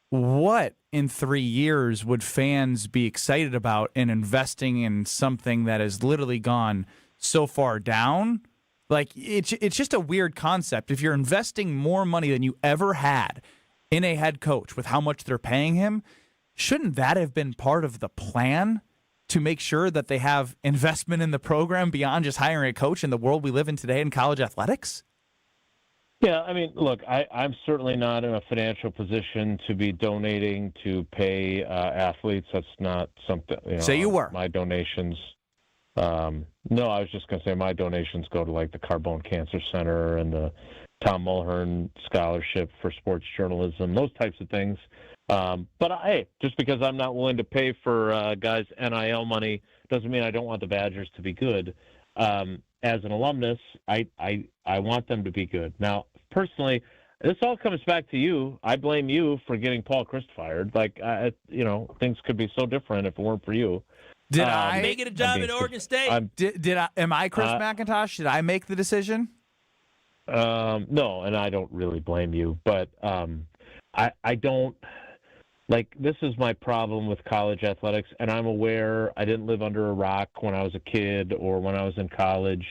what in 3 years would fans be excited about in investing in something that has literally gone so far down? It's just a weird concept. If you're investing more money than you ever had in a head coach with how much they're paying him, shouldn't that have been part of the plan to make sure that they have investment in the program beyond just hiring a coach in the world we live in today in college athletics? Yeah, I mean, look, I'm certainly not in a financial position to be donating to pay athletes. That's not something. Say you were. My donations. No, I was just going to say my donations go to the Carbone Cancer Center and the Tom Mulhern Scholarship for Sports Journalism, those types of things. But hey, just because I'm not willing to pay for guys' NIL money doesn't mean I don't want the Badgers to be good. As an alumnus, I want them to be good. Now, personally, this all comes back to you. I blame you for getting Paul Chryst fired. Things could be so different if it weren't for you. Did I make it a job at Oregon State? Am I Chris McIntosh? Did I make the decision? No, and I don't really blame you, but I don't. This is my problem with college athletics, and I'm aware I didn't live under a rock when I was a kid or when I was in college,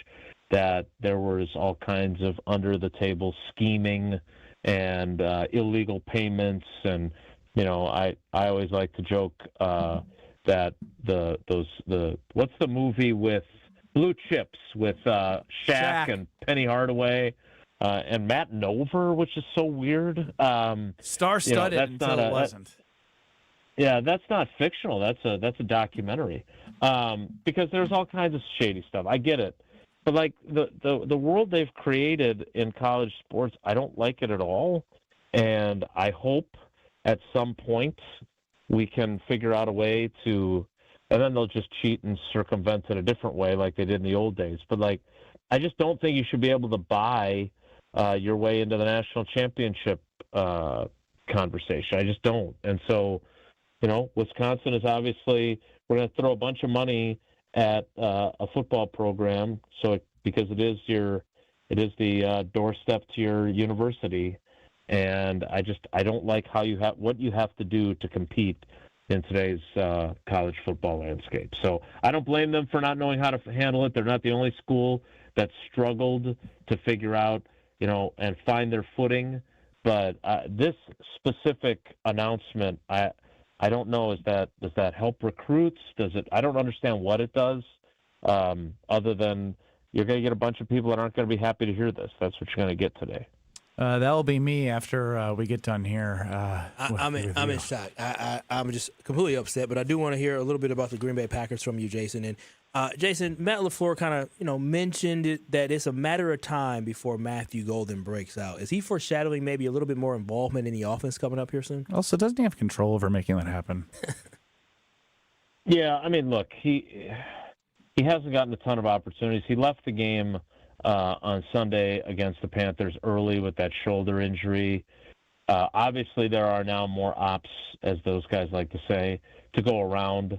that there was all kinds of under-the-table scheming and illegal payments. And, I always like to joke that what's the movie with Blue Chips with Shaq and Penny Hardaway? And Matt Nover, which is so weird. Star-studded until it wasn't. Yeah, that's not fictional. That's a documentary. Because there's all kinds of shady stuff. I get it. But like the world they've created in college sports, I don't like it at all. And I hope at some point we can figure out a way to, and then they'll just cheat and circumvent it a different way like they did in the old days. But like, I just don't think you should be able to buy your way into the national championship conversation. I just don't. And so, Wisconsin is obviously, we're going to throw a bunch of money at a football program, because it is the doorstep to your university, and I don't like what you have to do to compete in today's college football landscape. So I don't blame them for not knowing how to handle it. They're not the only school that struggled to figure out, and find their footing. But this specific announcement, I don't know. Does that help recruits? Does it? I don't understand what it does, other than you're going to get a bunch of people that aren't going to be happy to hear this. That's what you're going to get today. That'll be me after we get done here. I'm in shock. I'm just completely upset. But I do want to hear a little bit about the Green Bay Packers from you, Jason. And Jason, Matt LaFleur kind of mentioned that it's a matter of time before Matthew Golden breaks out. Is he foreshadowing maybe a little bit more involvement in the offense coming up here soon? Also, doesn't he have control over making that happen? Yeah, I mean, look, he hasn't gotten a ton of opportunities. He left the game on Sunday against the Panthers early with that shoulder injury. Obviously, there are now more ops, as those guys like to say, to go around,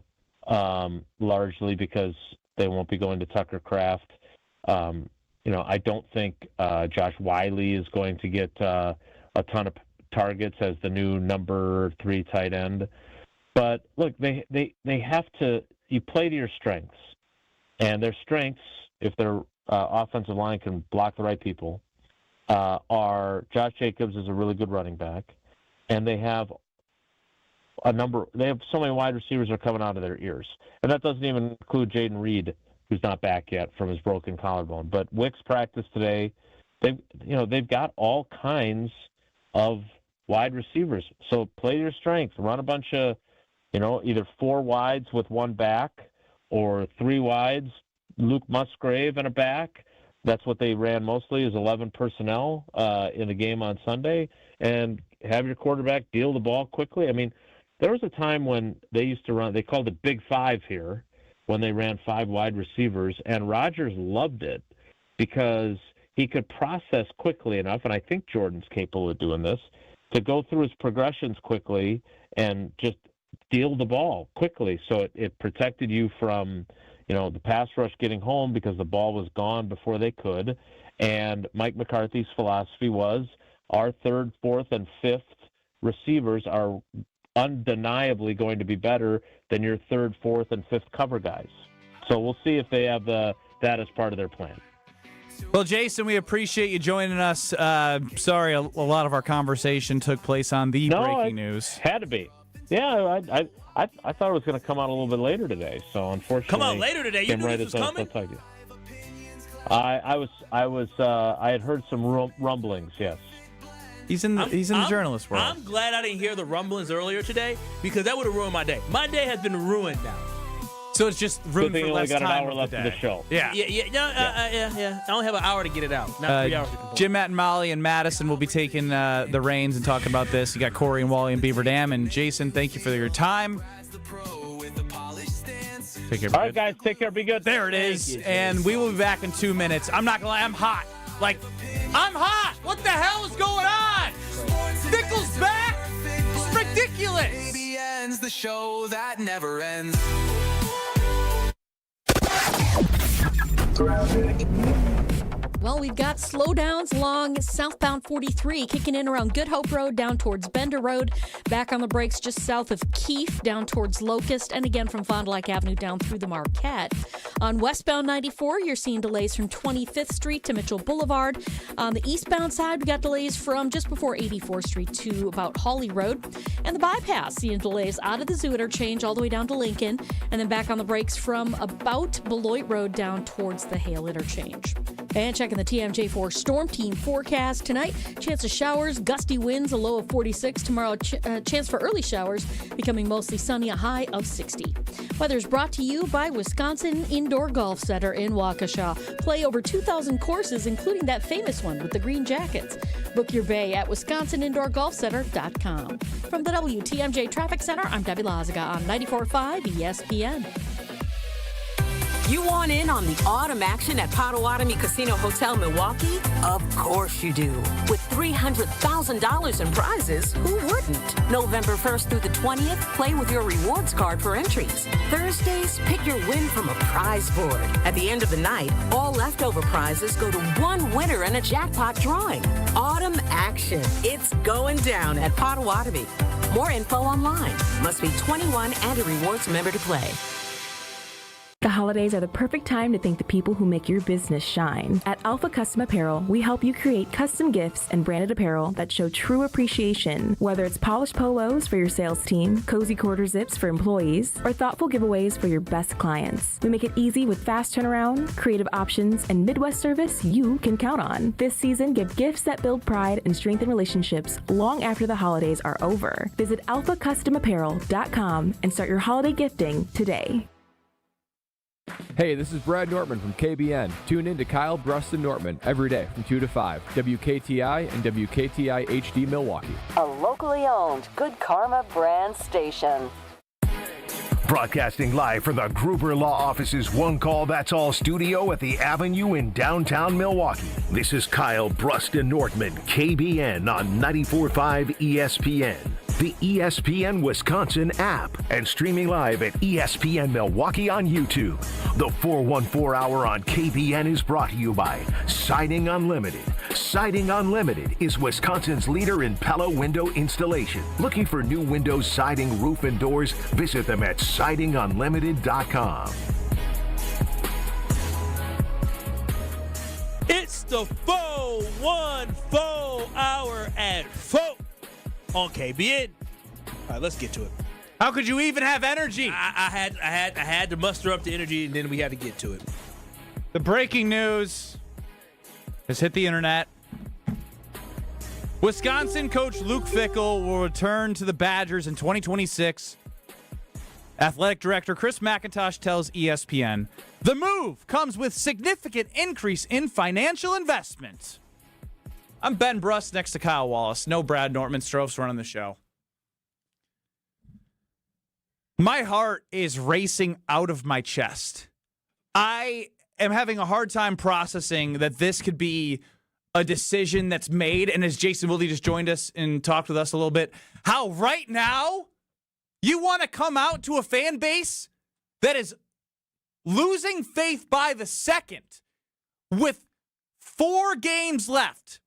largely because they won't be going to Tucker Kraft. I don't think Josh Wilde is going to get a ton of targets as the new number 3 tight end. But look, they have to. You play to your strengths, and their strengths, if their offensive line can block the right people, are Josh Jacobs is a really good running back, and they have so many wide receivers are coming out of their ears, and that doesn't even include Jaden Reed, who's not back yet from his broken collarbone. But Wicks practiced today. They've got all kinds of wide receivers. So play your strengths. Run a bunch of, either 4 wides with 1 back or 3 wides, Luke Musgrave and a back. That's what they ran mostly, is 11 personnel in the game on Sunday, and have your quarterback deal the ball quickly. I mean, there was a time when they used to run, they called it Big Five here, when they ran 5 wide receivers, and Rodgers loved it because he could process quickly enough, and I think Jordan's capable of doing this, to go through his progressions quickly and just deal the ball quickly. So it protected you from, the pass rush getting home because the ball was gone before they could. And Mike McCarthy's philosophy was our 3rd, 4th, and 5th receivers are undeniably going to be better than your 3rd, 4th, and 5th cover guys. So we'll see if they have that as part of their plan. Well, Jason, we appreciate you joining us. Sorry, a lot of our conversation took place on the breaking news. Had to be. Yeah, I thought it was going to come out a little bit later today, so unfortunately, come out later today. You knew this was coming. I had heard some rumblings. Yes. He's in the journalist world. I'm glad I didn't hear the rumblings earlier today, because that would have ruined my day. My day has been ruined now. So it's just room for less time. Got an hour left of the show. Yeah. I only have an hour to get it out. Not 3 hours. Jim, Matt, and Molly, and Madison will be taking the reins and talking about this. You got Corey and Wally and Beaver Dam. And Jason, thank you for your time. Take care. All right, guys. Take care. Be good. There it is. And we will be back in 2 minutes. I'm not going to lie. I'm hot. I'm hot. What the hell is going on? Fickle's back. It's ridiculous. KBN's the show that never ends. Well, we've got slowdowns along southbound 43, kicking in around Good Hope Road, down towards Bender Road, back on the brakes just south of Keefe, down towards Locust, and again from Fond du Lac Avenue down through the Marquette. On westbound 94, you're seeing delays from 25th Street to Mitchell Boulevard. On the eastbound side, we got delays from just before 84th Street to about Hawley Road. And the bypass, seeing delays out of the Zoo interchange all the way down to Lincoln, and then back on the brakes from about Beloit Road down towards the Hale interchange. And check Checking the TMJ4 Storm Team forecast tonight. Chance of showers, gusty winds, a low of 46. Tomorrow, chance for early showers, becoming mostly sunny, a high of 60. Weather's brought to you by Wisconsin Indoor Golf Center in Waukesha. Play over 2,000 courses, including that famous one with the green jackets. Book your bay at wisconsinindoorgolfcenter.com. From the WTMJ Traffic Center, I'm Debbie Lazaga on 94.5 ESPN. You want in on the autumn action at Potawatomi Casino Hotel Milwaukee? Of course you do. With $300,000 in prizes, who wouldn't? November 1st through the 20th, play with your rewards card for entries. Thursdays, pick your win from a prize board. At the end of the night, all leftover prizes go to one winner in a jackpot drawing. Autumn action. It's going down at Potawatomi. More info online. Must be 21 and a rewards member to play. The holidays are the perfect time to thank the people who make your business shine. At Alpha Custom Apparel, we help you create custom gifts and branded apparel that show true appreciation. Whether it's polished polos for your sales team, cozy quarter zips for employees, or thoughtful giveaways for your best clients. We make it easy with fast turnaround, creative options, and Midwest service you can count on. This season, give gifts that build pride and strengthen relationships long after the holidays are over. Visit alphacustomapparel.com and start your holiday gifting today. Hey, this is Brad Nortman from KBN. Tune in to Kyle Brust and Nortman every day from 2 to 5, WKTI and WKTI HD Milwaukee. A locally owned Good Karma brand station. Broadcasting live from the Gruber Law Office's One Call That's All studio at the Avenue in downtown Milwaukee. This is Kyle Brust and Nortman, KBN on 94.5 ESPN. The ESPN Wisconsin app, and streaming live at ESPN Milwaukee on YouTube. The 414 Hour on KBN is brought to you by Siding Unlimited. Siding Unlimited is Wisconsin's leader in Pella window installation. Looking for new windows, siding, roof, and doors? Visit them at sidingunlimited.com. It's the 414 Hour at 4 on KBN. All right, let's get to it. How could you even have energy? I had to muster up the energy, and then we had to get to it. The breaking news has hit the internet. Wisconsin coach Luke Fickell will return to the Badgers in 2026. Athletic director Chris McIntosh tells ESPN, the move comes with significant increase in financial investment. I'm Ben Brust next to Kyle Wallace. No Brad Nortman. Strove's running the show. My heart is racing out of my chest. I am having a hard time processing that this could be a decision that's made. And as Jason Wilde just joined us and talked with us a little bit, how right now you want to come out to a fan base that is losing faith by the second with 4 games left.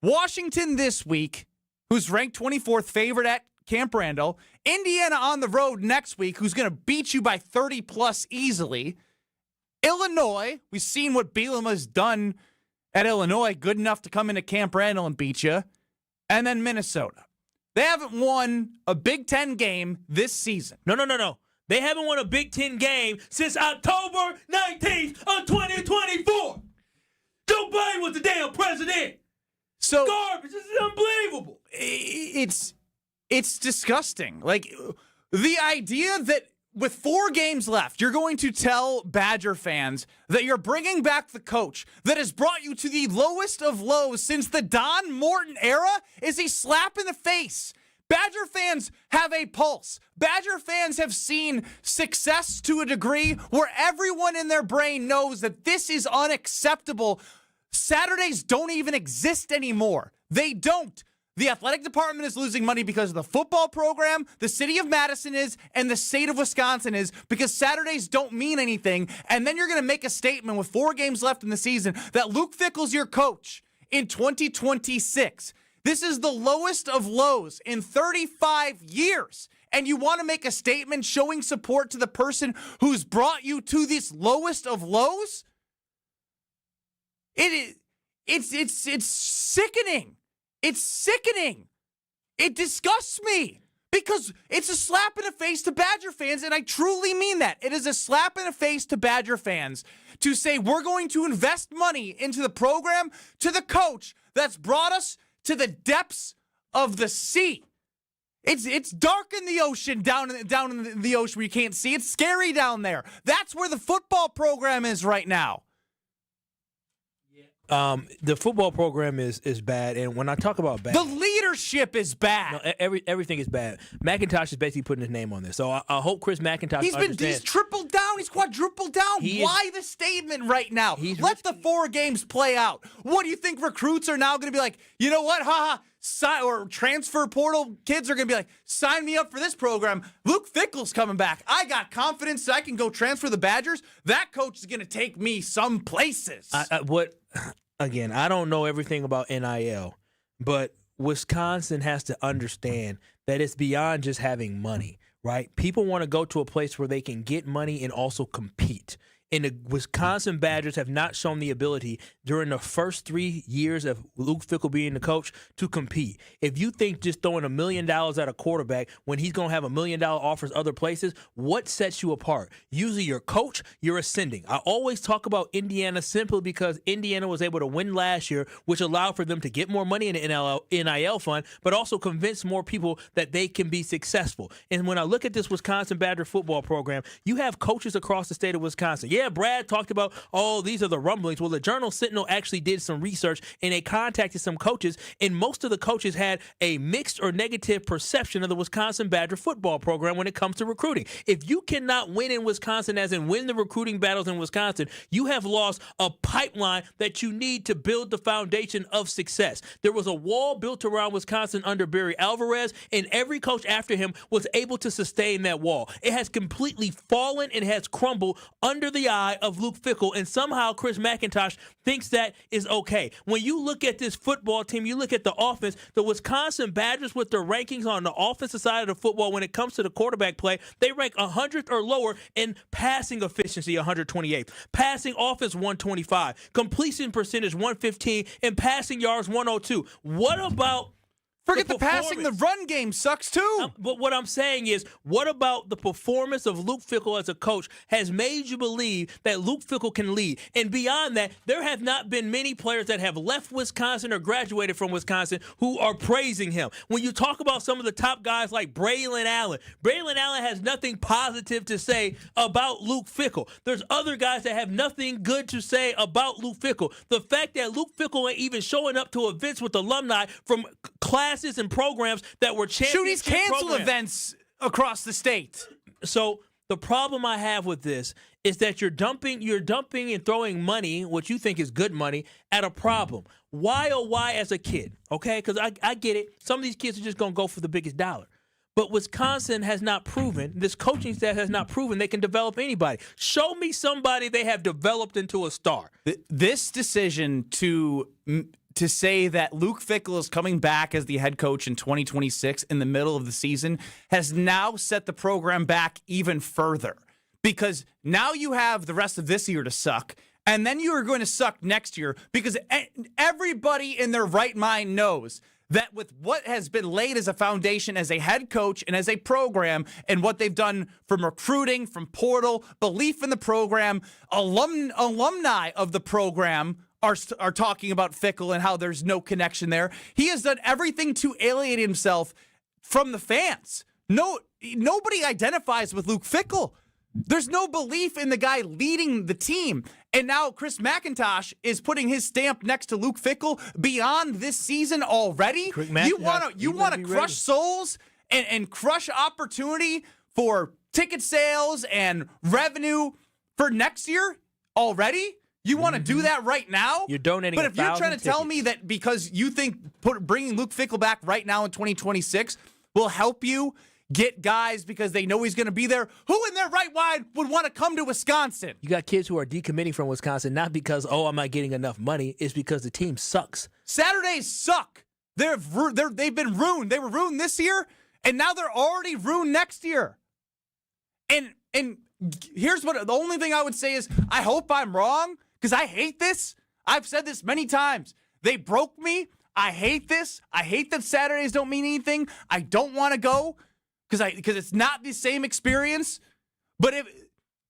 Washington this week, who's ranked 24th favorite at Camp Randall. Indiana on the road next week, who's going to beat you by 30-plus easily. Illinois, we've seen what Bielema's done at Illinois, good enough to come into Camp Randall and beat you. And then Minnesota. They haven't won a Big Ten game this season. No. They haven't won a Big Ten game since October 19th of 2024. Joe Biden was the damn president. So garbage. This is unbelievable. It's disgusting. Like, the idea that with 4 games left, you're going to tell Badger fans that you're bringing back the coach that has brought you to the lowest of lows since the Don Morton era is a slap in the face. Badger fans have a pulse. Badger fans have seen success to a degree where everyone in their brain knows that this is unacceptable. Saturdays don't even exist anymore. They don't. The athletic department is losing money because of the football program, the city of Madison is, and the state of Wisconsin is, because Saturdays don't mean anything. And then you're going to make a statement with 4 games left in the season that Luke Fickell's your coach in 2026. This is the lowest of lows in 35 years. And you want to make a statement showing support to the person who's brought you to this lowest of lows? It's sickening. It's sickening. It disgusts me because it's a slap in the face to Badger fans, and I truly mean that. It is a slap in the face to Badger fans to say we're going to invest money into the program to the coach that's brought us to the depths of the sea. It's dark in the ocean, down in the ocean where you can't see. It's scary down there. That's where the football program is right now. The football program is bad, and when I talk about bad, the leadership is bad. No, everything is bad. McIntosh is basically putting his name on this, so I hope Chris McIntosh. He's tripled down. He's quadrupled down. Why the statement right now? Let the 4 games play out. What do you think recruits are now going to be like? You know what? Or transfer portal kids are going to be like, sign me up for this program. Luke Fickle's coming back. I got confidence that I can go transfer the Badgers. That coach is going to take me some places. Again, I don't know everything about NIL, but Wisconsin has to understand that it's beyond just having money, right? People want to go to a place where they can get money and also compete. And the Wisconsin Badgers have not shown the ability during the first 3 years of Luke Fickle being the coach to compete. If you think just throwing $1 million at a quarterback when he's going to have $1 million offers other places, what sets you apart? Usually your coach, you're ascending. I always talk about Indiana simply because Indiana was able to win last year, which allowed for them to get more money in the NIL fund, but also convince more people that they can be successful. And when I look at this Wisconsin Badger football program, you have coaches across the state of Wisconsin. Yeah, Brad talked about, these are the rumblings. Well, the Journal Sentinel actually did some research, and they contacted some coaches, and most of the coaches had a mixed or negative perception of the Wisconsin Badger football program when it comes to recruiting. If you cannot win in Wisconsin, as in win the recruiting battles in Wisconsin, you have lost a pipeline that you need to build the foundation of success. There was a wall built around Wisconsin under Barry Alvarez, and every coach after him was able to sustain that wall. It has completely fallen and has crumbled under the eye of Luke Fickle, and somehow Chris McIntosh thinks that is okay. When you look at this football team, you look at the offense, the Wisconsin Badgers with their rankings on the offensive side of the football when it comes to the quarterback play, they rank 100th or lower in passing efficiency, 128th, passing offense 125, completion percentage 115, and passing yards 102. What about Forget the passing. The run game sucks too. But what I'm saying is, what about the performance of Luke Fickle as a coach has made you believe that Luke Fickle can lead? And beyond that, there have not been many players that have left Wisconsin or graduated from Wisconsin who are praising him. When you talk about some of the top guys like Braylon Allen has nothing positive to say about Luke Fickle. There's other guys that have nothing good to say about Luke Fickle. The fact that Luke Fickle ain't even showing up to events with alumni from classes and programs that were championship He's canceled programs. Events across the state. So the problem I have with this is that you're dumping and throwing money, what you think is good money, at a problem. Why, oh why as a kid, okay? Because I get it. Some of these kids are just going to go for the biggest dollar. But Wisconsin has not proven, this coaching staff has not proven they can develop anybody. Show me somebody they have developed into a star. This decision to say that Luke Fickle is coming back as the head coach in 2026 in the middle of the season has now set the program back even further. Because now you have the rest of this year to suck, and then you are going to suck next year because everybody in their right mind knows that with what has been laid as a foundation as a head coach and as a program and what they've done from recruiting, from portal, belief in the program, alumni of the program are talking about Fickle and how there's no connection there. He has done everything to alienate himself from the fans. Nobody identifies with Luke Fickle. There's no belief in the guy leading the team. And now Chris McIntosh is putting his stamp next to Luke Fickle beyond this season already. You want to crush souls and crush opportunity for ticket sales and revenue for next year already? You want to do that right now? You're donating. But if you're trying to tell me that because you think bringing Luke Fickle back right now in 2026 will help you get guys because they know he's going to be there, who in their right mind would want to come to Wisconsin? You got kids who are decommitting from Wisconsin, not because, I'm not getting enough money. It's because the team sucks. Saturdays suck. They've been ruined. They were ruined this year, and now they're already ruined next year. And here's the only thing I would say is I hope I'm wrong because I hate this. I've said this many times. They broke me. I hate this. I hate that Saturdays don't mean anything. I don't want to go because it's not the same experience. But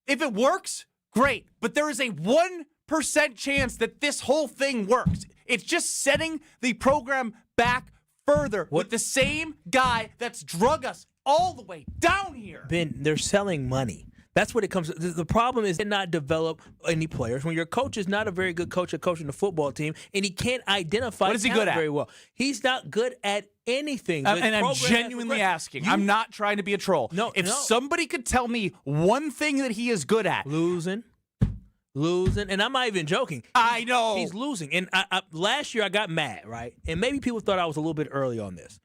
if it works, great, but there is a 1% chance that this whole thing works. It's just setting the program back further with the same guy that's drug us all the way down here. Ben, they're selling money. That's what it comes to. The problem is they not develop any players. When your coach is not a very good coach at coaching the football team, and he can't identify what is he good at? very well. He's not good at anything. And I'm genuinely asking. I'm not trying to be a troll. No, if somebody could tell me one thing that he is good at. Losing, and I'm not even joking. I know. He's losing. And last year I got mad, right? And maybe people thought I was a little bit early on this.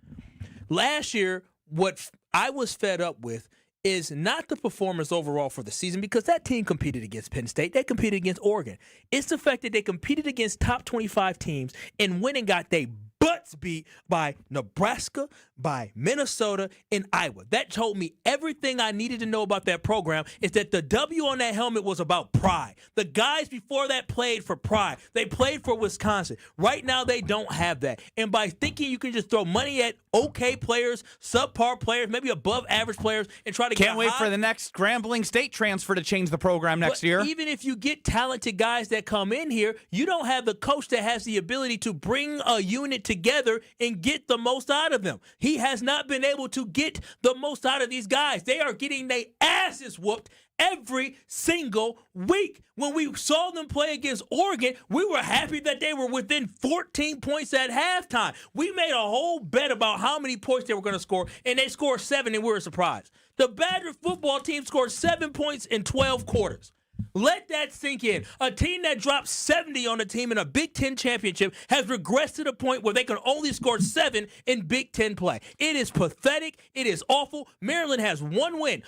Last year, what I was fed up with is not the performance overall for the season, because that team competed against Penn State. They competed against Oregon. It's the fact that they competed against top 25 teams and went and got their butts beat by Nebraska, by Minnesota, and Iowa. That told me everything I needed to know about that program, is that the W on that helmet was about pride. The guys before that played for pride. They played for Wisconsin. Right now, they don't have that. And by thinking you can just throw money at okay players, subpar players, maybe above average players, and try to Can't wait for the next Grambling State transfer to change the program next year. Even if you get talented guys that come in here, you don't have the coach that has the ability to bring a unit together and get the most out of them. He has not been able to get the most out of these guys. They are getting their asses whooped every single week. When we saw them play against Oregon, we were happy that they were within 14 points at halftime. We made a whole bet about how many points they were going to score, and they scored 7, and we were surprised. The Badger football team scored 7 points in 12 quarters. Let that sink in. A team that dropped 70 on a team in a Big Ten championship has regressed to the point where they can only score 7 in Big Ten play. It is pathetic. It is awful. Maryland has one win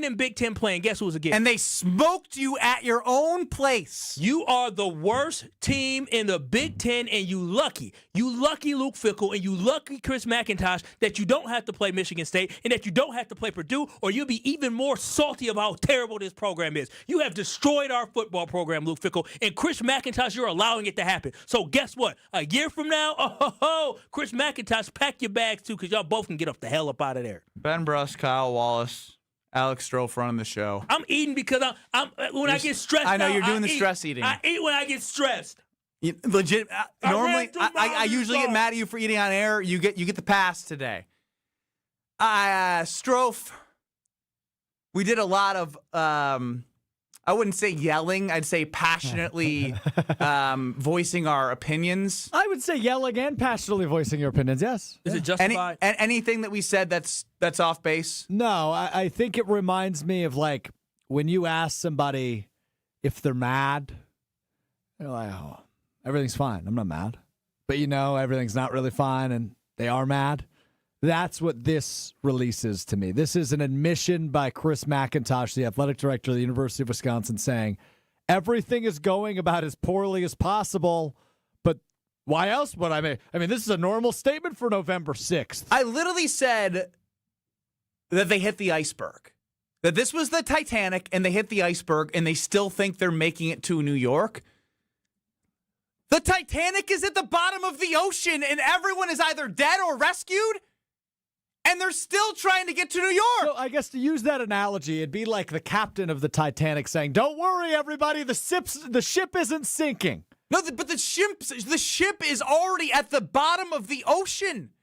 in Big Ten play, and guess who's again? And they smoked you at your own place. You are the worst team in the Big Ten, and you lucky Luke Fickell, and you lucky Chris McIntosh that you don't have to play Michigan State and that you don't have to play Purdue, or you'll be even more salty about how terrible this program is. You have destroyed our football program, Luke Fickell, and Chris McIntosh, you're allowing it to happen. So guess what? A year from now, Chris McIntosh, pack your bags too, because y'all both can get the hell up out of there. Ben Bruss, Kyle Wallace, Alex Stro running the show. I'm eating because I get stressed. I know out, you're doing the stress eating. I eat when I get stressed. Legit. Normally, I usually get mad at you for eating on air. You get the pass today. Strofe, we did a lot of, I wouldn't say yelling. I'd say passionately voicing our opinions. I would say yelling and passionately voicing your opinions, yes. Is it justified? Anything that we said that's off base? No, I think it reminds me of, like, when you ask somebody if they're mad, they're like, oh, everything's fine. I'm not mad. But everything's not really fine, and they are mad. That's what this releases to me. This is an admission by Chris McIntosh, the athletic director of the University of Wisconsin, saying everything is going about as poorly as possible, but why else would I mean, this is a normal statement for November 6th. I literally said that they hit the iceberg. That this was the Titanic, and they hit the iceberg, and they still think they're making it to New York. The Titanic is at the bottom of the ocean, and everyone is either dead or rescued. And they're still trying to get to New York. So I guess to use that analogy, it'd be like the captain of the Titanic saying, "Don't worry, everybody, the ship isn't sinking." No, but the ship is already at the bottom of the ocean,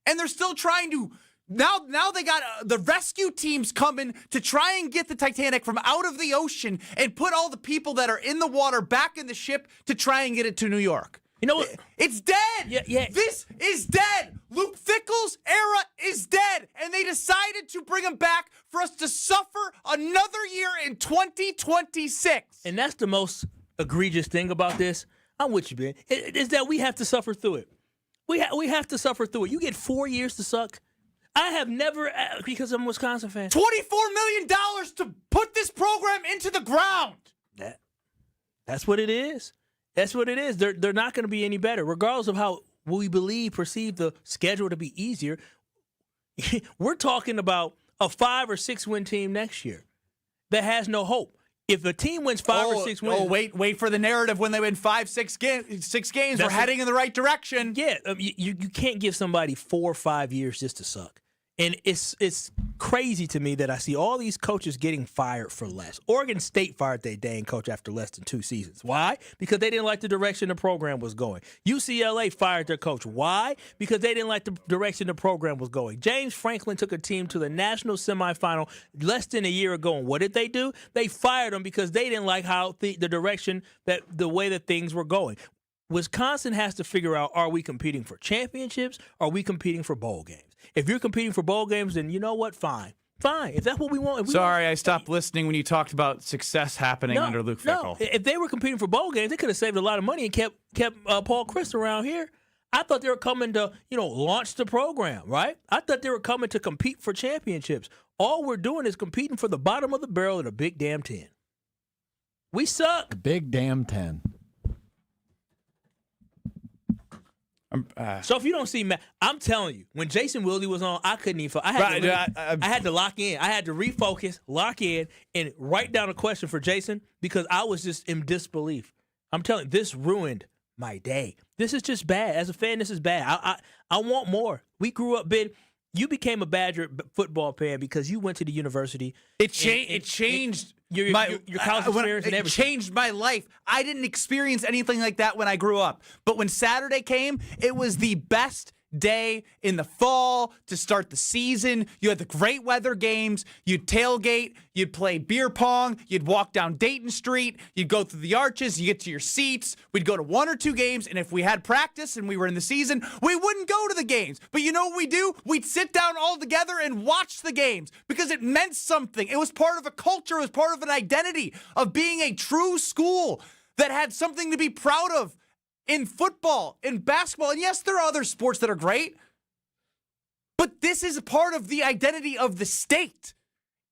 and they're still trying to. Now they got the rescue teams coming to try and get the Titanic from out of the ocean and put all the people that are in the water back in the ship to try and get it to New York. You know what? It's dead. Yeah. This is dead. Luke Fickell's era is dead. And they decided to bring him back for us to suffer another year in 2026. And that's the most egregious thing about this. I'm with you, Ben. Is that we have to suffer through it. We have to suffer through it. You get 4 years to suck. I have never, because I'm a Wisconsin fan. $24 million to put this program into the ground. That's what it is. That's what it is. They're not going to be any better, regardless of how we perceive the schedule to be easier. We're talking about a 5 or 6 win team next year that has no hope. If a team wins 5 or 6 wins, wait for the narrative when they win 6 games. We're heading in the right direction. Yeah, you can't give somebody 4 or 5 years just to suck. And it's crazy to me that I see all these coaches getting fired for less. Oregon State fired their dang coach after less than 2 seasons. Why? Because they didn't like the direction the program was going. UCLA fired their coach. Why? Because they didn't like the direction the program was going. James Franklin took a team to the national semifinal less than a year ago. And what did they do? They fired him because they didn't like how the direction, that the way that things were going. Wisconsin has to figure out, are we competing for championships? Are we competing for bowl games? If you're competing for bowl games, then you know what? Fine. If that's what we want. I stopped listening when you talked about success happening under Luke Fickell. If they were competing for bowl games, they could have saved a lot of money and kept Paul Chryst around here. I thought they were coming to, launch the program, right? I thought they were coming to compete for championships. All we're doing is competing for the bottom of the barrel of the Big Damn 10. We suck. The Big Damn 10. So if you don't see Matt, I'm telling you, when Jason Wilde was on, I couldn't even. I had to lock in. I had to refocus, lock in, and write down a question for Jason because I was just in disbelief. I'm telling you, this ruined my day. This is just bad. As a fan, this is bad. I want more. We grew up big. You became a Badger football fan because you went to the university. It changed your college experience and everything. It changed my life. I didn't experience anything like that when I grew up. But when Saturday came, it was the best day in the fall to start the season. You had the great weather games. You'd tailgate. You'd play beer pong. You'd walk down Dayton Street. You'd go through the arches. You get to your seats. We'd go to 1 or 2 games. And if we had practice and we were in the season, we wouldn't go to the games. But you know what we do? We'd sit down all together and watch the games because it meant something. It was part of a culture. It was part of an identity of being a true school that had something to be proud of. In football, in basketball, and yes, there are other sports that are great, but this is a part of the identity of the state,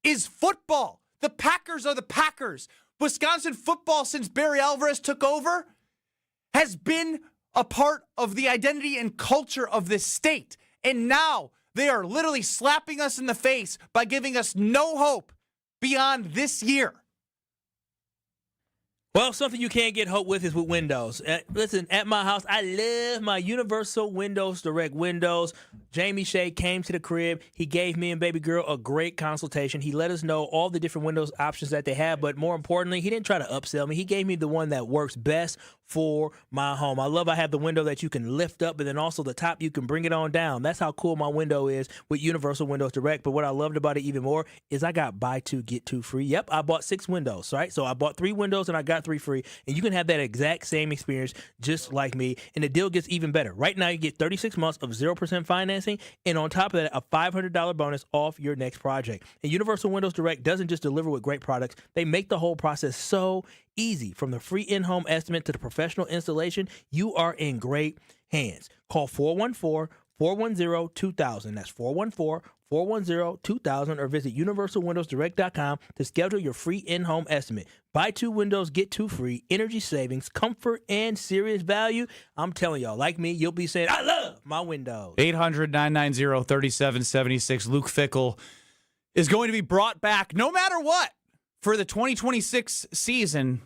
is football. The Packers are the Packers. Wisconsin football, since Barry Alvarez took over, has been a part of the identity and culture of this state. And now they are literally slapping us in the face by giving us no hope beyond this year. Well, something you can't get hope with is with windows. Listen, at my house, I love my Universal Windows Direct windows. Jamie Shea came to the crib. He gave me and baby girl a great consultation. He let us know all the different windows options that they have, but more importantly, he didn't try to upsell me. He gave me the one that works best for my home. I love I have the window that you can lift up, and then also the top you can bring it on down. That's how cool my window is with Universal Windows Direct. But what I loved about it even more is I got buy 2, get 2 free. Yep, I bought 6 windows, right? So I bought 3 windows and I got 3 free. And you can have that exact same experience just like me. And the deal gets even better. Right now you get 36 months of 0% financing, and on top of that, a $500 bonus off your next project. And Universal Windows Direct doesn't just deliver with great products. They make the whole process so easy. From the free in-home estimate to the professional installation, you are in great hands. Call 414-410-2000. That's 414-410-2000, or visit universalwindowsdirect.com to schedule your free in-home estimate. Buy 2 windows, get 2 free. Energy savings, comfort, and serious value. I'm telling y'all, like me, you'll be saying, I love my windows. 800-990-3776. Luke Fickell is going to be brought back no matter what for the 2026 season.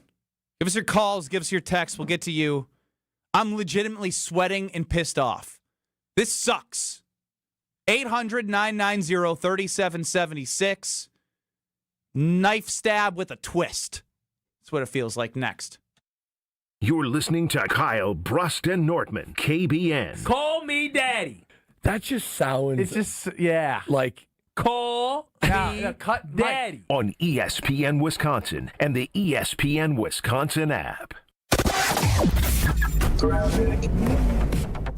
Give us your calls, give us your texts. We'll get to you. I'm legitimately sweating and pissed off. This sucks. 800-990-3776. Knife stab with a twist. That's what it feels like next. You're listening to Kyle Brust and Nortman, KBN. Call me daddy. That just sounds... It's just, yeah. Like... Call me daddy. On ESPN Wisconsin and the ESPN Wisconsin app.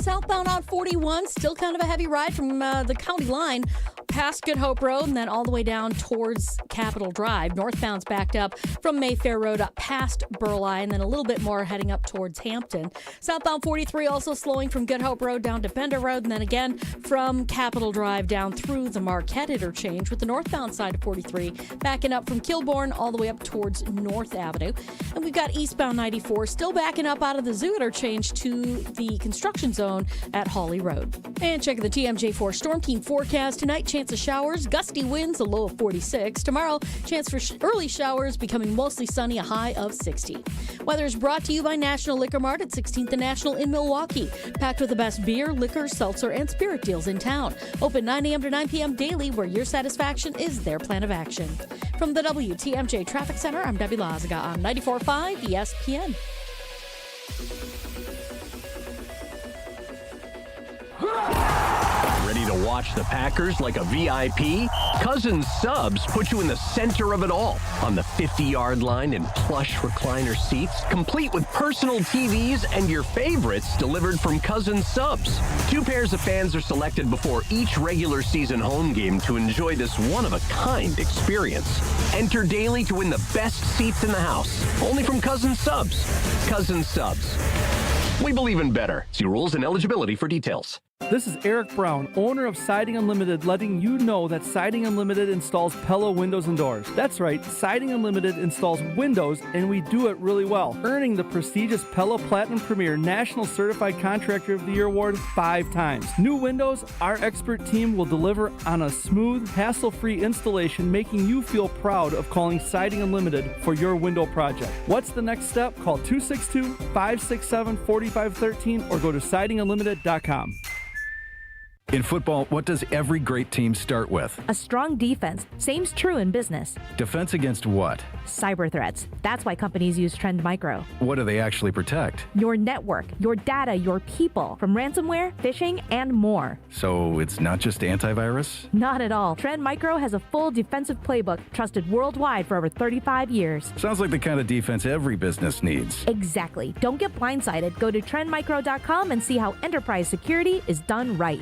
Southbound on 41, still kind of a heavy ride from the county line past Good Hope Road and then all the way down towards Capitol Drive. Northbound's backed up from Mayfair Road up past Burleigh and then a little bit more heading up towards Hampton. Southbound 43 also slowing from Good Hope Road down to Bender Road and then again from Capitol Drive down through the Marquette interchange with the northbound side of 43 backing up from Kilbourne all the way up towards North Avenue. And we've got eastbound 94 still backing up out of the Zoo interchange to the construction zone at Hawley Road. And check the TMJ4 Storm Team forecast. Tonight, chance of showers, gusty winds, a low of 46. Tomorrow, chance for early showers, becoming mostly sunny, a high of 60. Weather is brought to you by National Liquor Mart at 16th and National in Milwaukee. Packed with the best beer, liquor, seltzer, and spirit deals in town. Open 9 a.m. to 9 p.m. daily, where your satisfaction is their plan of action. From the WTMJ Traffic Center, I'm Debbie Lazaga on 94.5 ESPN. Ready to watch the Packers like a VIP? Cousins Subs put you in the center of it all on the 50-yard line in plush recliner seats, complete with personal TVs and your favorites delivered from Cousins Subs. 2 pairs of fans are selected before each regular season home game to enjoy this one-of-a-kind experience. Enter daily to win the best seats in the house, only from Cousins Subs. Cousins Subs. We believe in better. See rules and eligibility for details. This is Eric Brown, owner of Siding Unlimited, letting you know that Siding Unlimited installs Pella windows and doors. That's right, Siding Unlimited installs windows, and we do it really well, earning the prestigious Pella Platinum Premier National Certified Contractor of the Year award 5 times. New windows, our expert team will deliver on a smooth, hassle-free installation, making you feel proud of calling Siding Unlimited for your window project. What's the next step? Call 262-567-4513 or go to sidingunlimited.com. In football, what does every great team start with? A strong defense. Same's true in business. Defense against what? Cyber threats. That's why companies use Trend Micro. What do they actually protect? Your network, your data, your people, from ransomware, phishing, and more. So it's not just antivirus? Not at all. Trend Micro has a full defensive playbook trusted worldwide for over 35 years. Sounds like the kind of defense every business needs. Exactly. Don't get blindsided. Go to trendmicro.com and see how enterprise security is done right.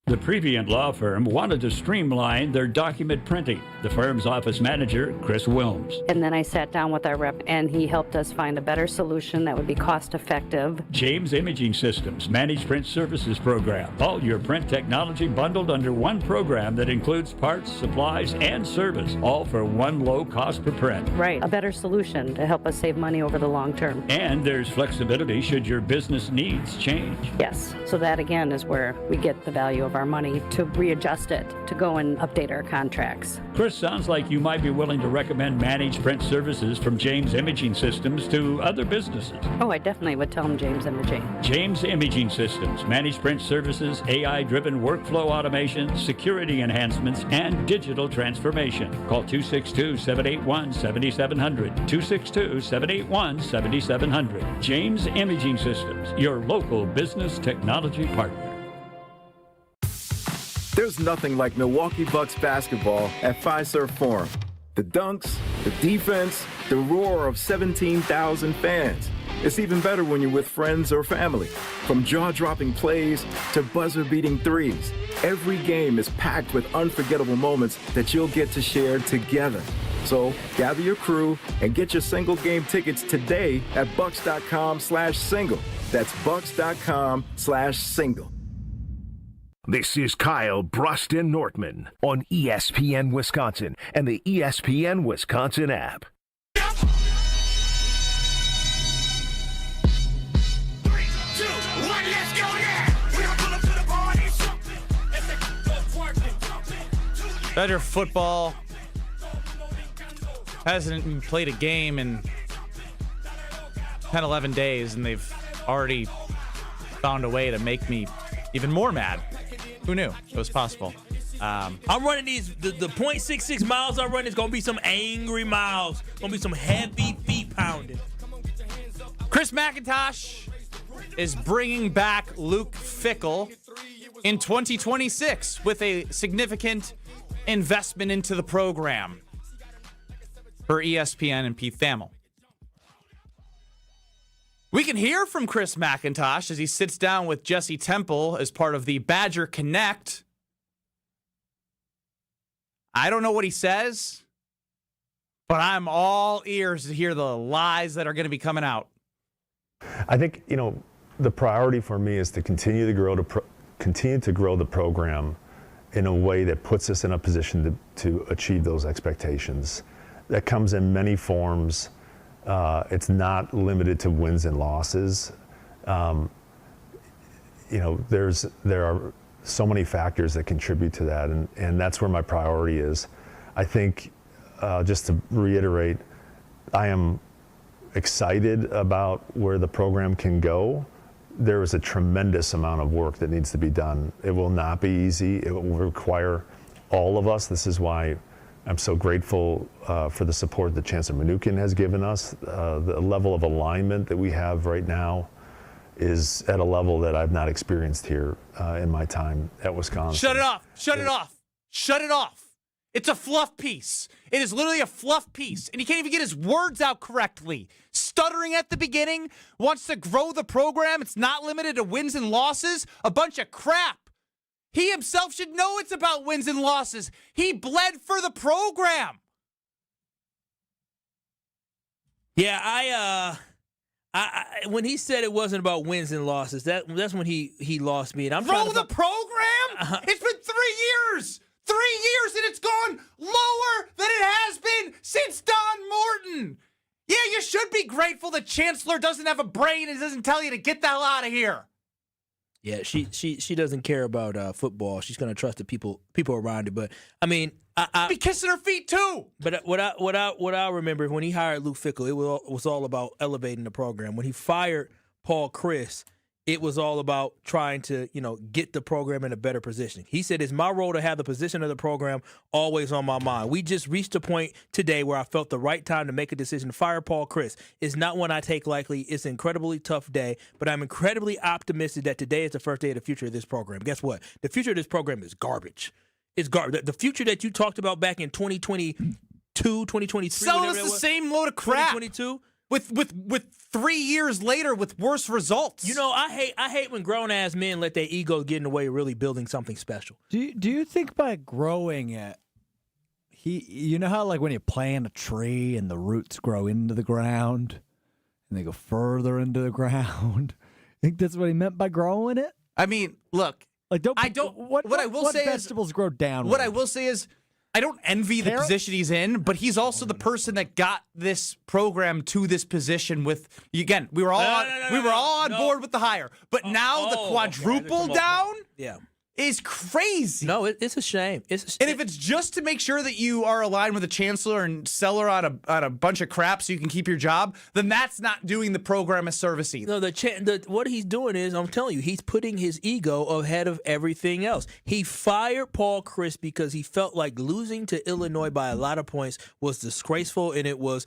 The Previent Law Firm wanted to streamline their document printing. The firm's office manager, Chris Wilms. And then I sat down with our rep, and he helped us find a better solution that would be cost-effective. James Imaging Systems Managed Print Services Program. All your print technology bundled under one program that includes parts, supplies, and service, all for one low cost per print. Right, a better solution to help us save money over the long term. And there's flexibility should your business needs change. Yes, so that again is where we get the value of our money to readjust it, to go and update our contracts. Chris, sounds like you might be willing to recommend managed print services from James Imaging Systems to other businesses. Oh, I definitely would tell them James Imaging. James Imaging Systems, managed print services, AI-driven workflow automation, security enhancements, and digital transformation. Call 262-781-7700. 262-781-7700. James Imaging Systems, your local business technology partner. There's nothing like Milwaukee Bucks basketball at Fiserv Forum. The dunks, the defense, the roar of 17,000 fans. It's even better when you're with friends or family. From jaw-dropping plays to buzzer-beating threes, every game is packed with unforgettable moments that you'll get to share together. So gather your crew and get your single game tickets today at bucks.com/single. That's bucks.com/single. This is Kyle Bruston Nortman on ESPN Wisconsin and the ESPN Wisconsin app. Badger football hasn't even played a game in 10, 11 days, and they've already found a way to make me even more mad. Who knew it was possible? I'm running these, the 0.66 miles I'm running is going to be some angry miles. Going to be some heavy feet pounding. Chris McIntosh is bringing back Luke Fickell in 2026 with a significant investment into the program for ESPN and Pete Thamel. We can hear from Chris McIntosh as he sits down with Jesse Temple as part of the Badger Connect. I don't know what he says, but I'm all ears to hear the lies that are going to be coming out. I think, the priority for me is to continue to grow the program in a way that puts us in a position to achieve those expectations. That comes in many forms. It's not limited to wins and losses. there are so many factors that contribute to that, and that's where my priority is. I think, just to reiterate, I am excited about where the program can go. There is a tremendous amount of work that needs to be done. It will not be easy. It will require all of us. This is why I'm so grateful for the support that Chancellor Mnuchin has given us. The level of alignment that we have right now is at a level that I've not experienced here in my time at Wisconsin. Shut it off. Shut it off. Shut it off. It's a fluff piece. It is literally a fluff piece. And he can't even get his words out correctly. Stuttering at the beginning, wants to grow the program. It's not limited to wins and losses. A bunch of crap. He himself should know it's about wins and losses. He bled for the program. Yeah, I when he said it wasn't about wins and losses, that's when he lost me. And I'm Grow the program? It's been 3 years. 3 years and it's gone lower than it has been since Don Morton. Yeah, you should be grateful the Chancellor doesn't have a brain and doesn't tell you to get the hell out of here. Yeah, she doesn't care about football. She's gonna trust the people around her. But I mean, I be kissing her feet too. But what I remember when he hired Luke Fickell, it was all about elevating the program. When he fired Paul Chryst, it was all about trying to, get the program in a better position. He said, it's my role to have the position of the program always on my mind. We just reached a point today where I felt the right time to make a decision to fire Paul Chryst. It's not one I take lightly. It's an incredibly tough day, but I'm incredibly optimistic that today is the first day of the future of this program. Guess what? The future of this program is garbage. It's garbage. The future that you talked about back in 2022, 2023. Selling us the same load of crap. 2022. With 3 years later with worse results. I hate when grown ass men let their ego get in the way of really building something special. Do you think by growing it, you know how like when you plant a tree and the roots grow into the ground and they go further into the ground? I think that's what he meant by growing it. I mean, look, like what vegetables grow down? What I will say is, I don't envy the position he's in, but he's also the person that got this program to this position with, again, we were all on board with the hire. But now the quadruple down is crazy. No, it's a shame. And if it's just to make sure that you are aligned with the chancellor and sell her on a bunch of crap so you can keep your job, then that's not doing the program a service either. No, what he's doing is, I'm telling you, he's putting his ego ahead of everything else. He fired Paul Chryst because he felt like losing to Illinois by a lot of points was disgraceful, and it was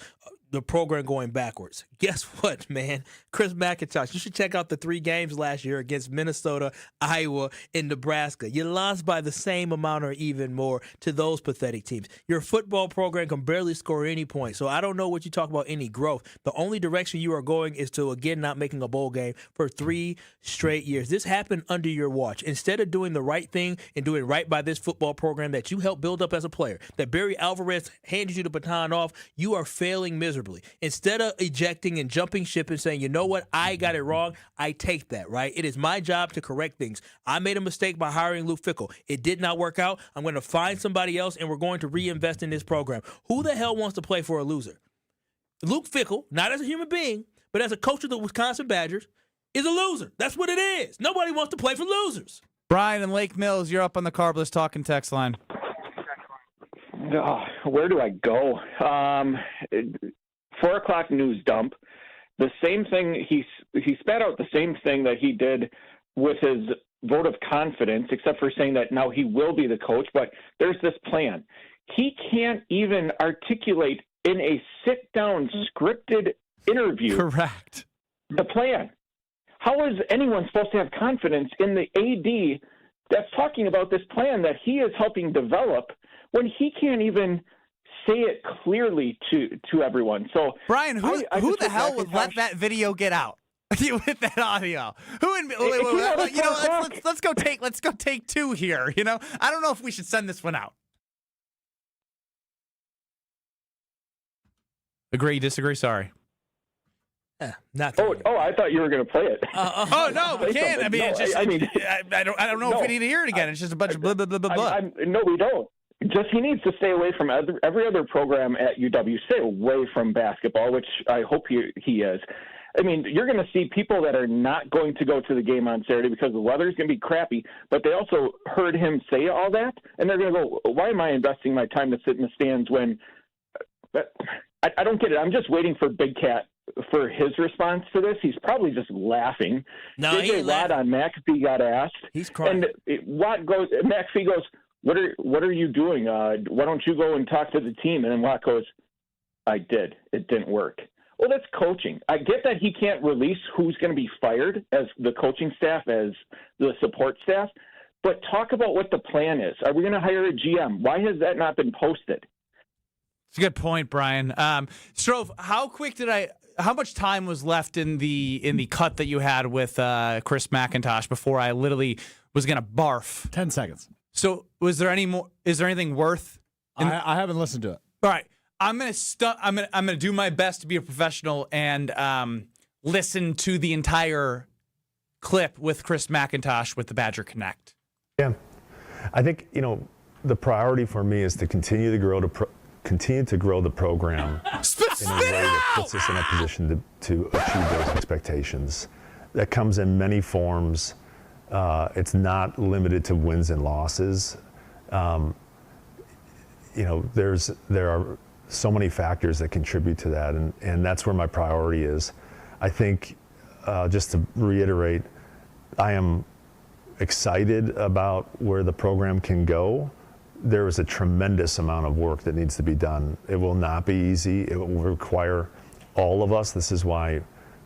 the program going backwards. Guess what, man? Chris McIntosh, you should check out the 3 games last year against Minnesota, Iowa, and Nebraska. You lost by the same amount or even more to those pathetic teams. Your football program can barely score any points, so I don't know what you talk about any growth. The only direction you are going is to, again, not making a bowl game for 3 straight years. This happened under your watch. Instead of doing the right thing and doing right by this football program that you helped build up as a player, that Barry Alvarez handed you the baton off, you are failing miserably. Instead of ejecting and jumping ship and saying, you know what, I got it wrong, I take that, right? It is my job to correct things. I made a mistake by hiring Luke Fickell. It did not work out. I'm going to find somebody else, and we're going to reinvest in this program. Who the hell wants to play for a loser? Luke Fickell, not as a human being, but as a coach of the Wisconsin Badgers, is a loser. That's what it is. Nobody wants to play for losers. Brian in Lake Mills, you're up on the Carbless Talking text line. Where do I go? 4 o'clock news dump. The same thing, he spat out the same thing that he did with his vote of confidence, except for saying that now he will be the coach, but there's this plan. He can't even articulate in a sit-down scripted interview the plan. How is anyone supposed to have confidence in the AD that's talking about this plan that he is helping develop when he can't even say it clearly to everyone? So Brian, who the hell would let that video get out with that audio? Let's go take 2 here. I don't know if we should send this one out. Agree, disagree, sorry. I thought you were going to play it. No, we can't. I don't know if we need to hear it again. It's just a bunch of blah, blah, blah, blah, blah. No, we don't. He needs to stay away from every other program at UW. Stay away from basketball, which I hope he is. I mean, you're going to see people that are not going to go to the game on Saturday because the weather's going to be crappy, but they also heard him say all that, and they're going to go, why am I investing my time to sit in the stands when I don't get it. I'm just waiting for Big Cat for his response to this. He's probably just laughing. No, he ain't Watt on McAfee got asked. He's crying. And McAfee goes, what are you doing? Why don't you go and talk to the team? And then Watt goes, I did. It didn't work. Well, that's coaching. I get that he can't release who's going to be fired as the coaching staff, as the support staff, but talk about what the plan is. Are we going to hire a GM? Why has that not been posted? It's a good point, Brian. Stro, how much time was left in the cut that you had with Chris McIntosh before I literally was going to barf? 10 seconds. So was there any more? Is there anything worth? I haven't listened to it. All right. I'm gonna do my best to be a professional and listen to the entire clip with Chris McIntosh with the Badger Connect. Yeah, I think the priority for me is to continue to grow the program in a way that puts us in a position to achieve those expectations. That comes in many forms. It's not limited to wins and losses. There are so many factors that contribute to that, and that's where my priority is. I think, just to reiterate, I am excited about where the program can go. There is a tremendous amount of work that needs to be done. It will not be easy. It will require all of us. This is why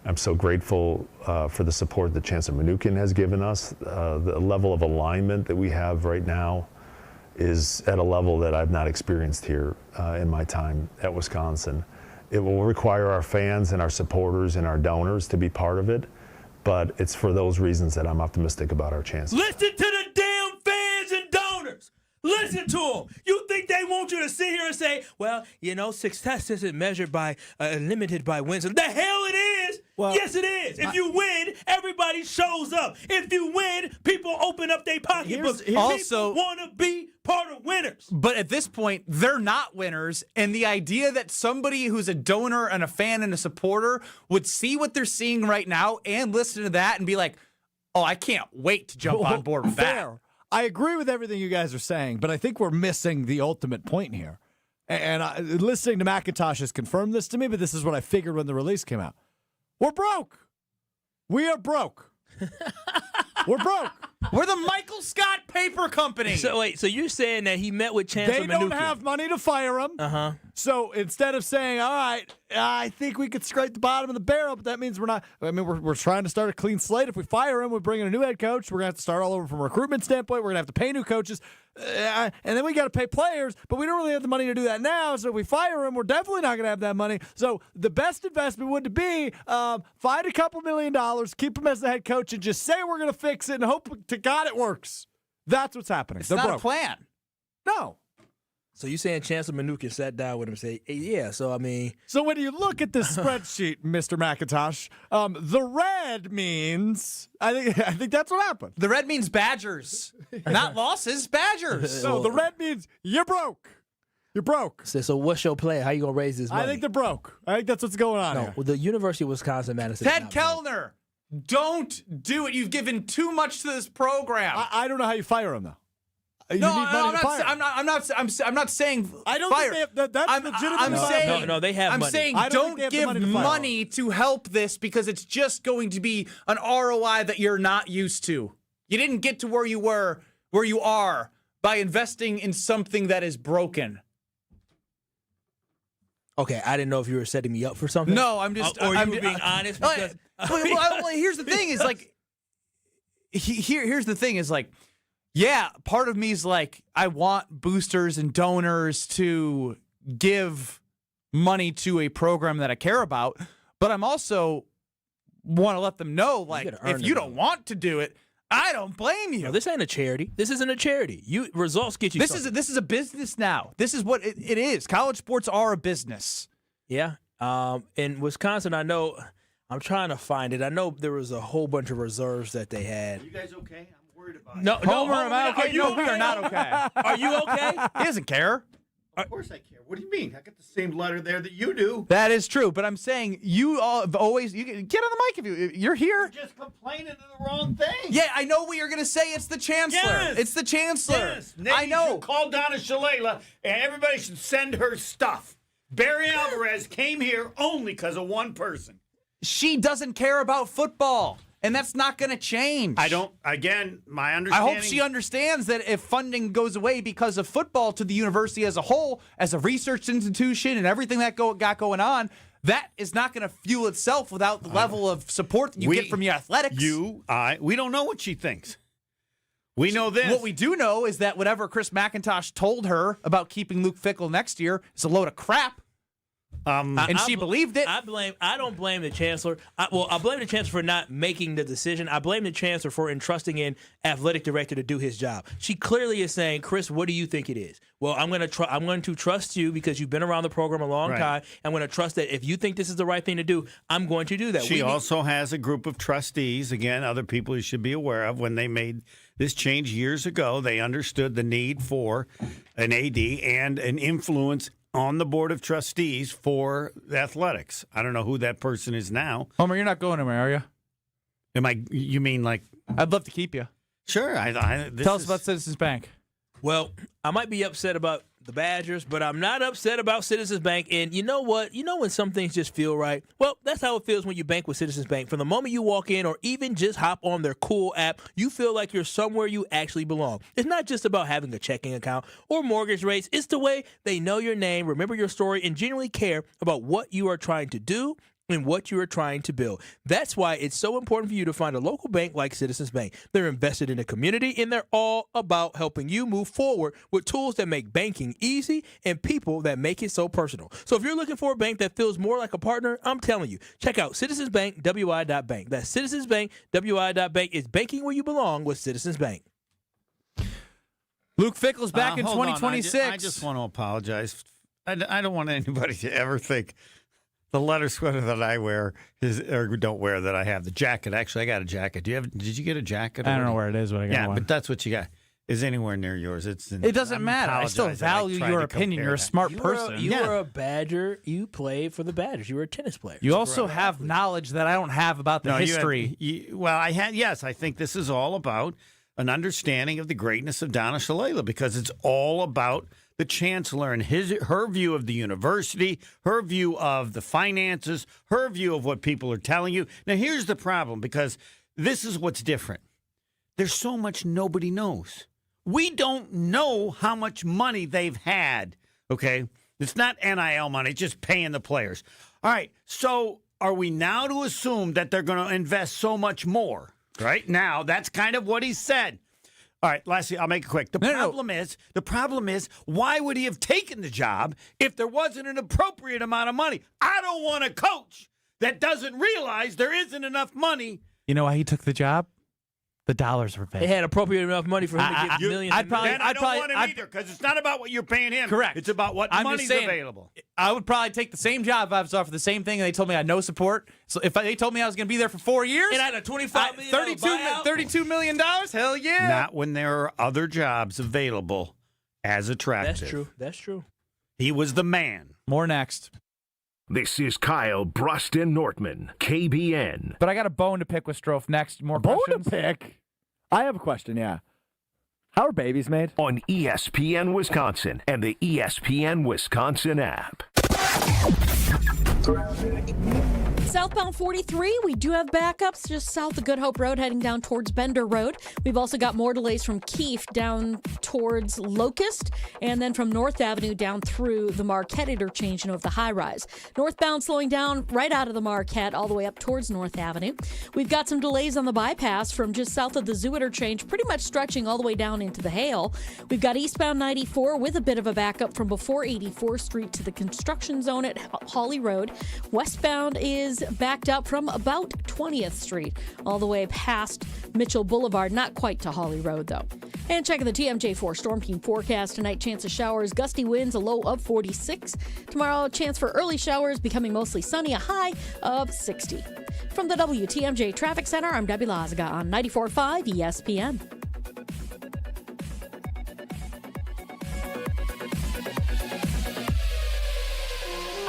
I'm so grateful for the support that Chancellor Mnuchin has given us. The level of alignment that we have right now is at a level that I've not experienced here in my time at Wisconsin. It will require our fans and our supporters and our donors to be part of it, but it's for those reasons that I'm optimistic about our chances. Listen to the damn fans and donors. Listen to them. You think they want you to sit here and say, well, success isn't measured by, limited by wins. The hell it is. Well, yes, it is. If you win, everybody shows up. If you win, people open up their pocketbooks. People want to be part of winners. But at this point, they're not winners. And the idea that somebody who's a donor and a fan and a supporter would see what they're seeing right now and listen to that and be like, oh, I can't wait to jump on board with that. I agree with everything you guys are saying, but I think we're missing the ultimate point here. And listening to McIntosh has confirmed this to me, but this is what I figured when the release came out. We're broke. We are broke. We're broke. We're the Michael Scott Paper Company. So wait, so you're saying that he met with Chancellor Mnuchin? They don't have money to fire him. Uh-huh. So instead of saying, all right, I think we could scrape the bottom of the barrel, but that means we're not. I mean, we're trying to start a clean slate. If we fire him, we're bringing a new head coach. We're going to have to start all over from a recruitment standpoint. We're going to have to pay new coaches. And then we got to pay players, but we don't really have the money to do that now. So if we fire him, we're definitely not going to have that money. So the best investment would be find a couple $1 million, keep him as the head coach, and just say we're going to fix it and hope to God it works. That's what's happening. It's not a plan. No. So you saying Chancellor Mnuchin sat down with him and said, hey, yeah, so I mean. So when you look at this spreadsheet, Mr. McIntosh, the red means, I think that's what happened. The red means Badgers, not losses, Badgers. So the red means you're broke. You're broke. So what's your plan? How you going to raise this money? I think they're broke. I think that's what's going on here. Well, the University of Wisconsin, Madison. Ted Kellner, don't do it. You've given too much to this program. I don't know how you fire him, though. I'm not saying I don't fire. think that's legitimate. I'm saying no, they have I'm money. saying don't give money to help this because it's just going to be an ROI that you're not used to. You didn't get to where you are by investing in something that is broken. Okay, I didn't know if you were setting me up for something. No, I'm just. Or you were being honest. Because, well, here's the thing: is like, here's the thing: is like. Yeah, part of me is like, I want boosters and donors to give money to a program that I care about, but I'm also want to let them know, like, if you don't want to do it, I don't blame you. No, this ain't a charity. This isn't a charity. Results get you. This is a business now. This is what it is. College sports are a business. Yeah. In Wisconsin, I know. I'm trying to find it. I know there was a whole bunch of reserves that they had. Are you guys okay? I'm worried about No, Homer, am I okay? Are you no, okay? we are not okay. Are you okay? He doesn't care. Of course I care. What do you mean? I got the same letter there that you do. That is true, but I'm saying you all have always get on the mic if you're here. You're just complaining to the wrong thing. Yeah, I know what you're going to say. It's the chancellor. Yes. It's the chancellor. Yes. I know. You should call Donna Shalala, and everybody should send her stuff. Barry Alvarez came here only because of one person. She doesn't care about football, and that's not going to change. Again, my understanding. I hope she understands that if funding goes away because of football to the university as a whole, as a research institution and everything that got going on, that is not going to fuel itself without the level of support that you get from your athletics. We don't know what she thinks. We know this. What we do know is that whatever Chris McIntosh told her about keeping Luke Fickell next year is a load of crap. And she believed it. I don't blame the chancellor. I blame the chancellor for not making the decision. I blame the chancellor for entrusting an athletic director to do his job. She clearly is saying, "Chris, what do you think it is?" Well, I'm going to trust you because you've been around the program a long time. I'm going to trust that if you think this is the right thing to do, I'm going to do that. She also has a group of trustees. Again, other people you should be aware of. When they made this change years ago, they understood the need for an AD and an influence on the board of trustees for athletics. I don't know who that person is now. Homer, you're not going anywhere, are you? You mean like? I'd love to keep you. Sure. Tell us about Citizens Bank. Well, I might be upset about the Badgers, but I'm not upset about Citizens Bank. And you know what? You know when some things just feel right? Well, that's how it feels when you bank with Citizens Bank. From the moment you walk in or even just hop on their cool app, you feel like you're somewhere you actually belong. It's not just about having a checking account or mortgage rates. It's the way they know your name, remember your story, and genuinely care about what you are trying to do and what you are trying to build. That's why it's so important for you to find a local bank like Citizens Bank. They're invested in the community, and they're all about helping you move forward with tools that make banking easy and people that make it so personal. So if you're looking for a bank that feels more like a partner, I'm telling you, check out Citizens Bank, WI.bank. That's Citizens Bank, WI.bank. It's banking where you belong with Citizens Bank. Luke Fickell's back in Hold on. 2026. I just want to apologize. I don't want anybody to ever think the leather sweater that I wear or don't wear that I have. The jacket. Actually, I got a jacket. Did you get a jacket? I don't know where it is, but I got one. But that's what you got. Is anywhere near yours. It doesn't matter. I still value your opinion. You're a smart person. You were a Badger. You played for the Badgers. You were a tennis player. You also have knowledge that I don't have about the history. Yes, I think this is all about an understanding of the greatness of Donna Shalala because it's all about the chancellor and her view of the university, her view of the finances, her view of what people are telling you. Now, here's the problem, because this is what's different. There's so much nobody knows. We don't know how much money they've had, okay? It's not NIL money, it's just paying the players. All right, so are we now to assume that they're going to invest so much more? Right now, that's kind of what he said. All right, lastly, I'll make it quick. The problem is, why would he have taken the job if there wasn't an appropriate amount of money? I don't want a coach that doesn't realize there isn't enough money. You know why he took the job? The dollars were paid. They had appropriate enough money for him to get millions. I don't want him either, because it's not about what you're paying him. Correct. It's about what money's available. I would probably take the same job if I was offered the same thing and they told me I had no support. So if they told me I was going to be there for 4 years. And I had a $25 million $32 million? Hell yeah. Not when there are other jobs available as attractive. That's true. He was the man. More next. This is Kyle Bruston Nortman, KBN. But I got a bone to pick with Strofe next. More questions? Bone to pick? I have a question, yeah. How are babies made? On ESPN Wisconsin and the ESPN Wisconsin app. Southbound 43, we do have backups just south of Good Hope Road heading down towards Bender Road. We've also got more delays from Keefe down towards Locust, and then from North Avenue down through the Marquette interchange of the high rise. Northbound slowing down right out of the Marquette all the way up towards North Avenue. We've got some delays on the bypass from just south of the Zoo interchange, pretty much stretching all the way down into the Hale. We've got eastbound 94 with a bit of a backup from before 84th Street to the construction zone at Hawley Road. Westbound is backed up from about 20th Street all the way past Mitchell Boulevard, not quite to Hawley Road though. And checking the TMJ4 Storm Team forecast tonight, chance of showers, gusty winds, a low of 46. Tomorrow, chance for early showers, becoming mostly sunny, a high of 60. From the WTMJ Traffic Center, I'm Debbie Lazaga on 94.5 ESPN.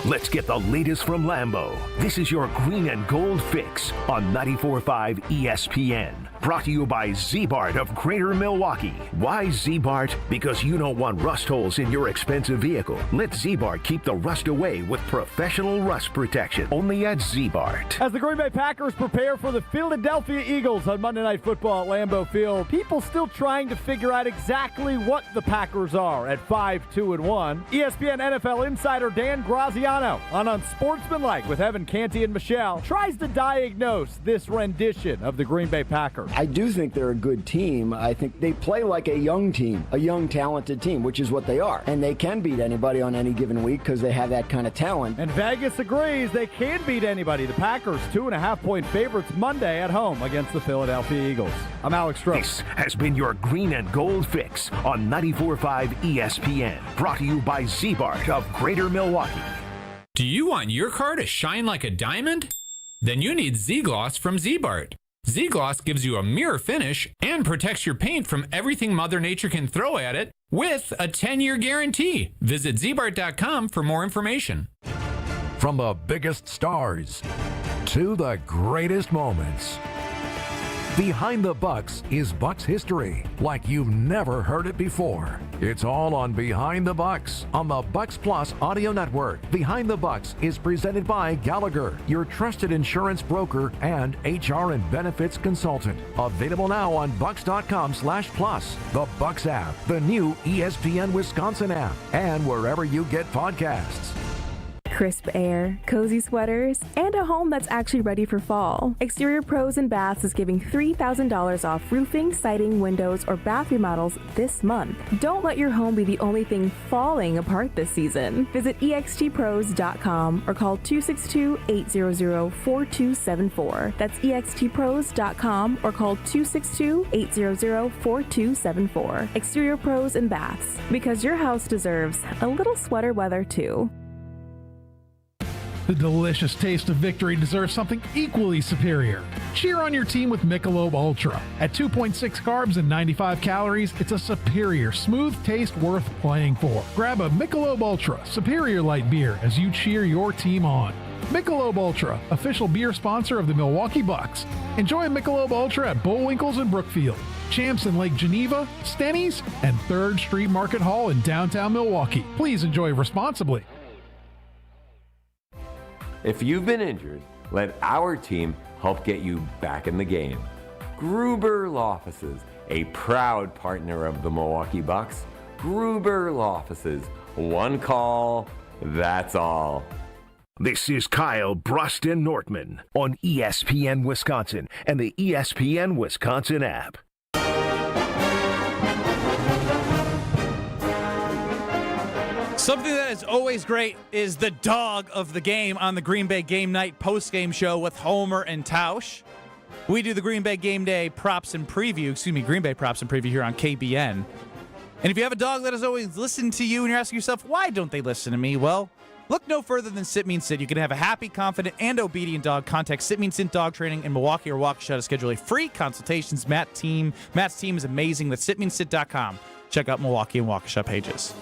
Let's get the latest from Lambeau. This is your Green and Gold Fix on 94.5 ESPN. Brought to you by Z-Bart of Greater Milwaukee. Why Z-Bart? Because you don't want rust holes in your expensive vehicle. Let Z-Bart keep the rust away with professional rust protection. Only at Z-Bart. As the Green Bay Packers prepare for the Philadelphia Eagles on Monday Night Football at Lambeau Field, people still trying to figure out exactly what the Packers are at 5-2-1. ESPN NFL insider Dan Graziano on Unsportsmanlike with Evan Canty and Michelle tries to diagnose this rendition of the Green Bay Packers. I do think they're a good team. I think they play like a young team, a young, talented team, which is what they are. And they can beat anybody on any given week because they have that kind of talent. And Vegas agrees they can beat anybody. The Packers, 2.5-point favorites Monday at home against the Philadelphia Eagles. I'm Alex Stro. This has been your Green and Gold Fix on 94.5 ESPN. Brought to you by Z-Bart of Greater Milwaukee. Do you want your car to shine like a diamond? Then you need Z-Gloss from Z-Bart. Z-Gloss gives you a mirror finish and protects your paint from everything Mother Nature can throw at it with a 10-year guarantee. Visit zbart.com for more information. From the biggest stars to the greatest moments, Behind the Bucks is Bucks history like you've never heard it before. It's all on Behind the Bucks on the Bucks Plus Audio Network. Behind the Bucks is presented by Gallagher, your trusted insurance broker and HR and benefits consultant. Available now on bucks.com/plus, the Bucks app, the new ESPN Wisconsin app, and wherever you get podcasts. Crisp air, cozy sweaters, and a home that's actually ready for fall. Exterior Pros and Baths is giving $3,000 off roofing, siding, windows, or bath remodels this month. Don't let your home be the only thing falling apart this season. Visit extpros.com or call 262-800-4274. That's extpros.com or call 262-800-4274. Exterior Pros and Baths, because your house deserves a little sweater weather too. The delicious taste of victory deserves something equally superior. Cheer on your team with Michelob Ultra. At 2.6 carbs and 95 calories, it's a superior, smooth taste worth playing for. Grab a Michelob Ultra Superior Light beer as you cheer your team on. Michelob Ultra, official beer sponsor of the Milwaukee Bucks. Enjoy Michelob Ultra at Bullwinkle's in Brookfield, Champs in Lake Geneva, Stenny's, and 3rd Street Market Hall in downtown Milwaukee. Please enjoy responsibly. If you've been injured, let our team help get you back in the game. Gruber Law Offices, a proud partner of the Milwaukee Bucks. Gruber Law Offices, one call, that's all. This is Kyle Bruston Nortman on ESPN Wisconsin and the ESPN Wisconsin app. Something that is always great is the dog of the game on the Green Bay Game Night postgame show with Homer and Tausch. We do the Green Bay Game Day props and preview, Green Bay props and preview here on KBN. And if you have a dog that has always listened to you and you're asking yourself, why don't they listen to me? Well, look no further than Sit Means Sit. You can have a happy, confident, and obedient dog. Contact Sit Means Sit Dog Training in Milwaukee or Waukesha to schedule a free consultations. Matt's team is amazing. That's sitmeansit.com. Check out Milwaukee and Waukesha pages.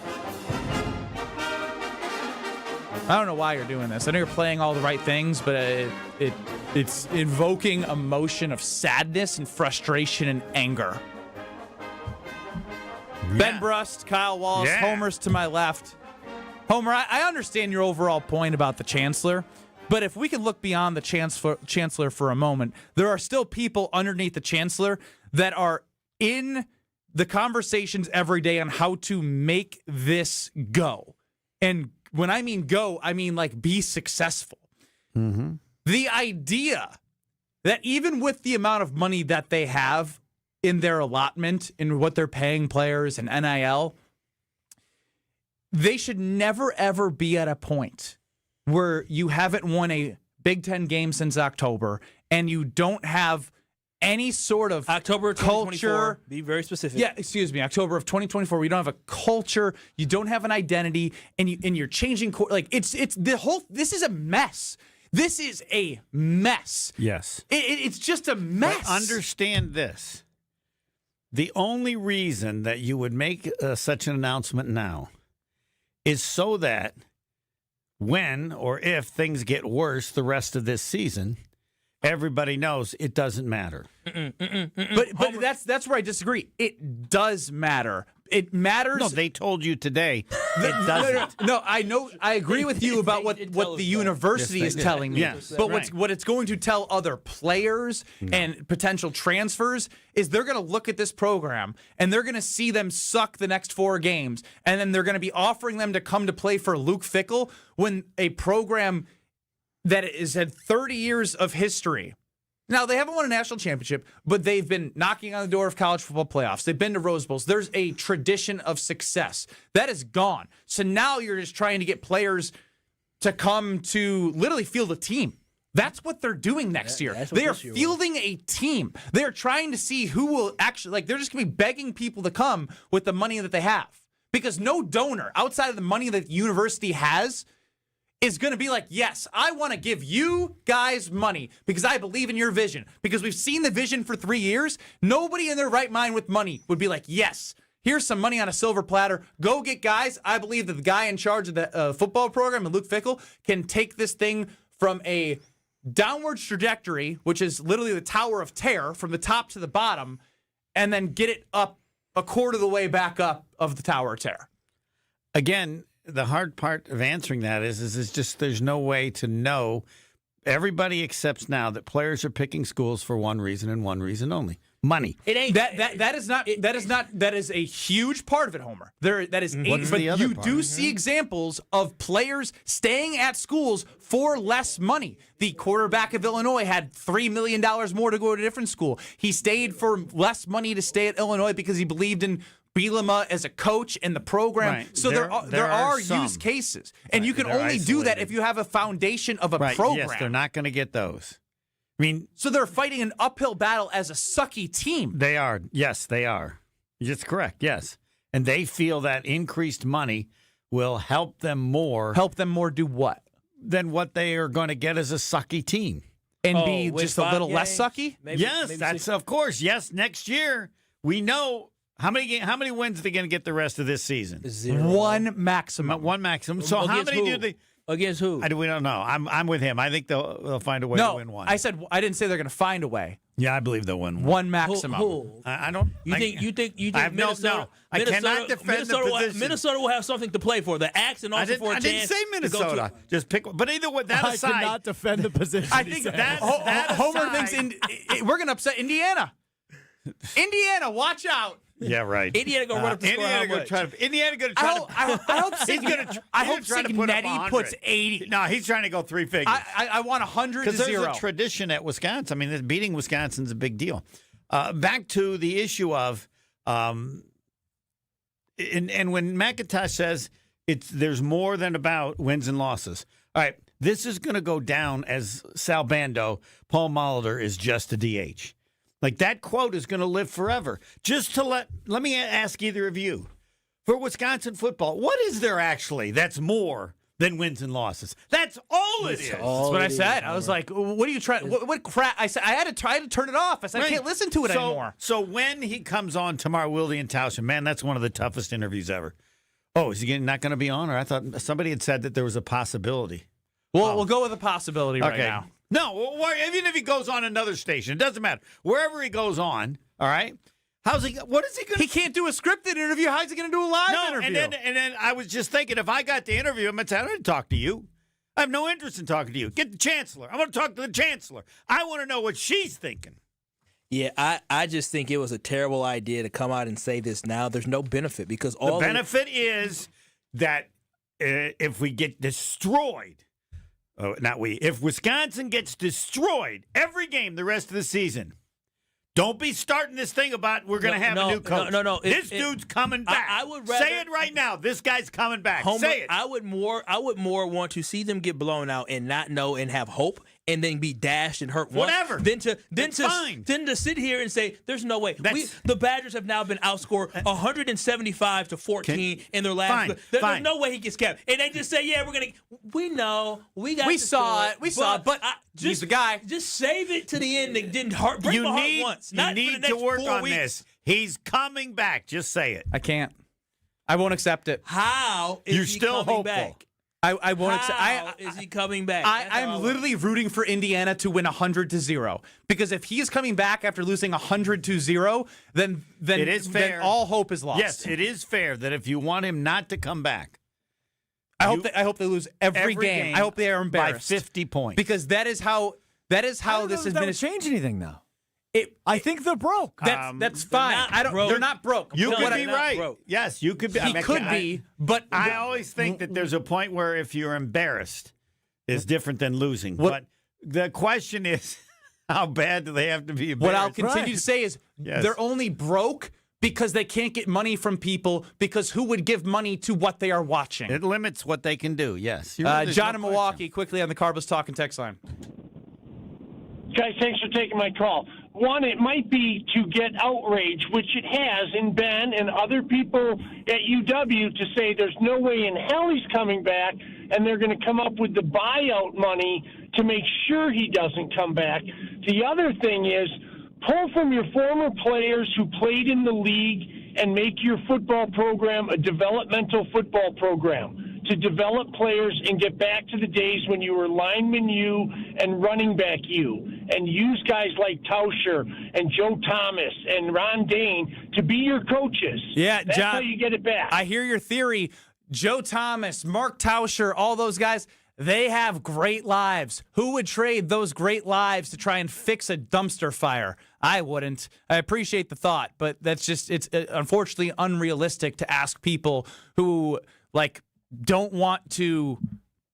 I don't know why you're doing this. I know you're playing all the right things, but it's invoking emotion of sadness and frustration and anger. Yeah. Ben Brust, Kyle Wallace, Homer's to my left. Homer, I understand your overall point about the Chancellor, but if we can look beyond the Chancellor for a moment, there are still people underneath the Chancellor that are in the conversations every day on how to make this go. And when I mean go, I mean like be successful. Mm-hmm. The idea that even with the amount of money that they have in their allotment, in what they're paying players and NIL, they should never, ever be at a point where you haven't won a Big Ten game since October and you don't have any sort of October of culture. Be very specific. Yeah, excuse me. October of 2024. We don't have a culture. You don't have an identity, and you're changing. It's the whole. This is a mess. This is a mess. Yes, it's just a mess. But understand this: the only reason that you would make such an announcement now is so that when or if things get worse the rest of this season, everybody knows it doesn't matter. But that's where I disagree. It does matter. It matters. No, they told you today it doesn't. No, I know. I agree with you about what the university is telling me. Yes, but right. what it's going to tell other players and potential transfers is they're going to look at this program and they're going to see them suck the next 4 games, and then they're going to be offering them to come to play for Luke Fickell when a program that has had 30 years of history. Now, they haven't won a national championship, but they've been knocking on the door of college football playoffs. They've been to Rose Bowls. There's a tradition of success. That is gone. So now you're just trying to get players to come to literally field a team. That's what they're doing next year. They are fielding a team. They're trying to see who will actually, they're just going to be begging people to come with the money that they have. Because no donor outside of the money that the university has is going to be like, yes, I want to give you guys money because I believe in your vision. Because we've seen the vision for 3 years. Nobody in their right mind with money would be like, yes, here's some money on a silver platter. Go get guys. I believe that the guy in charge of the football program, Luke Fickell, can take this thing from a downward trajectory, which is literally the tower of terror from the top to the bottom, and then get it up a quarter of the way back up of the tower of terror. Again, the hard part of answering that is just there's no way to know. Everybody accepts now that players are picking schools for one reason and one reason only: money. It ain't that is a huge part of it, Homer. That is What's but the other you part? do see examples of players staying at schools for less money. The quarterback of Illinois had $3 million more to go to a different school. He stayed for less money to stay at Illinois because he believed in Bielema as a coach and the program. Right. So there are use cases. And you can only do that if you have a foundation of a program. Yes, they're not going to get those. I mean, so they're fighting an uphill battle as a sucky team. They are. Yes, they are. That's correct. Yes. And they feel that increased money will help them more. Help them more do what? Than what they are going to get as a sucky team. And be just a little less sucky? Maybe that's of course. Yes, next year we know how many wins are they going to get the rest of this season? 0. One maximum. One maximum. So how many do they? Against who? We don't know. I'm with him. I think they'll find a way to win one. I didn't say they're going to find a way. Yeah, I believe they'll win one maximum. Who? I don't. You think I have Minnesota? I cannot defend the position. Minnesota will have something to play for. The axe and also for a chance. I didn't say Minnesota. Just pick. But either way, that aside, I cannot defend the position. I think that Homer thinks we're going to upset Indiana. Indiana, watch out. Yeah, right. Indiana going to run up the score. Indiana going to try to. I hope Cincinnati puts 80. No, he's trying to go 3 figures. I want 100 to 0. Because there's a tradition at Wisconsin. I mean, beating Wisconsin's a big deal. Back to the issue of, and when McIntosh says there's more than about wins and losses. All right, this is going to go down as Sal Bando. Paul Molitor is just a DH. Like, that quote is going to live forever. Just to let me ask either of you, for Wisconsin football, what is there actually that's more than wins and losses? That's all it is. That's what I said. I was like, what are you trying? What crap? I said I had to try to turn it off. I said I can't listen to it anymore. So when he comes on tomorrow, Wilde and Towson, man, that's one of the toughest interviews ever. Oh, is he not going to be on? Or I thought somebody had said that there was a possibility. Well, we'll go with a possibility right now. No, even if he goes on another station, it doesn't matter. Wherever he goes on, all right? What is he going to... He can't do a scripted interview. How's he going to do a live interview? And then I was just thinking, if I got to interview him, I'd say, I don't talk to you. I have no interest in talking to you. Get the chancellor. I want to talk to the chancellor. I want to know what she's thinking. Yeah, I just think it was a terrible idea to come out and say this now. There's no benefit because all the benefit is that if we get destroyed... if Wisconsin gets destroyed every game the rest of the season, don't be starting this thing about we're going to have a new coach. No. This dude's coming back. I would rather say it right now. This guy's coming back. Homer, say it. I would more want to see them get blown out and not know and have hope and then be dashed and hurt whatever than to sit here and say there's no way. The Badgers have now been outscored 175-14 in their last. There's no way he gets kept. And they just say, yeah, we know we saw it, but he's the guy. Just save it to the end. It didn't break my heart once. You need to work on this. He's coming back. Just say it. I can't. I won't accept it. How is You're he still coming hopeful. back? I won't accept. How is he coming back? I'm literally rooting for Indiana to win 100-0 because if he's coming back after losing 100-0, then it is fair. Then all hope is lost. Yes, it is fair that if you want him not to come back, I hope they lose every game. I hope they are embarrassed by 50 points because that is how this has been. Change anything though? I think they're broke. That's fine. They're not broke. You could be right. Broke. Yes, you could be. He could be, but I always think that there's a point where if you're embarrassed, is different than losing. But the question is, how bad do they have to be embarrassed? What I'll continue to say is they're only broke because they can't get money from people because who would give money to what they are watching? It limits what they can do, yes. John in Milwaukee, quickly on the Carbos Talking text line. Guys, thanks for taking my call. One, it might be to get outrage, which it has in Ben and other people at UW to say there's no way in hell he's coming back, and they're going to come up with the buyout money to make sure he doesn't come back. The other thing is pull from your former players who played in the league and make your football program a developmental football program to develop players and get back to the days when you were lineman you and running back you, and use guys like Tauscher and Joe Thomas and Ron Dane to be your coaches. Yeah, that's John, how you get it back. I hear your theory. Joe Thomas, Mark Tauscher, all those guys, they have great lives. Who would trade those great lives to try and fix a dumpster fire? I wouldn't. I appreciate the thought, but it's unfortunately unrealistic to ask people who, don't want to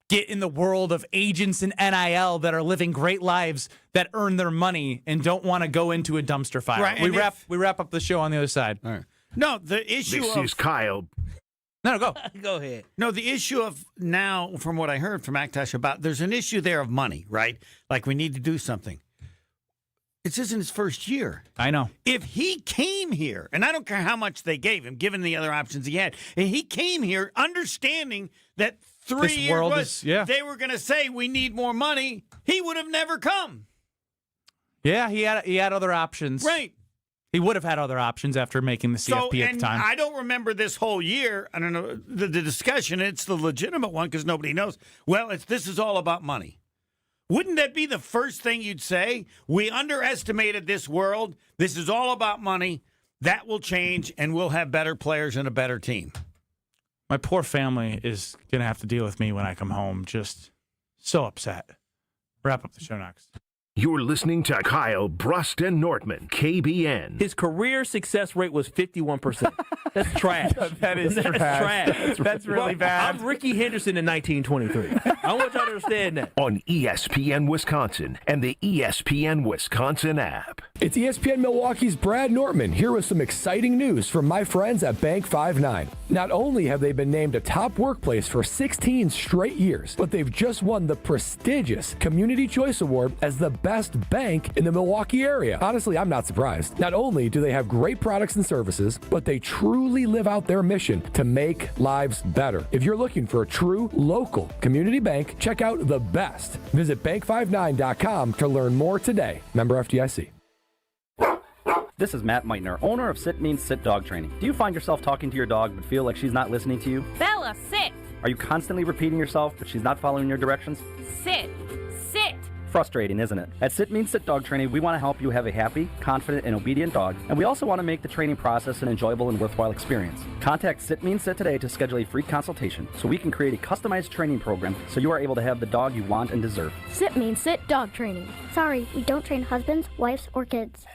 get in the world of agents and NIL that are living great lives that earn their money and don't want to go into a dumpster fire. Right, we wrap up the show on the other side. All right. No, the issue This is Kyle. No, go. Go ahead. No, the issue of now, from what I heard from Aktash about, there's an issue there of money, right? Like we need to do something. This isn't his first year. I know. If he came here, and I don't care how much they gave him, given the other options he had, and he came here understanding that 3 years they were going to say we need more money, he would have never come. Yeah, he had other options. Right. He would have had other options after making the CFP at the time. I don't remember this whole year. I don't know the discussion. It's the legitimate one because nobody knows. Well, this is all about money. Wouldn't that be the first thing you'd say? We underestimated this world. This is all about money. That will change, and we'll have better players and a better team. My poor family is going to have to deal with me when I come home. Just so upset. Wrap up the show next. You're listening to Kyle Brust and Nortman, KBN. His career success rate was 51%. That's trash. That is trash. That's really bad. I'm Ricky Henderson in 1923. I want y'all to understand that. On ESPN Wisconsin and the ESPN Wisconsin app. It's ESPN Milwaukee's Brad Nortman here with some exciting news from my friends at Bank 5-9. Not only have they been named a top workplace for 16 straight years, but they've just won the prestigious Community Choice Award as the best bank in the Milwaukee area. Honestly, I'm not surprised. Not only do they have great products and services, but they truly live out their mission to make lives better. If you're looking for a true local community bank, check out The Best. Visit bank59.com to learn more today. Member FDIC. This is Matt Meitner, owner of Sit Means Sit Dog Training. Do you find yourself talking to your dog but feel like she's not listening to you? Bella, sit! Are you constantly repeating yourself but she's not following your directions? Sit! Sit! Frustrating, isn't it? At Sit Means Sit Dog Training, we want to help you have a happy, confident, and obedient dog, and we also want to make the training process an enjoyable and worthwhile experience. Contact Sit Means Sit today to schedule a free consultation so we can create a customized training program so you are able to have the dog you want and deserve. Sit Means Sit Dog Training. Sorry, we don't train husbands, wives, or kids.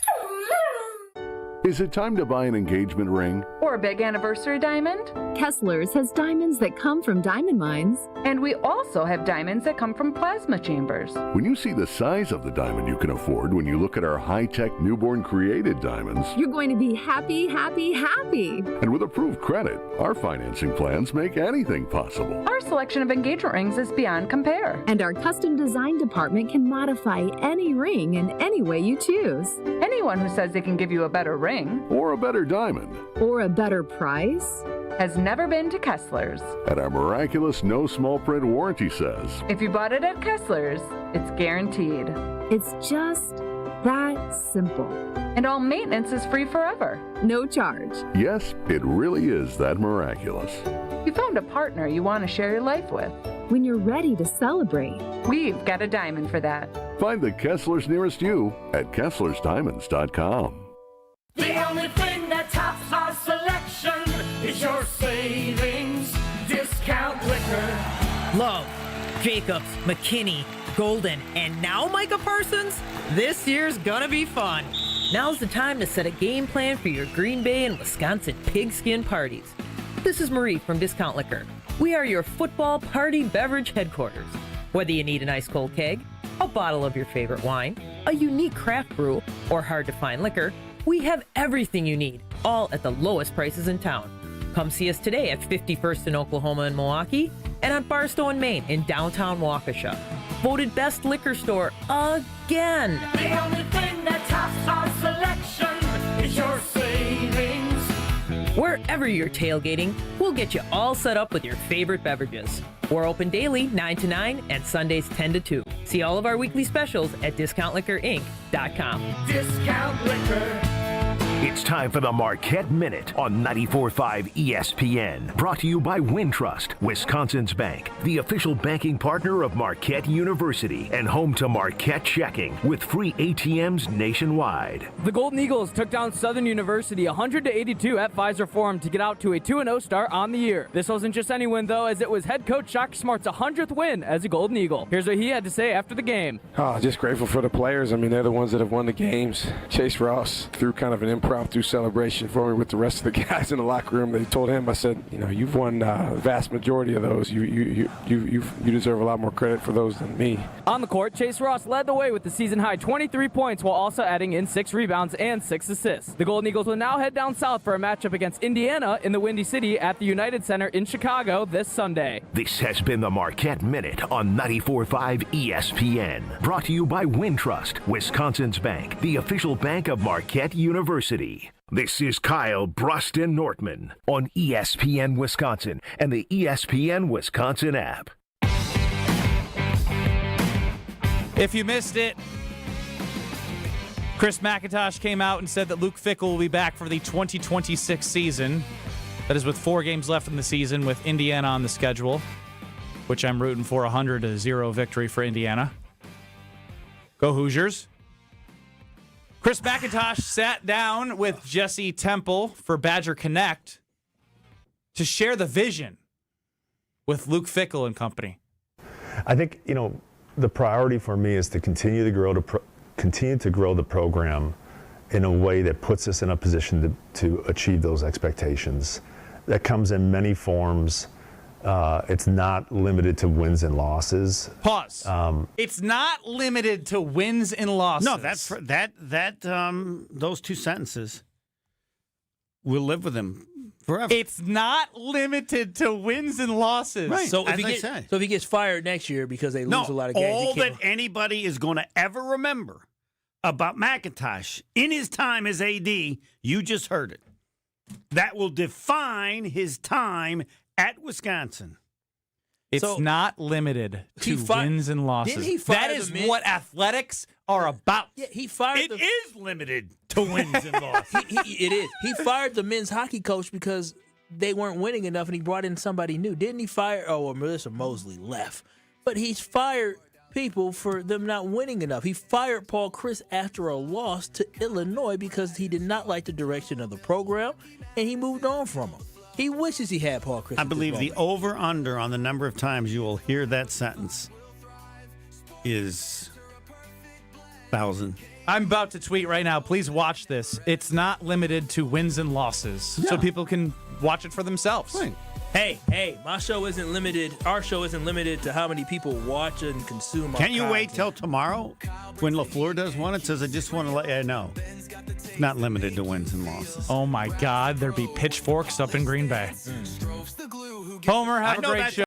Is it time to buy an engagement ring? Or a big anniversary diamond? Kessler's has diamonds that come from diamond mines. And we also have diamonds that come from plasma chambers. When you see the size of the diamond you can afford when you look at our high-tech newborn created diamonds, you're going to be happy, happy, happy. And with approved credit, our financing plans make anything possible. Our selection of engagement rings is beyond compare. And our custom design department can modify any ring in any way you choose. Anyone who says they can give you a better ring or a better diamond or a better price has never been to Kessler's. And our miraculous no small print warranty says, if you bought it at Kessler's, it's guaranteed. It's just that simple. And all maintenance is free forever. No charge. Yes, it really is that miraculous. You found a partner you want to share your life with. When you're ready to celebrate, We've got a diamond for that. Find the Kesslers nearest you at KesslersDiamonds.com. The only thing that tops our selection is your savings discount liquor. Love, Jacobs, McKinney, Golden, and now Micah Parsons? This year's gonna be fun. Now's the time to set a game plan for your Green Bay and Wisconsin pigskin parties. This is Marie from Discount Liquor. We are your football party beverage headquarters. Whether you need an ice-cold keg, a bottle of your favorite wine, a unique craft brew, or hard-to-find liquor, we have everything you need, all at the lowest prices in town. Come see us today at 51st in Oklahoma and Milwaukee, and on Barstow in Maine in downtown Waukesha. Voted best liquor store again. The only thing that tops our selection is your savings. Wherever you're tailgating, we'll get you all set up with your favorite beverages. We're open daily 9 to 9 and Sundays 10 to 2. See all of our weekly specials at DiscountLiquorInc.com. Discount Liquor. It's time for the Marquette Minute on 94.5 ESPN. Brought to you by Wintrust, Wisconsin's bank, the official banking partner of Marquette University, and home to Marquette Checking with free ATMs nationwide. The Golden Eagles took down Southern University 100-82 at Pfizer Forum to get out to a 2-0 start on the year. This wasn't just any win, though, as it was head coach Shaka Smart's 100th win as a Golden Eagle. Here's what he had to say after the game. Just grateful for the players. I mean, they're the ones that have won the games. Chase Ross threw kind of an impromptu celebration for me with the rest of the guys in the locker room. They told him, I said, you've won the vast majority of those. You deserve a lot more credit for those than me. On the court, Chase Ross led the way with the season-high 23 points while also adding in 6 rebounds and 6 assists. The Golden Eagles will now head down south for a matchup against Indiana in the Windy City at the United Center in Chicago this Sunday. This has been the Marquette Minute on 94.5 ESPN. Brought to you by Wintrust, Wisconsin's bank, the official bank of Marquette University. This is Kyle Bruston Nortman on ESPN Wisconsin and the ESPN Wisconsin app. If you missed it, Chris McIntosh came out and said that Luke Fickell will be back for the 2026 season. That is with 4 games left in the season with Indiana on the schedule, which I'm rooting for a 100-0 victory for Indiana. Go Hoosiers. Chris McIntosh sat down with Jesse Temple for Badger Connect to share the vision with Luke Fickell and company. I think, the priority for me is to continue to grow the program in a way that puts us in a position to achieve those expectations. That comes in many forms. It's not limited to wins and losses. Pause. It's not limited to wins and losses. No, that's those 2 sentences will live with him forever. It's not limited to wins and losses. Right. So if he gets fired next year because they lose a lot of games, all that anybody is going to ever remember about McIntosh in his time as AD, you just heard it. That will define his time at Wisconsin. It's not limited to wins and losses. That is what athletics are about. Yeah, he fired. It is limited to wins and losses. It is. He fired the men's hockey coach because they weren't winning enough, and he brought in somebody new. Didn't he fire? Oh, well, Melissa Mosley left, but he's fired people for them not winning enough. He fired Paul Chris after a loss to Illinois because he did not like the direction of the program, and he moved on from him. He wishes he had Paul Chris. I believe the over-under on the number of times you will hear that sentence is 1,000. I'm about to tweet right now. Please watch this. It's not limited to wins and losses, so people can watch it for themselves. Right. Hey, my show isn't limited. Our show isn't limited to how many people watch and consume our Can't you content. wait till tomorrow when LaFleur does one? It says, I just want to let you know. It's not limited to wins and losses. Oh, my God. There'd be pitchforks up in Green Bay. Homer, have a great show.